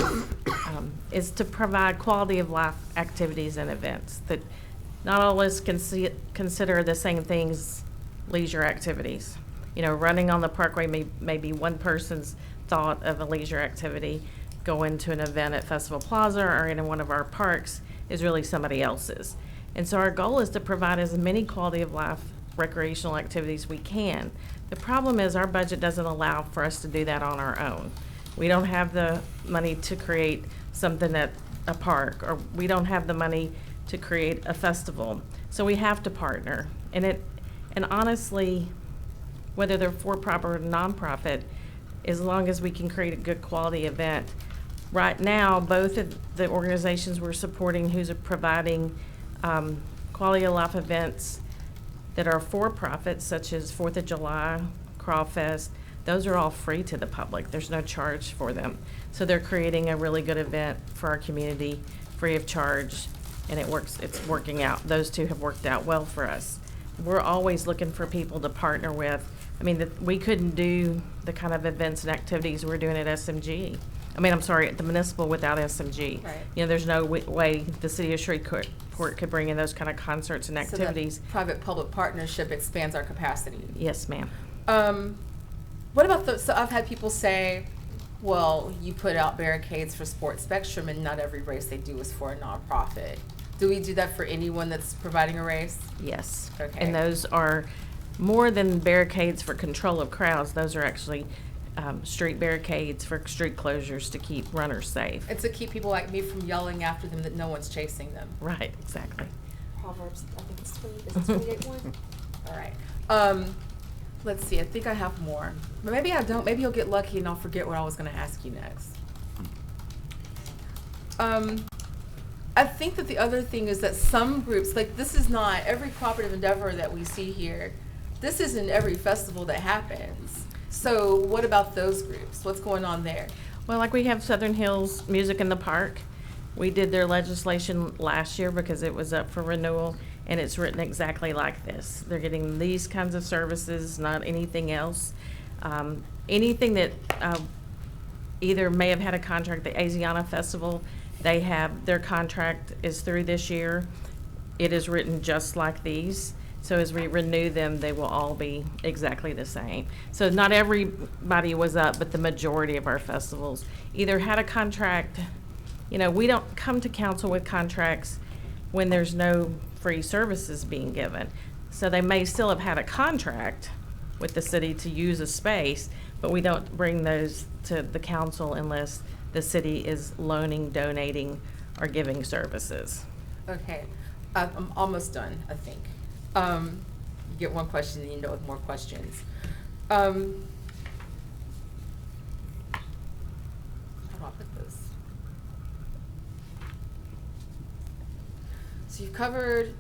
is to provide quality of life activities and events that not all of us can consider the same things leisure activities. Running on the parkway may be one person's thought of a leisure activity. Going to an event at Festival Plaza or in one of our parks is really somebody else's. And so our goal is to provide as many quality of life recreational activities we can. The problem is our budget doesn't allow for us to do that on our own. We don't have the money to create something at a park, or we don't have the money to create a festival. So we have to partner. And honestly, whether they're for-profit or nonprofit, as long as we can create a good quality event. Right now, both of the organizations we're supporting who's providing quality of life events that are for-profit, such as 4th of July, Crawfest, those are all free to the public. There's no charge for them. So they're creating a really good event for our community, free of charge, and it's working out. Those two have worked out well for us. We're always looking for people to partner with. We couldn't do the kind of events and activities we're doing at SMG. At the municipal without SMG. Right. There's no way the city of Shreveport could bring in those kind of concerts and activities. So that private-public partnership expands our capacity. Yes, ma'am. What about so I've had people say, well, you put out barricades for Sports Spectrum and not every race they do is for a nonprofit. Do we do that for anyone that's providing a race? Yes. Okay. And those are more than barricades for control of crowds. Those are actually street barricades for street closures to keep runners safe. And to keep people like me from yelling after them that no one's chasing them. Right, exactly. Proverbs, I think it's 28:1. All right. Let's see, I think I have more. But maybe I don't. Maybe you'll get lucky and I'll forget what I was going to ask you next. I think that the other thing is that some groups, like this is not every cooperative endeavor that we see here, this isn't every festival that happens. So what about those groups? What's going on there? Well, like we have Southern Hills Music in the Park. We did their legislation last year because it was up for renewal, and it's written exactly like this. They're getting these kinds of services, not anything else. Anything that either may have had a contract, the Asiana Festival, they have, their contract is through this year. It is written just like these. So as we renew them, they will all be exactly the same. So not everybody was up, but the majority of our festivals either had a contract. We don't come to council with contracts when there's no free services being given. So they may still have had a contract with the city to use a space, but we don't bring those to the council unless the city is loaning, donating, or giving services. Okay, I'm almost done, I think. You get one question and you know with more questions. So you've covered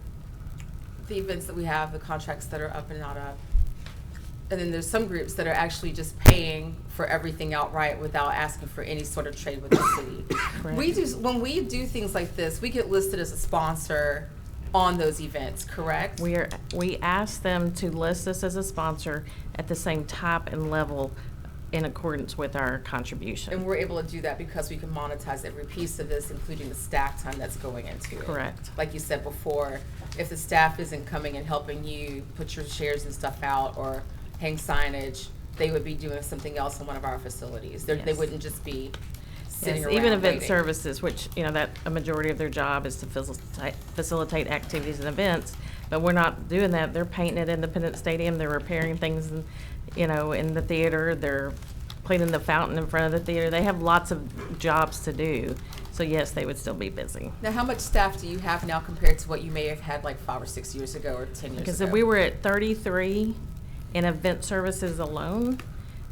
the events that we have, the contracts that are up and not up. And then there's some groups that are actually just paying for everything outright without asking for any sort of trade with the city. Correct. When we do things like this, we get listed as a sponsor on those events, correct? We ask them to list us as a sponsor at the same type and level in accordance with our contribution. And we're able to do that because we can monetize every piece of this, including the staff time that's going into it. Correct. Like you said before, if the staff isn't coming and helping you put your shares and stuff out or hang signage, they would be doing something else in one of our facilities. They Yes. wouldn't just be sitting Yes, around even event waiting. services, which, you know, that a majority of their job is to facilitate activities and events, but we're not doing that. They're painting at Independence Stadium, they're repairing things, you know, in the theater, they're cleaning the fountain in front of the theater. They have lots of jobs to do, so yes, they would still be busy. Now, how much staff do you have now compared to what you may have had like 5 or 6 years ago or 10 years Like I ago? said, we were at 33 in event services alone,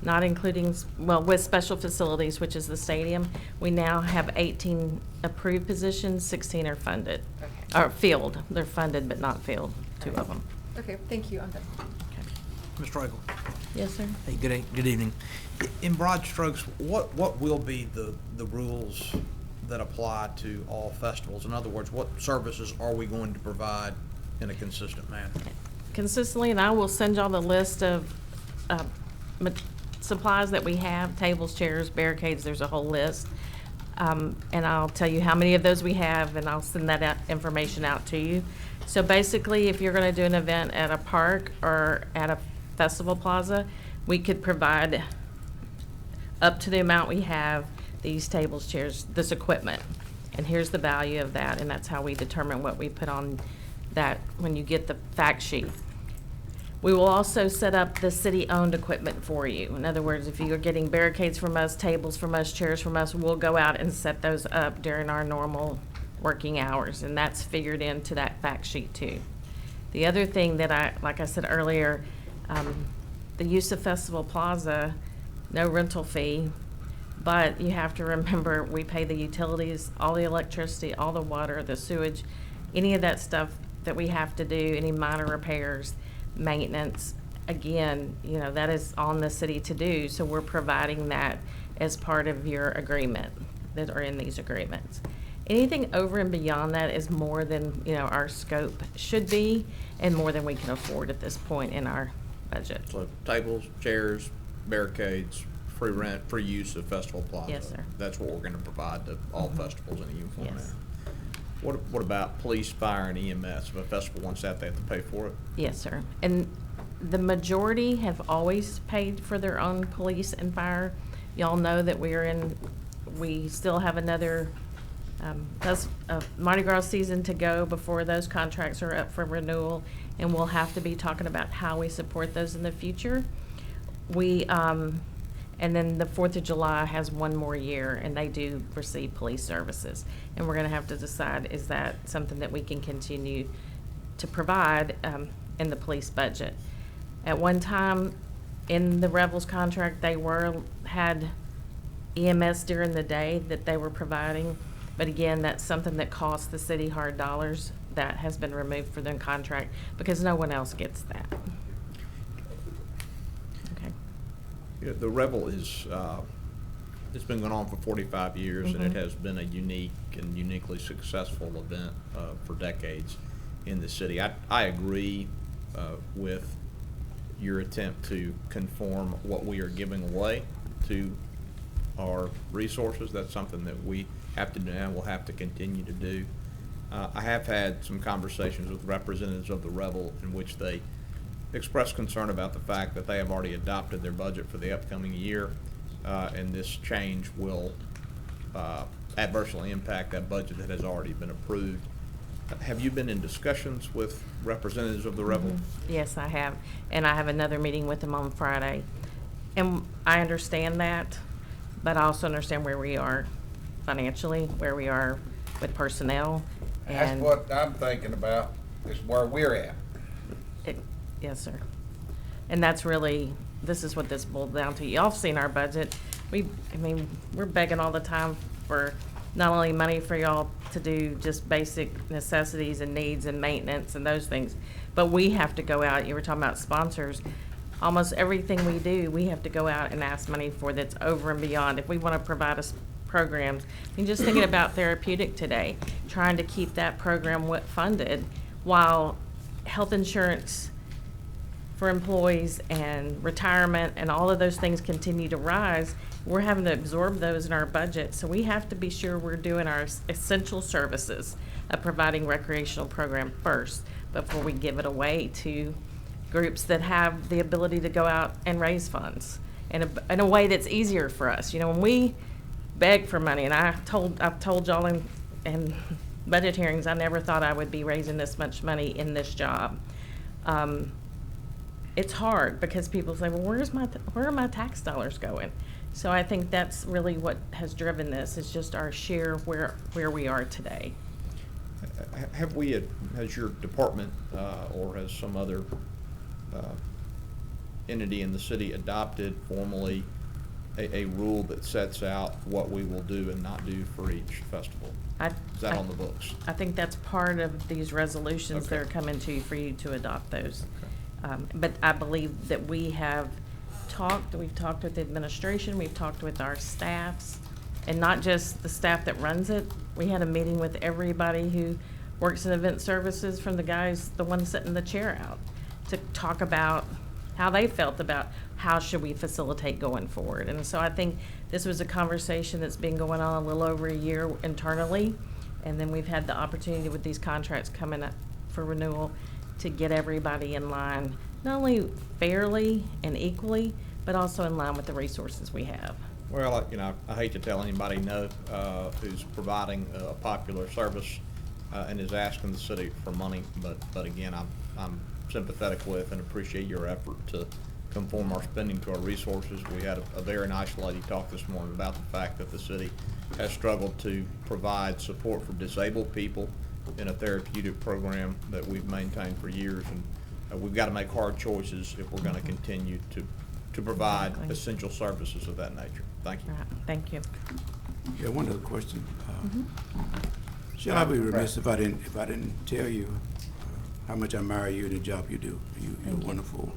not including, well, with special facilities, which is the stadium. We now have 18 approved positions, 16 are funded, or filled. They're funded but not filled, 2 of them. Okay, thank you, I'm done. Mr. Riggle. Yes, sir. Hey, good evening. In broad strokes, what will be the rules that apply to all festivals? In other words, what services are we going to provide in a consistent manner? Consistently, and I will send y'all the list of supplies that we have, tables, chairs, barricades, there's a whole list. And I'll tell you how many of those we have, and I'll send that information out to you. So basically, if you're gonna do an event at a park or at a festival plaza, we could provide up to the amount we have, these tables, chairs, this equipment. And here's the value of that, and that's how we determine what we put on that when you get the fact sheet. We will also set up the city-owned equipment for you. In other words, if you're getting barricades from us, tables from us, chairs from us, we'll go out and set those up during our normal working hours, and that's figured into that fact sheet too. The other thing that like I said earlier, the use of Festival Plaza, no rental fee, but you have to remember we pay the utilities, all the electricity, all the water, the sewage, any of that stuff that we have to do, any minor repairs, maintenance, again, you know, that is on the city to do, so we're providing that as part of your agreement that are in these agreements. Anything over and beyond that is more than, you know, our scope should be and more than we can afford at this point in our budget. So tables, chairs, barricades, free rent, free use of Festival Plaza. Yes, sir. That's what we're going to provide to all festivals in a uniform Yes. manner. What about police, fire, and EMS? If a festival wants that, they have to pay for it? Yes, sir. And the majority have always paid for their own police and fire. Y'all know that we still have another, that's a Mardi Gras season to go before those contracts are up for renewal, and we'll have to be talking about how we support those in the future. And then the 4th of July has one more year, and they do receive police services. And we're gonna have to decide, is that something that we can continue to provide in the police budget? At one time, in the Rebels contract, they had EMS during the day that they were providing. But again, that's something that costs the city hard dollars. That has been removed for the contract because no one else gets that. Yeah, the Rebel is, it's been going on for 45 years, and it Mhm. has been a unique and uniquely successful event for decades in the city. I agree with your attempt to conform what we are giving away to our resources. That's something that we have to do and will have to continue to do. I have had some conversations with representatives of the Rebel in which they expressed concern about the fact that they have already adopted their budget for the upcoming year, and this change will adversely impact that budget that has already been approved. Have you been in discussions with representatives of the Rebel? Yes, I have, and I have another meeting with them on Friday. And I understand that, but I also understand where we are financially, where we are with personnel. That's And what I'm thinking about, is where we're at. yes, sir. And that's really, this is what this boiled down to. Y'all have seen our budget. I mean, we're begging all the time for not only money for y'all to do just basic necessities and needs and maintenance and those things, but we have to go out. You were talking about sponsors. Almost everything we do, we have to go out and ask money for that's over and beyond. If we want to provide us programs, I mean, just thinking about therapeutic today, trying to keep that program funded while health insurance for employees and retirement and all of those things continue to rise, we're having to absorb those in our budget. So we have to be sure we're doing our essential services of providing recreational program first before we give it away to groups that have the ability to go out and raise funds in a way that's easier for us. You know, when we beg for money, and I've told y'all in budget hearings, I never thought I would be raising this much money in this job. It's hard because people say, well, where are my tax dollars going? So I think that's really what has driven this, is just our share where we are today. Has your department or has some other entity in the city adopted formally a rule that sets out what we will do and not do for each festival? Is that on the books? I think that's part of these resolutions that are coming to you for you to adopt those. But I believe that we've talked with the administration, we've talked with our staffs, and not just the staff that runs it. We had a meeting with everybody who works in event services, from the one sitting the chair out, to talk about how they felt about how should we facilitate going forward. And so I think this was a conversation that's been going on a little over a year internally, and then we've had the opportunity with these contracts coming up for renewal to get everybody in line, not only fairly and equally, but also in line with the resources we have. Well, I hate to tell anybody no who's providing a popular service and is asking the city for money, but again, I'm sympathetic with and appreciate your effort to conform our spending to our resources. We had a very nice lady talk this morning about the fact that the city has struggled to provide support for disabled people in a therapeutic program that we've maintained for years, and we've got to make hard choices if we're going to continue to provide essential services of that nature. Thank you. Right. Thank you. Yeah, one other question. Shall I be remiss if I didn't tell you how much I admire you and the job you do? You're a wonderful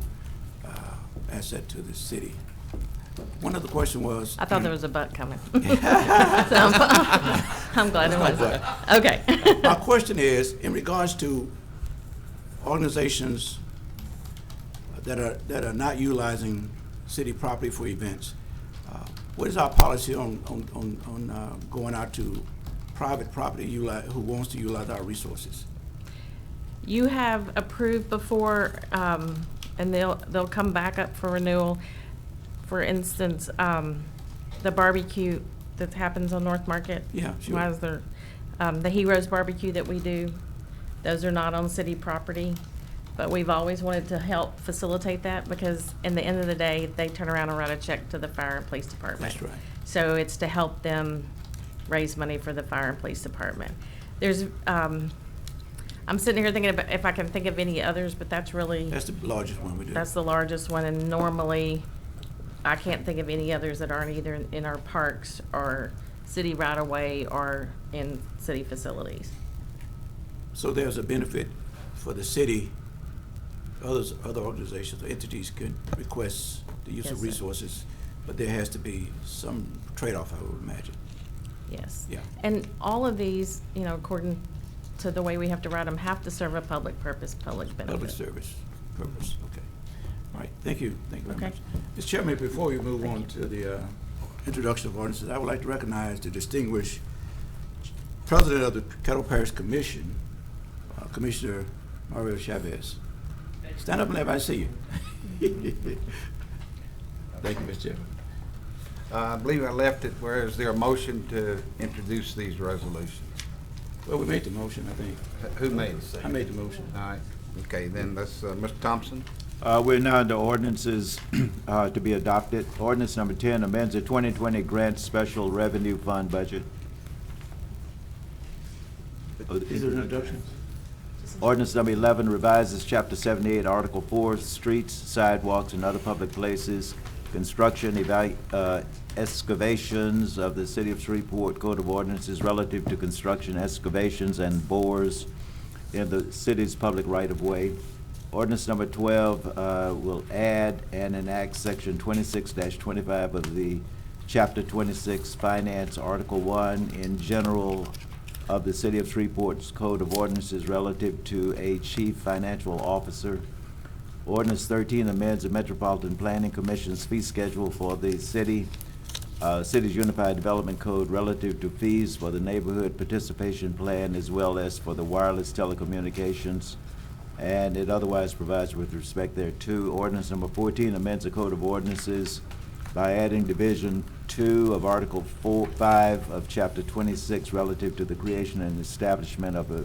asset to the city. One other question was... I thought there was a butt coming. So I'm glad there was. Okay. My question is, in regards to organizations that are not utilizing city property for events, what is our policy on going out to private property who wants to utilize our resources? You have approved before, and they'll come back up for renewal. For instance, the barbecue that happens on North Market. Yeah, sure. The Heroes Barbecue that we do, those are not on city property. But we've always wanted to help facilitate that, because in the end of the day, they turn around and write a check to the fire and police department. That's right. So it's to help them raise money for the fire and police department. There's, I'm sitting here thinking about if I can think of any others, but that's really. That's the largest one we do. That's the largest one, and normally, I can't think of any others that aren't either in our parks or city right-of-way or in city facilities. So there's a benefit for the city. Other organizations or entities could request the use of resources, but there has to be some trade-off, I would imagine. Yes. Yeah. And all of these, according to the way we have to write them, have to serve a public purpose, public benefit. Public service purpose, okay. All right, thank you very Okay. much. Mr. Chairman, before we move on to the introduction of ordinances, I would like to recognize the distinguished President of the Caddo Parish Commission, Commissioner Mario Chavez. Stand up and let everybody see you. Thank you, Mr. Chairman. I believe I left it, where is there a motion to introduce these resolutions? Well, we made the motion, I think. Who made it? I made the motion. All right, okay, then let's, Mr. Thompson. We're now into ordinances to be adopted. Ordinance number 10 amends the 2020 Grant Special Revenue Fund budget. Is there an introduction? Ordinance number 11 revises Chapter 78, Article 4, Streets, Sidewalks, and Other Public Places construction excavations of the City of Shreveport Code of Ordinances relative to construction excavations and bores in the city's public right-of-way. Ordinance number 12 will add and enact section 26-25 of the Chapter 26 Finance, Article 1 in general of the City of Shreveport's Code of Ordinances relative to a chief financial officer. Ordinance 13 amends the Metropolitan Planning Commission's fee schedule for the city's Unified Development Code relative to fees for the Neighborhood Participation Plan as well as for the wireless telecommunications, and it otherwise provides with respect thereto. Ordinance number 14 amends the Code of Ordinances by adding Division 2 of Article 5 of Chapter 26 relative to the creation and establishment of a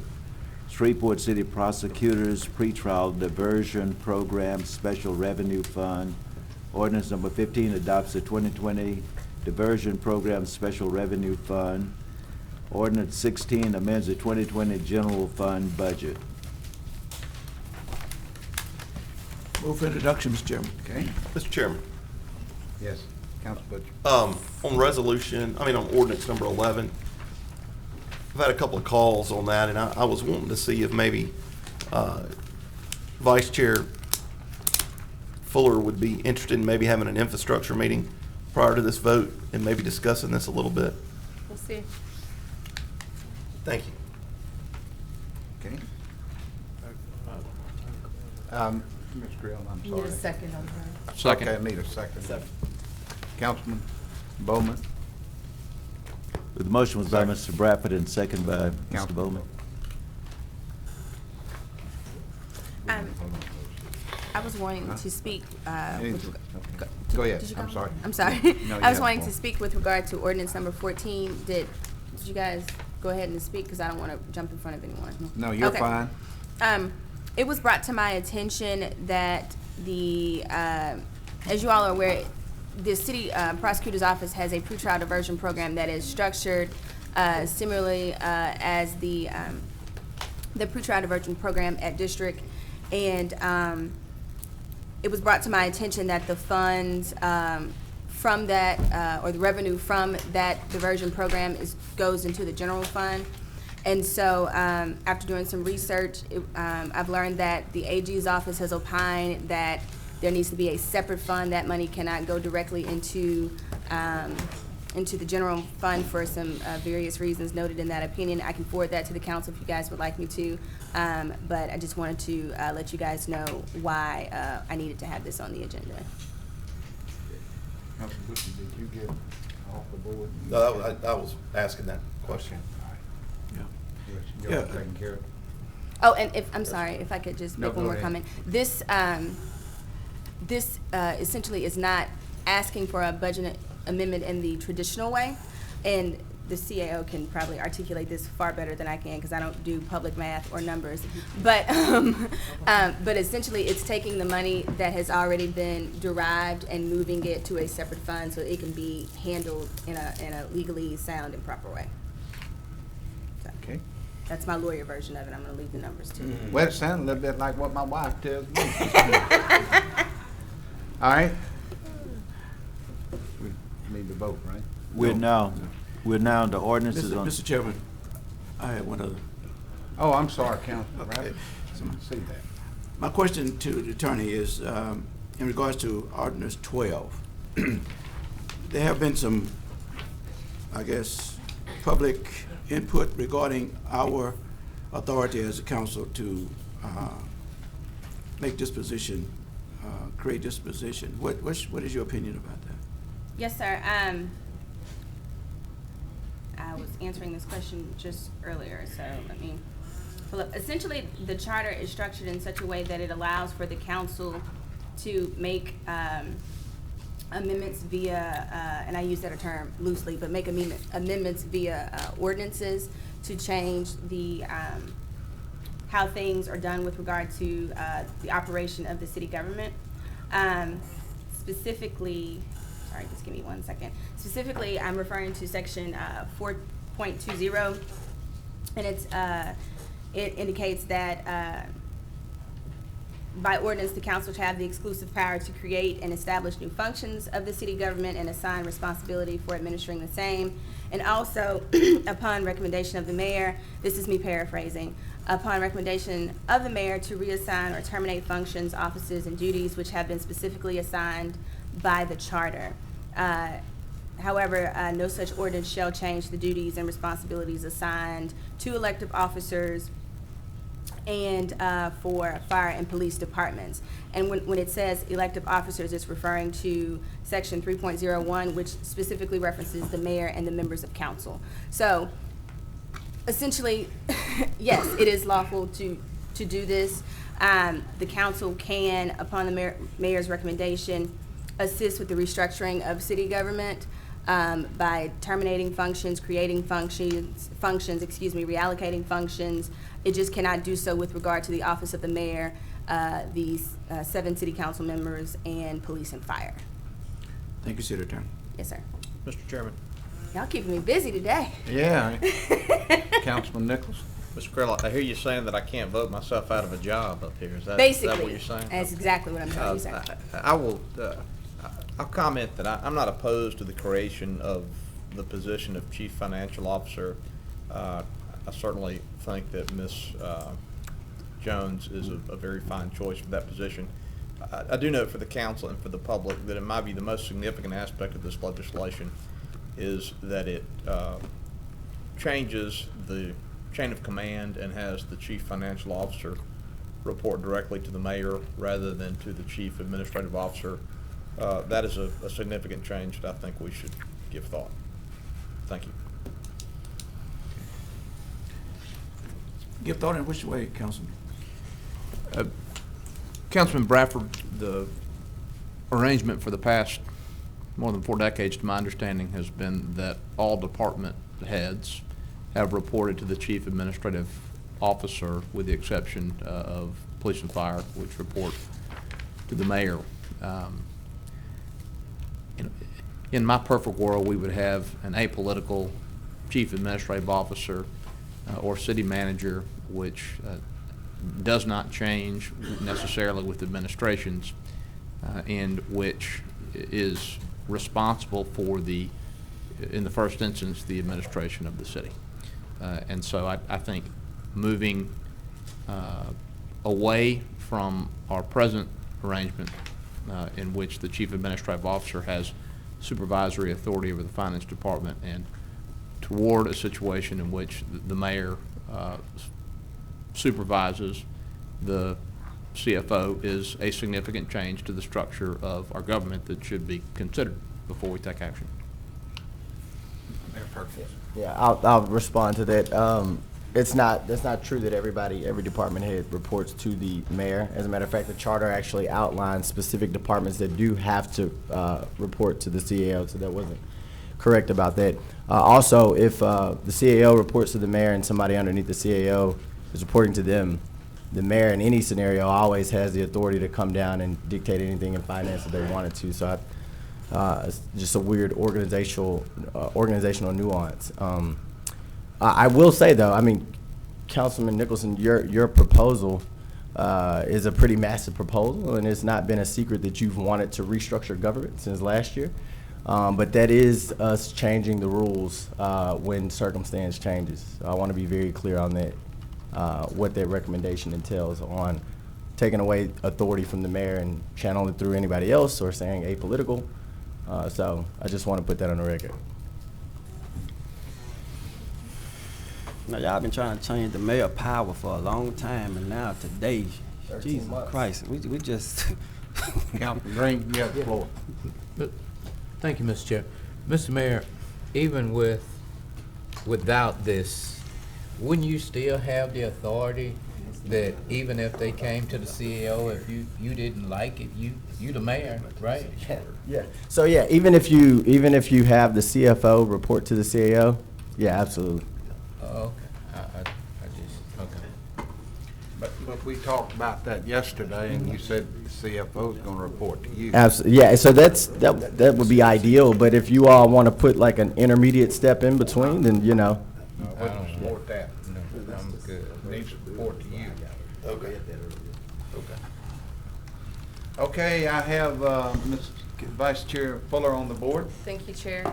Shreveport City Prosecutors Pretrial Diversion Program Special Revenue Fund. Ordinance number 15 adopts the 2020 Diversion Program Special Revenue Fund. Ordinance 16 amends the 2020 General Fund budget. Move for introduction, Mr. Chairman. Okay. Mr. Chairman, Yes, Council Butcher. on ordinance number 11, I've had a couple of calls on that, and I was wanting to see if maybe Vice Chair Fuller would be interested in maybe having an infrastructure meeting prior to this vote and maybe discussing this a little bit. We'll see. Thank you. Okay. Ms. Grill, I'm Need sorry. a second on her. Second. Okay, I need a second. Councilman Bowman. The motion was by Mr. Bradford and second by Mr. Councilman. Bowman. I was wanting to speak, Go ahead, did you I'm go? sorry. I'm sorry. No, you I was have wanting one. to speak with regard to ordinance number 14. Did you guys go ahead and speak, because I don't want to jump in front of anyone? No, you're Okay. fine. It was brought to my attention that as you all are aware, the city prosecutor's office has a pretrial diversion program that is structured similarly as the pretrial diversion program at district, and it was brought to my attention that the funds from that, or the revenue from that diversion program goes into the general fund. And so after doing some research, I've learned that the AG's office has opined that there needs to be a separate fund. That money cannot go directly into the general fund for some various reasons noted in that opinion. I can forward that to the council if you guys would like me to, but I just wanted to let you guys know why I needed to have this on the agenda. Councilman Butcher, did you get off the board? No, I was asking that question. You're Yeah. taking care of it? Oh, and I'm sorry, if I could just No, make one go more ahead. comment. This essentially is not asking for a budget amendment in the traditional way, and the CAO can probably articulate this far better than I can, because I don't do public math or numbers. But essentially, it's taking the money that has already been derived and moving it to a separate fund so it can be handled in a legally sound and proper way. So, Okay. that's my lawyer version of it. I'm gonna leave the numbers too. Well, it sounded a little bit like what my wife tells me. All right. We need to vote, right? We're now into ordinances on. Mr. Chairman, I had one other. Oh, I'm sorry, Councilman Okay. Rabbit. See that. My question to the attorney is, in regards to ordinance 12, there have been some, I guess, public input regarding our authority as a council to make disposition, create disposition. What is your opinion about that? Yes, sir. I was answering this question just earlier, so let me pull up. Essentially, the charter is structured in such a way that it allows for the council to make amendments via, and I use that term loosely, but make amendments via ordinances to change the how things are done with regard to the operation of the city government. Specifically, sorry, just give me 1 second. Specifically, I'm referring to section 4.20, and it indicates that By ordinance, the council shall have the exclusive power to create and establish new functions of the city government and assign responsibility for administering the same. And also, upon recommendation of the mayor, this is me paraphrasing, upon recommendation of the mayor to reassign or terminate functions, offices, and duties which have been specifically assigned by the charter. However, no such ordinance shall change the duties and responsibilities assigned to elective officers and for fire and police departments. And when it says elective officers, it's referring to section 3.01, which specifically references the mayor and the members of council. So essentially, yes, it is lawful to do this. The council can, upon the mayor's recommendation, assist with the restructuring of city government by terminating functions, creating functions, reallocating functions. It just cannot do so with regard to the office of the mayor, these 7 city council members, and police and fire. Thank you, City Attorney. Yes, sir. Mr. Chairman. Y'all keeping me busy today. Yeah. Councilman Nichols. Mr. Crowell, I hear you saying that I can't vote myself out of a job up here. Is that what you're saying? That's exactly what I'm telling you, sir. I'll comment that I'm not opposed to the creation of the position of Chief Financial Officer. I certainly think that Ms. Jones is a very fine choice for that position. I do note for the council and for the public that it might be the most significant aspect of this legislation is that it changes the chain of command and has the Chief Financial Officer report directly to the mayor rather than to the Chief Administrative Officer. That is a significant change that I think we should give thought. Thank you. Give thought in which way, Councilman? Councilman Bradford, the arrangement for the past more than 4 decades, to my understanding, has been that all department heads have reported to the Chief Administrative Officer, with the exception of police and fire, which report to the mayor. In my perfect world, we would have an apolitical Chief Administrative Officer or city manager, which does not change necessarily with administrations, and which is responsible for in the first instance, the administration of the city. And so I think moving away from our present arrangement in which the Chief Administrative Officer has supervisory authority over the finance department and toward a situation in which the mayor supervises the CFO is a significant change to the structure of our government that should be considered before we take action. Yeah, I'll respond to that. That's not true that every department head reports to the mayor. As a matter of fact, the charter actually outlines specific departments that do have to report to the CAO, so that wasn't correct about that. Also, if the CAO reports to the mayor and somebody underneath the CAO is reporting to them, the mayor in any scenario always has the authority to come down and dictate anything in finance that they wanted to. So it's just a weird organizational nuance. I will say though, I mean, Councilman Nicholson, your proposal is a pretty massive proposal, and it's not been a secret that you've wanted to restructure government since last year. But that is us changing the rules when circumstance changes. So I want to be very clear on that, what that recommendation entails on taking away authority from the mayor and channeling it through anybody else, or saying apolitical. So I just want to put that on the record. Now, y'all been trying to change the mayor power for a long time, and now today, Jesus Christ, we just. Councilman Green, you have the floor. Thank you, Mr. Chair. Mr. Mayor, even without this, wouldn't you still have the authority that even if they came to the CAO, if you didn't like it, you the mayor, right? Yeah. So yeah, even if you have the CFO report to the CAO, yeah, absolutely. Oh, okay. Okay. But we talked about that yesterday, and you said the CFO is going to report to you. Absolutely. Yeah. So that would be ideal. But if you all want to put like an intermediate step in between, then I wouldn't support that. No, I'm good. Needs to report to you. Okay. Okay, I have Ms. Vice Chair Fuller on the board. Thank you, Chair.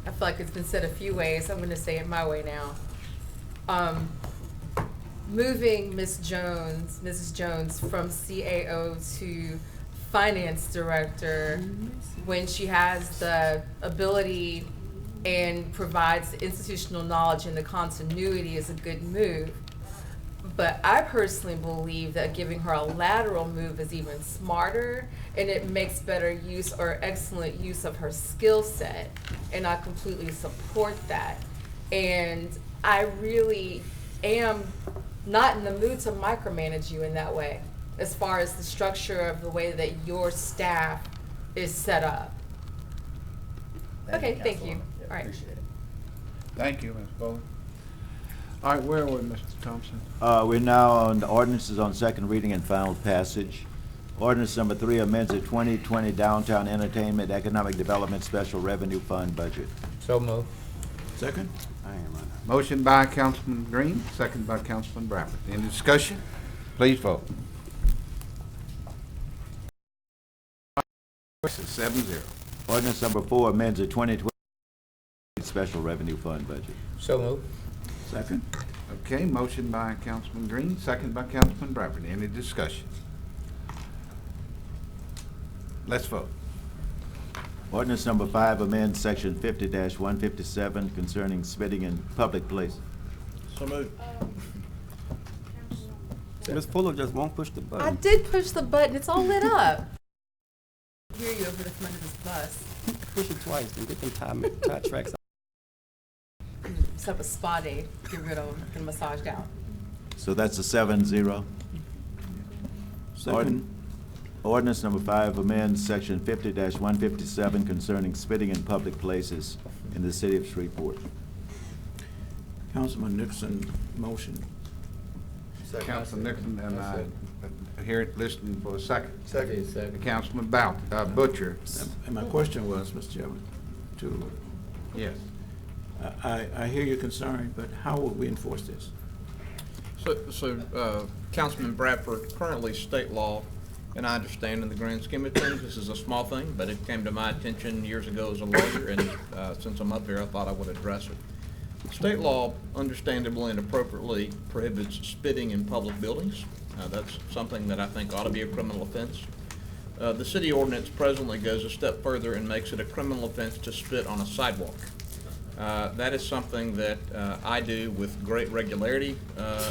I feel like it's been said a few ways. I'm going to say it my way now. Moving Mrs. Jones from CAO to Finance Director when she has the ability and provides the institutional knowledge and the continuity is a good move. But I personally believe that giving her a lateral move is even smarter, and it makes better use or excellent use of her skill set. And I completely support that. And I really am not in the mood to micromanage you in that way, as far as the structure of the way that your staff is set up. Okay, thank you. All right. Thank you, Ms. Fuller. All right, where are we, Mr. Thompson? We're now on the ordinances on second reading and final passage. Ordinance number 3 amends the 2020 Downtown Entertainment Economic Development Special Revenue Fund budget. So moved. Second? Motion by Councilman Green, second by Councilman Bradford. Any discussion? Please vote. 7-0. Ordinance number 4 amends the 2020 Special Revenue Fund budget. So moved. Second? Okay, motion by Councilman Green, second by Councilman Bradford. Any discussion? Let's vote. Ordinance number 5 amends section 50-157 concerning spitting in public places. So moved. Ms. Fuller just won't push the I button. did push the button. It's all lit up. I hear you over the front of this bus. Push it twice and get them tie tracks. Set up a spa day, get rid of them, and massaged out. So that's a 7-0. Second? Ordinance number 5 amends section 50-157 concerning spitting in public places in the city of Shreveport. Councilman Nixon, motion. Councilman Nixon, and I hear it listening for a second. Second. Councilman Butcher. And my question was, Mr. Chairman, to, Yes. I hear your concern, but how will we enforce this? Councilman Bradford, currently state law, and I understand in the grand scheme of things, this is a small thing, but it came to my attention years ago as a lawyer, and since I'm up here, I thought I would address it. State law understandably and appropriately prohibits spitting in public buildings. That's something that I think ought to be a criminal offense. The city ordinance presently goes a step further and makes it a criminal offense to spit on a sidewalk. That is something that I do with great regularity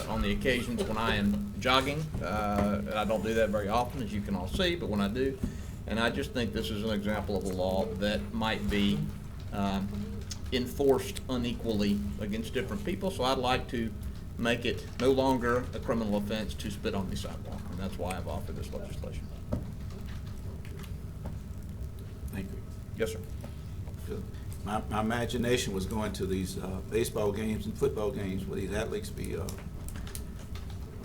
on the occasions when I am jogging. I don't do that very often, as you can all see, but when I do. And I just think this is an example of a law that might be enforced unequally against different people. So I'd like to make it no longer a criminal offense to spit on the sidewalk. And that's why I've offered this legislation. Thank you. Yes, sir. Good. My imagination was going to these baseball games and football games where these athletes be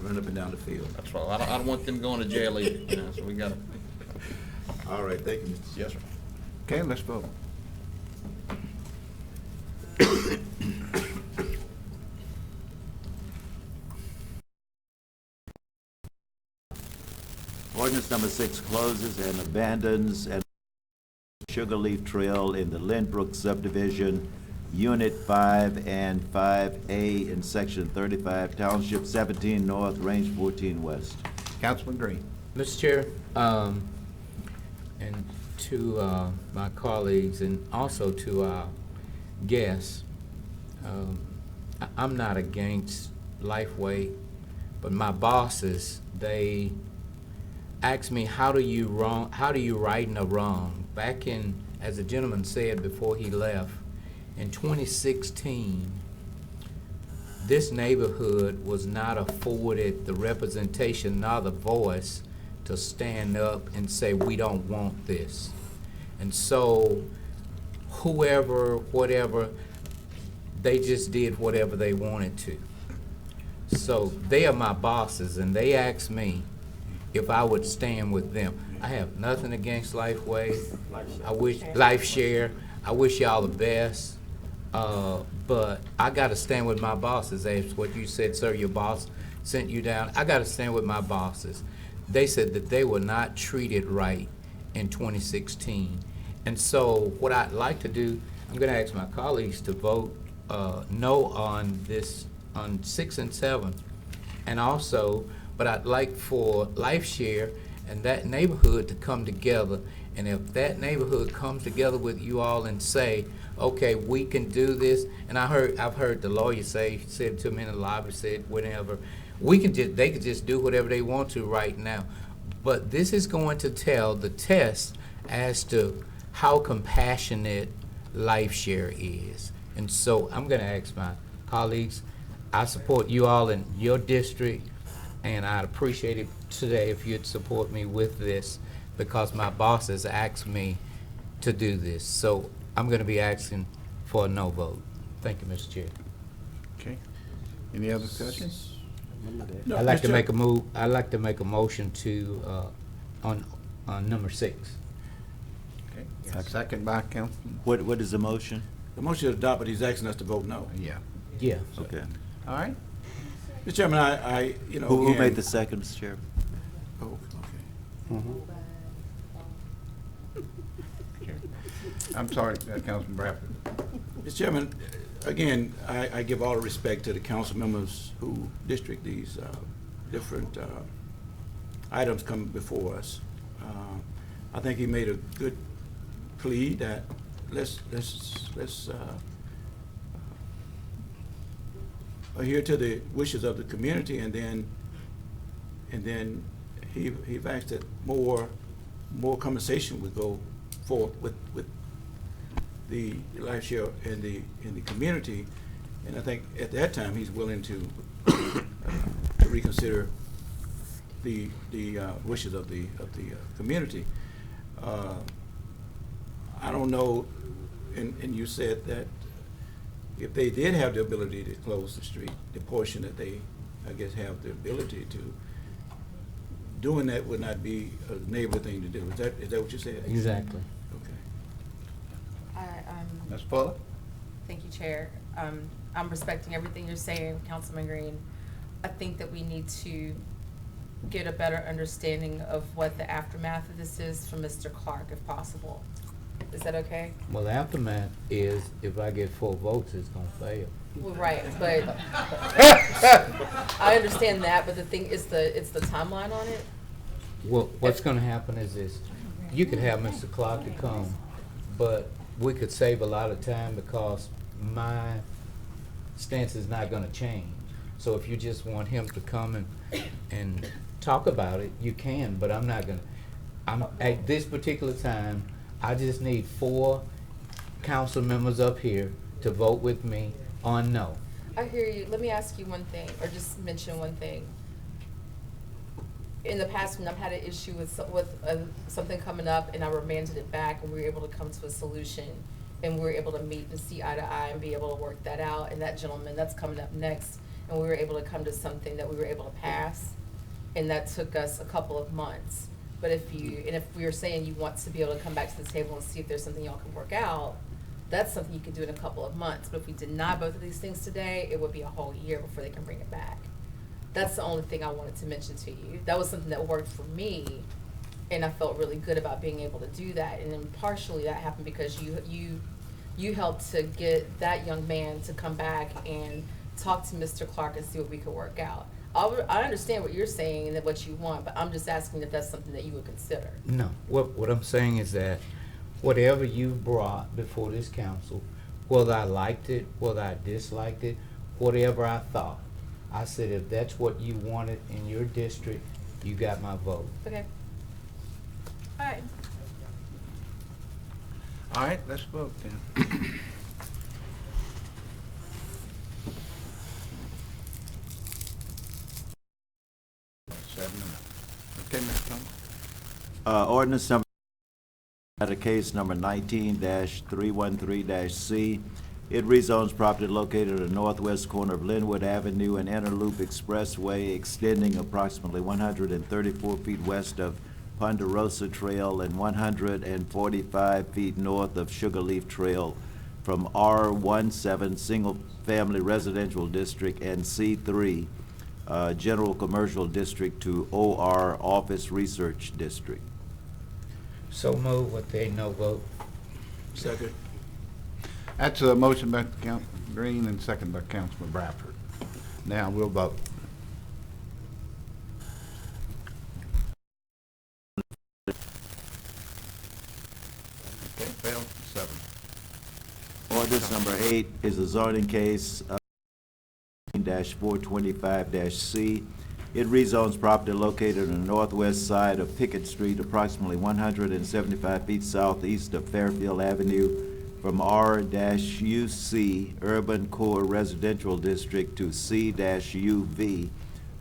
running up and down the field. That's right. I don't want them going to jail either, you know, so we got to. All right, thank you, Mr. Yes, sir. Okay, let's vote. Ordinance number 6 closes and abandons and Sugar Leaf Trail in the Lynbrook subdivision, Unit 5 and 5A in Section 35, Township 17 North, Range 14 West. Councilman Green. Mr. Chair, and to my colleagues and also to our guests, I'm not against Lifeway, but my bosses, they ask me, how do you right in a wrong? Back in, as the gentleman said before he left, in 2016, this neighborhood was not afforded the representation nor the voice to stand up and say, we don't want this. And so whoever, whatever, they just did whatever they wanted to. So they are my bosses, and they asked me if I would stand with them. I have nothing against Lifeway. I wish LifeShare. I wish y'all the best. But I got to stand with my bosses. As what you said, sir, your boss sent you down. I got to stand with my bosses. they said that they were not treated right in 2016. And so what I'd like to do, I'm going to ask my colleagues to vote no on this, on 6 and 7. And also, but I'd like for LifeShare and that neighborhood to come together. And if that neighborhood comes together with you all and say, okay, we can do this, and I've heard the lawyer said to me in the lobby, said whenever, they could just do whatever they want to right now. But this is going to tell the test as to how compassionate LifeShare is. And so I'm going to ask my colleagues, I support you all in your district, and I'd appreciate it today if you'd support me with this, because my boss has asked me to do this. So I'm going to be asking for a no vote. Thank you, Mr. Chair. Okay. Any other discussions? No, I'd like Mr. to make a move. I'd like to make a motion to on number 6. Okay. Second by Councilman. What is the motion? The motion is adopted, but he's asking us to vote no. Yeah. Yeah. Okay. All right. Mr. Chairman, I you know. Who again- made the second, Mr. Chairman? Oh, okay. I'm sorry, Councilman Bradford. Mr. Chairman, again, I give all the respect to the council members who district these different items come before us. I think he made a good plea that let's adhere to the wishes of the community, and then he asked that more conversation would go forward with the LifeShare in the community, and I think at that time he's willing to reconsider the wishes of the community. I don't know, and you said that if they did have the ability to close the street, the portion that they, I guess, have the ability to, doing that would not be a neighbor thing to do. Is that what you said? Exactly. Ms. Fuller? Thank you, Chair. I'm respecting everything you're saying, Councilman Green. I think that we need to get a better understanding of what the aftermath of this is from Mr. Clark, if possible. Is that okay? Well, the aftermath is if I get 4 votes, it's going to fail. Well, right, but I understand that, but the thing is it's the timeline on it. Well, what's going to happen is this. You could have Mr. Clark to come, but we could save a lot of time because my stance is not going to change. So if you just want him to come and talk about it, you can, but I'm not going to. At this particular time, I just need 4 council members up here to vote with me on no. I hear you. Let me ask you one thing, or just mention one thing. In the past, when I've had an issue with something coming up and I remanded it back and we were able to come to a solution and we were able to meet and see eye to eye and be able to work that out, and that gentleman, that's coming up next, and we were able to come to something that we were able to pass, and that took us a couple of months. But if we were saying you want to be able to come back to the table and see if there's something y'all can work out, that's something you can do in a couple of months. But if we deny both of these things today, it would be a whole year before they can bring it back. That's the only thing I wanted to mention to you. That was something that worked for me, and I felt really good about being able to do that. And then partially that happened because you helped to get that young man to come back and talk to Mr. Clark and see what we could work out. I understand what you're saying and what you want, but I'm just asking if that's something that you would consider. No, what I'm saying is that whatever you brought before this council, whether I liked it, whether I disliked it, whatever I thought, I said if that's what you wanted in your district, you got my vote. Okay. All right. All right, let's vote then. Okay, Mr. Thomas. Ordinance number, case number 19-313-C. It rezones property located at the northwest corner of Linwood Avenue and Interloop Expressway, extending approximately 134 feet west of Ponderosa Trail and 145 feet north of Sugarleaf Trail from R17 Single Family Residential District and C3 General Commercial District to OR Office Research District. So move with a no vote. Second. That's a motion by Councilman Green and second by Councilman Bradford. Now we'll vote. Okay, failed, 7. Ordinance number 8 is a zoning case -425-C. It rezones property located on the northwest side of Pickett Street, approximately 175 feet southeast of Fairfield Avenue, from R-UC Urban Core Residential District to C-UV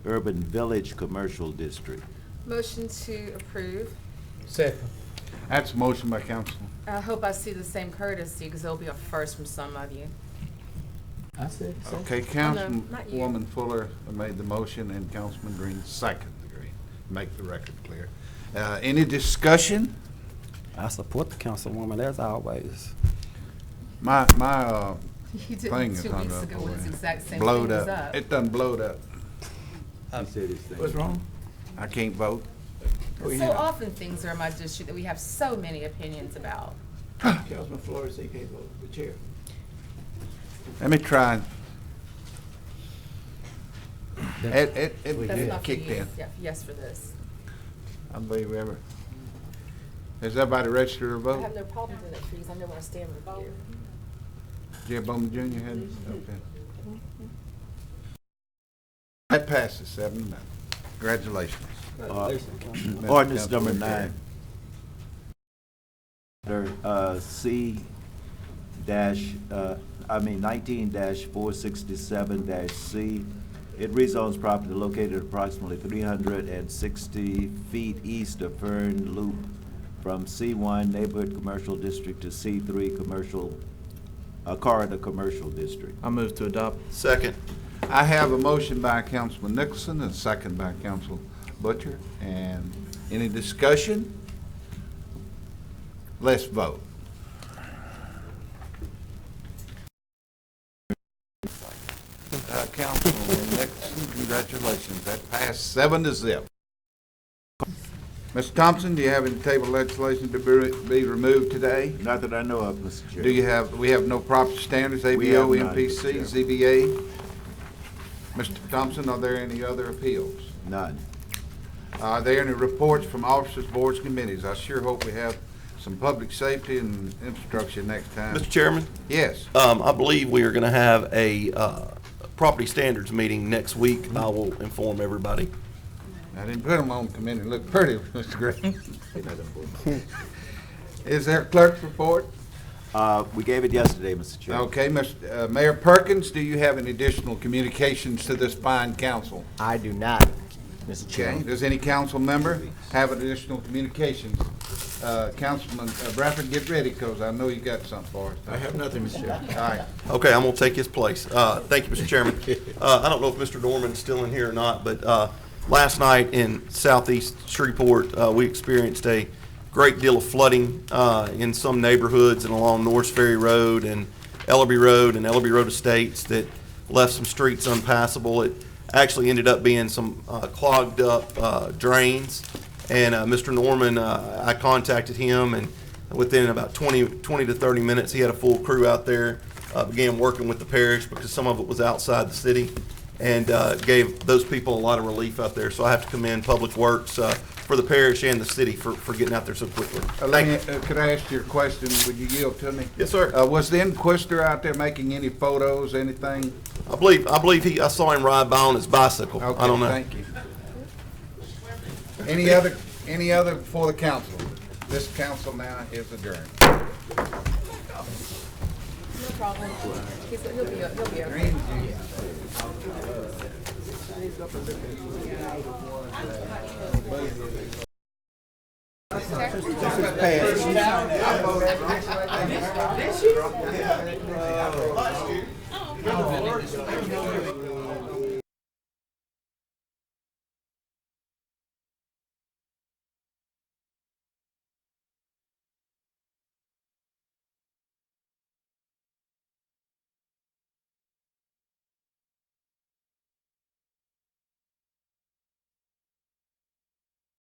Urban Village Commercial District. Motion to approve. Second. That's a motion by Councilman. I hope I see the same courtesy, because there'll be a first from some of you. I said so. Okay, Oh, no, not you. Councilwoman Fuller made the motion and Councilman Green seconded the green. Make the record clear. Any discussion? I support the councilwoman as always. My You did thing 2 is weeks hung up ago over when this there. exact same Blowed thing was up. up. It done blowed up. What's wrong? I can't vote. So often things are in my district that we have so many opinions about. Councilman Flores, he can't vote. The chair. Let me try. That's It not for kicked you. in. Yeah, yes for this. I believe we ever. Has everybody registered to I vote? have no problem doing it, please. I know where I stand with you. Jeb Bowman Jr. had it? Okay. That passes 7-0. Congratulations. Ordinance number Councilman 9. Under C 19-467-C. It rezones property located approximately 360 feet east of Fern Loop from C1 Neighborhood Commercial District to C3 Commercial, Corridor Commercial District. I move to adopt. Second. I have a motion by Councilman Nicholson and a second by Council Butcher. And any discussion? Let's vote. Councilman Nicholson, congratulations. That passed 7-0. Mr. Thompson, do you have any table legislation to be removed today? Not that I know of, Mr. Chair. Do you have, we have no proper standards, We ABO, have none, MPC, Mr. Chair. ZBA? Mr. Thompson, are there any other appeals? None. Are there any reports from officers, boards, committees? I sure hope we have some public safety and infrastructure next time. Mr. Chairman? Yes. I believe we are going to have a property standards meeting next week. I will inform everybody. I didn't put them on committee. Look pretty, Mr. Gray. Is there a clerk's report? We gave it yesterday, Mr. Chair. Okay, Mayor Perkins, do you have any additional communications to this fine council? I do not, Mr. Okay, Chairman. does any council member have additional communications? Councilman Bradford, get ready, because I know you got something for us. I have nothing, Mr. Chairman. All right. Okay, I'm going to take his place. Thank you, Mr. Chairman. I don't know if Mr. Norman's still in here or not, but last night in southeast Shreveport, we experienced a great deal of flooding in some neighborhoods and along Norris Ferry Road and Ellerby Road Estates that left some streets unpassable. It actually ended up being some clogged up drains. And Mr. Norman, I contacted him, and within about 20 to 30 minutes, he had a full crew out there, began working with the parish because some of it was outside the city, and gave those people a lot of relief out there. So I have to commend Public Works for the parish and the city for getting out there so quickly. Could I ask you a question? Would you yield to me? Yes, sir. Was the inquisitor out there making any photos, anything? I believe I saw him ride by on his bicycle. Okay, I don't know. thank you. Any other for the council? This council now is adjourned. No problem. He'll be okay. This is passed.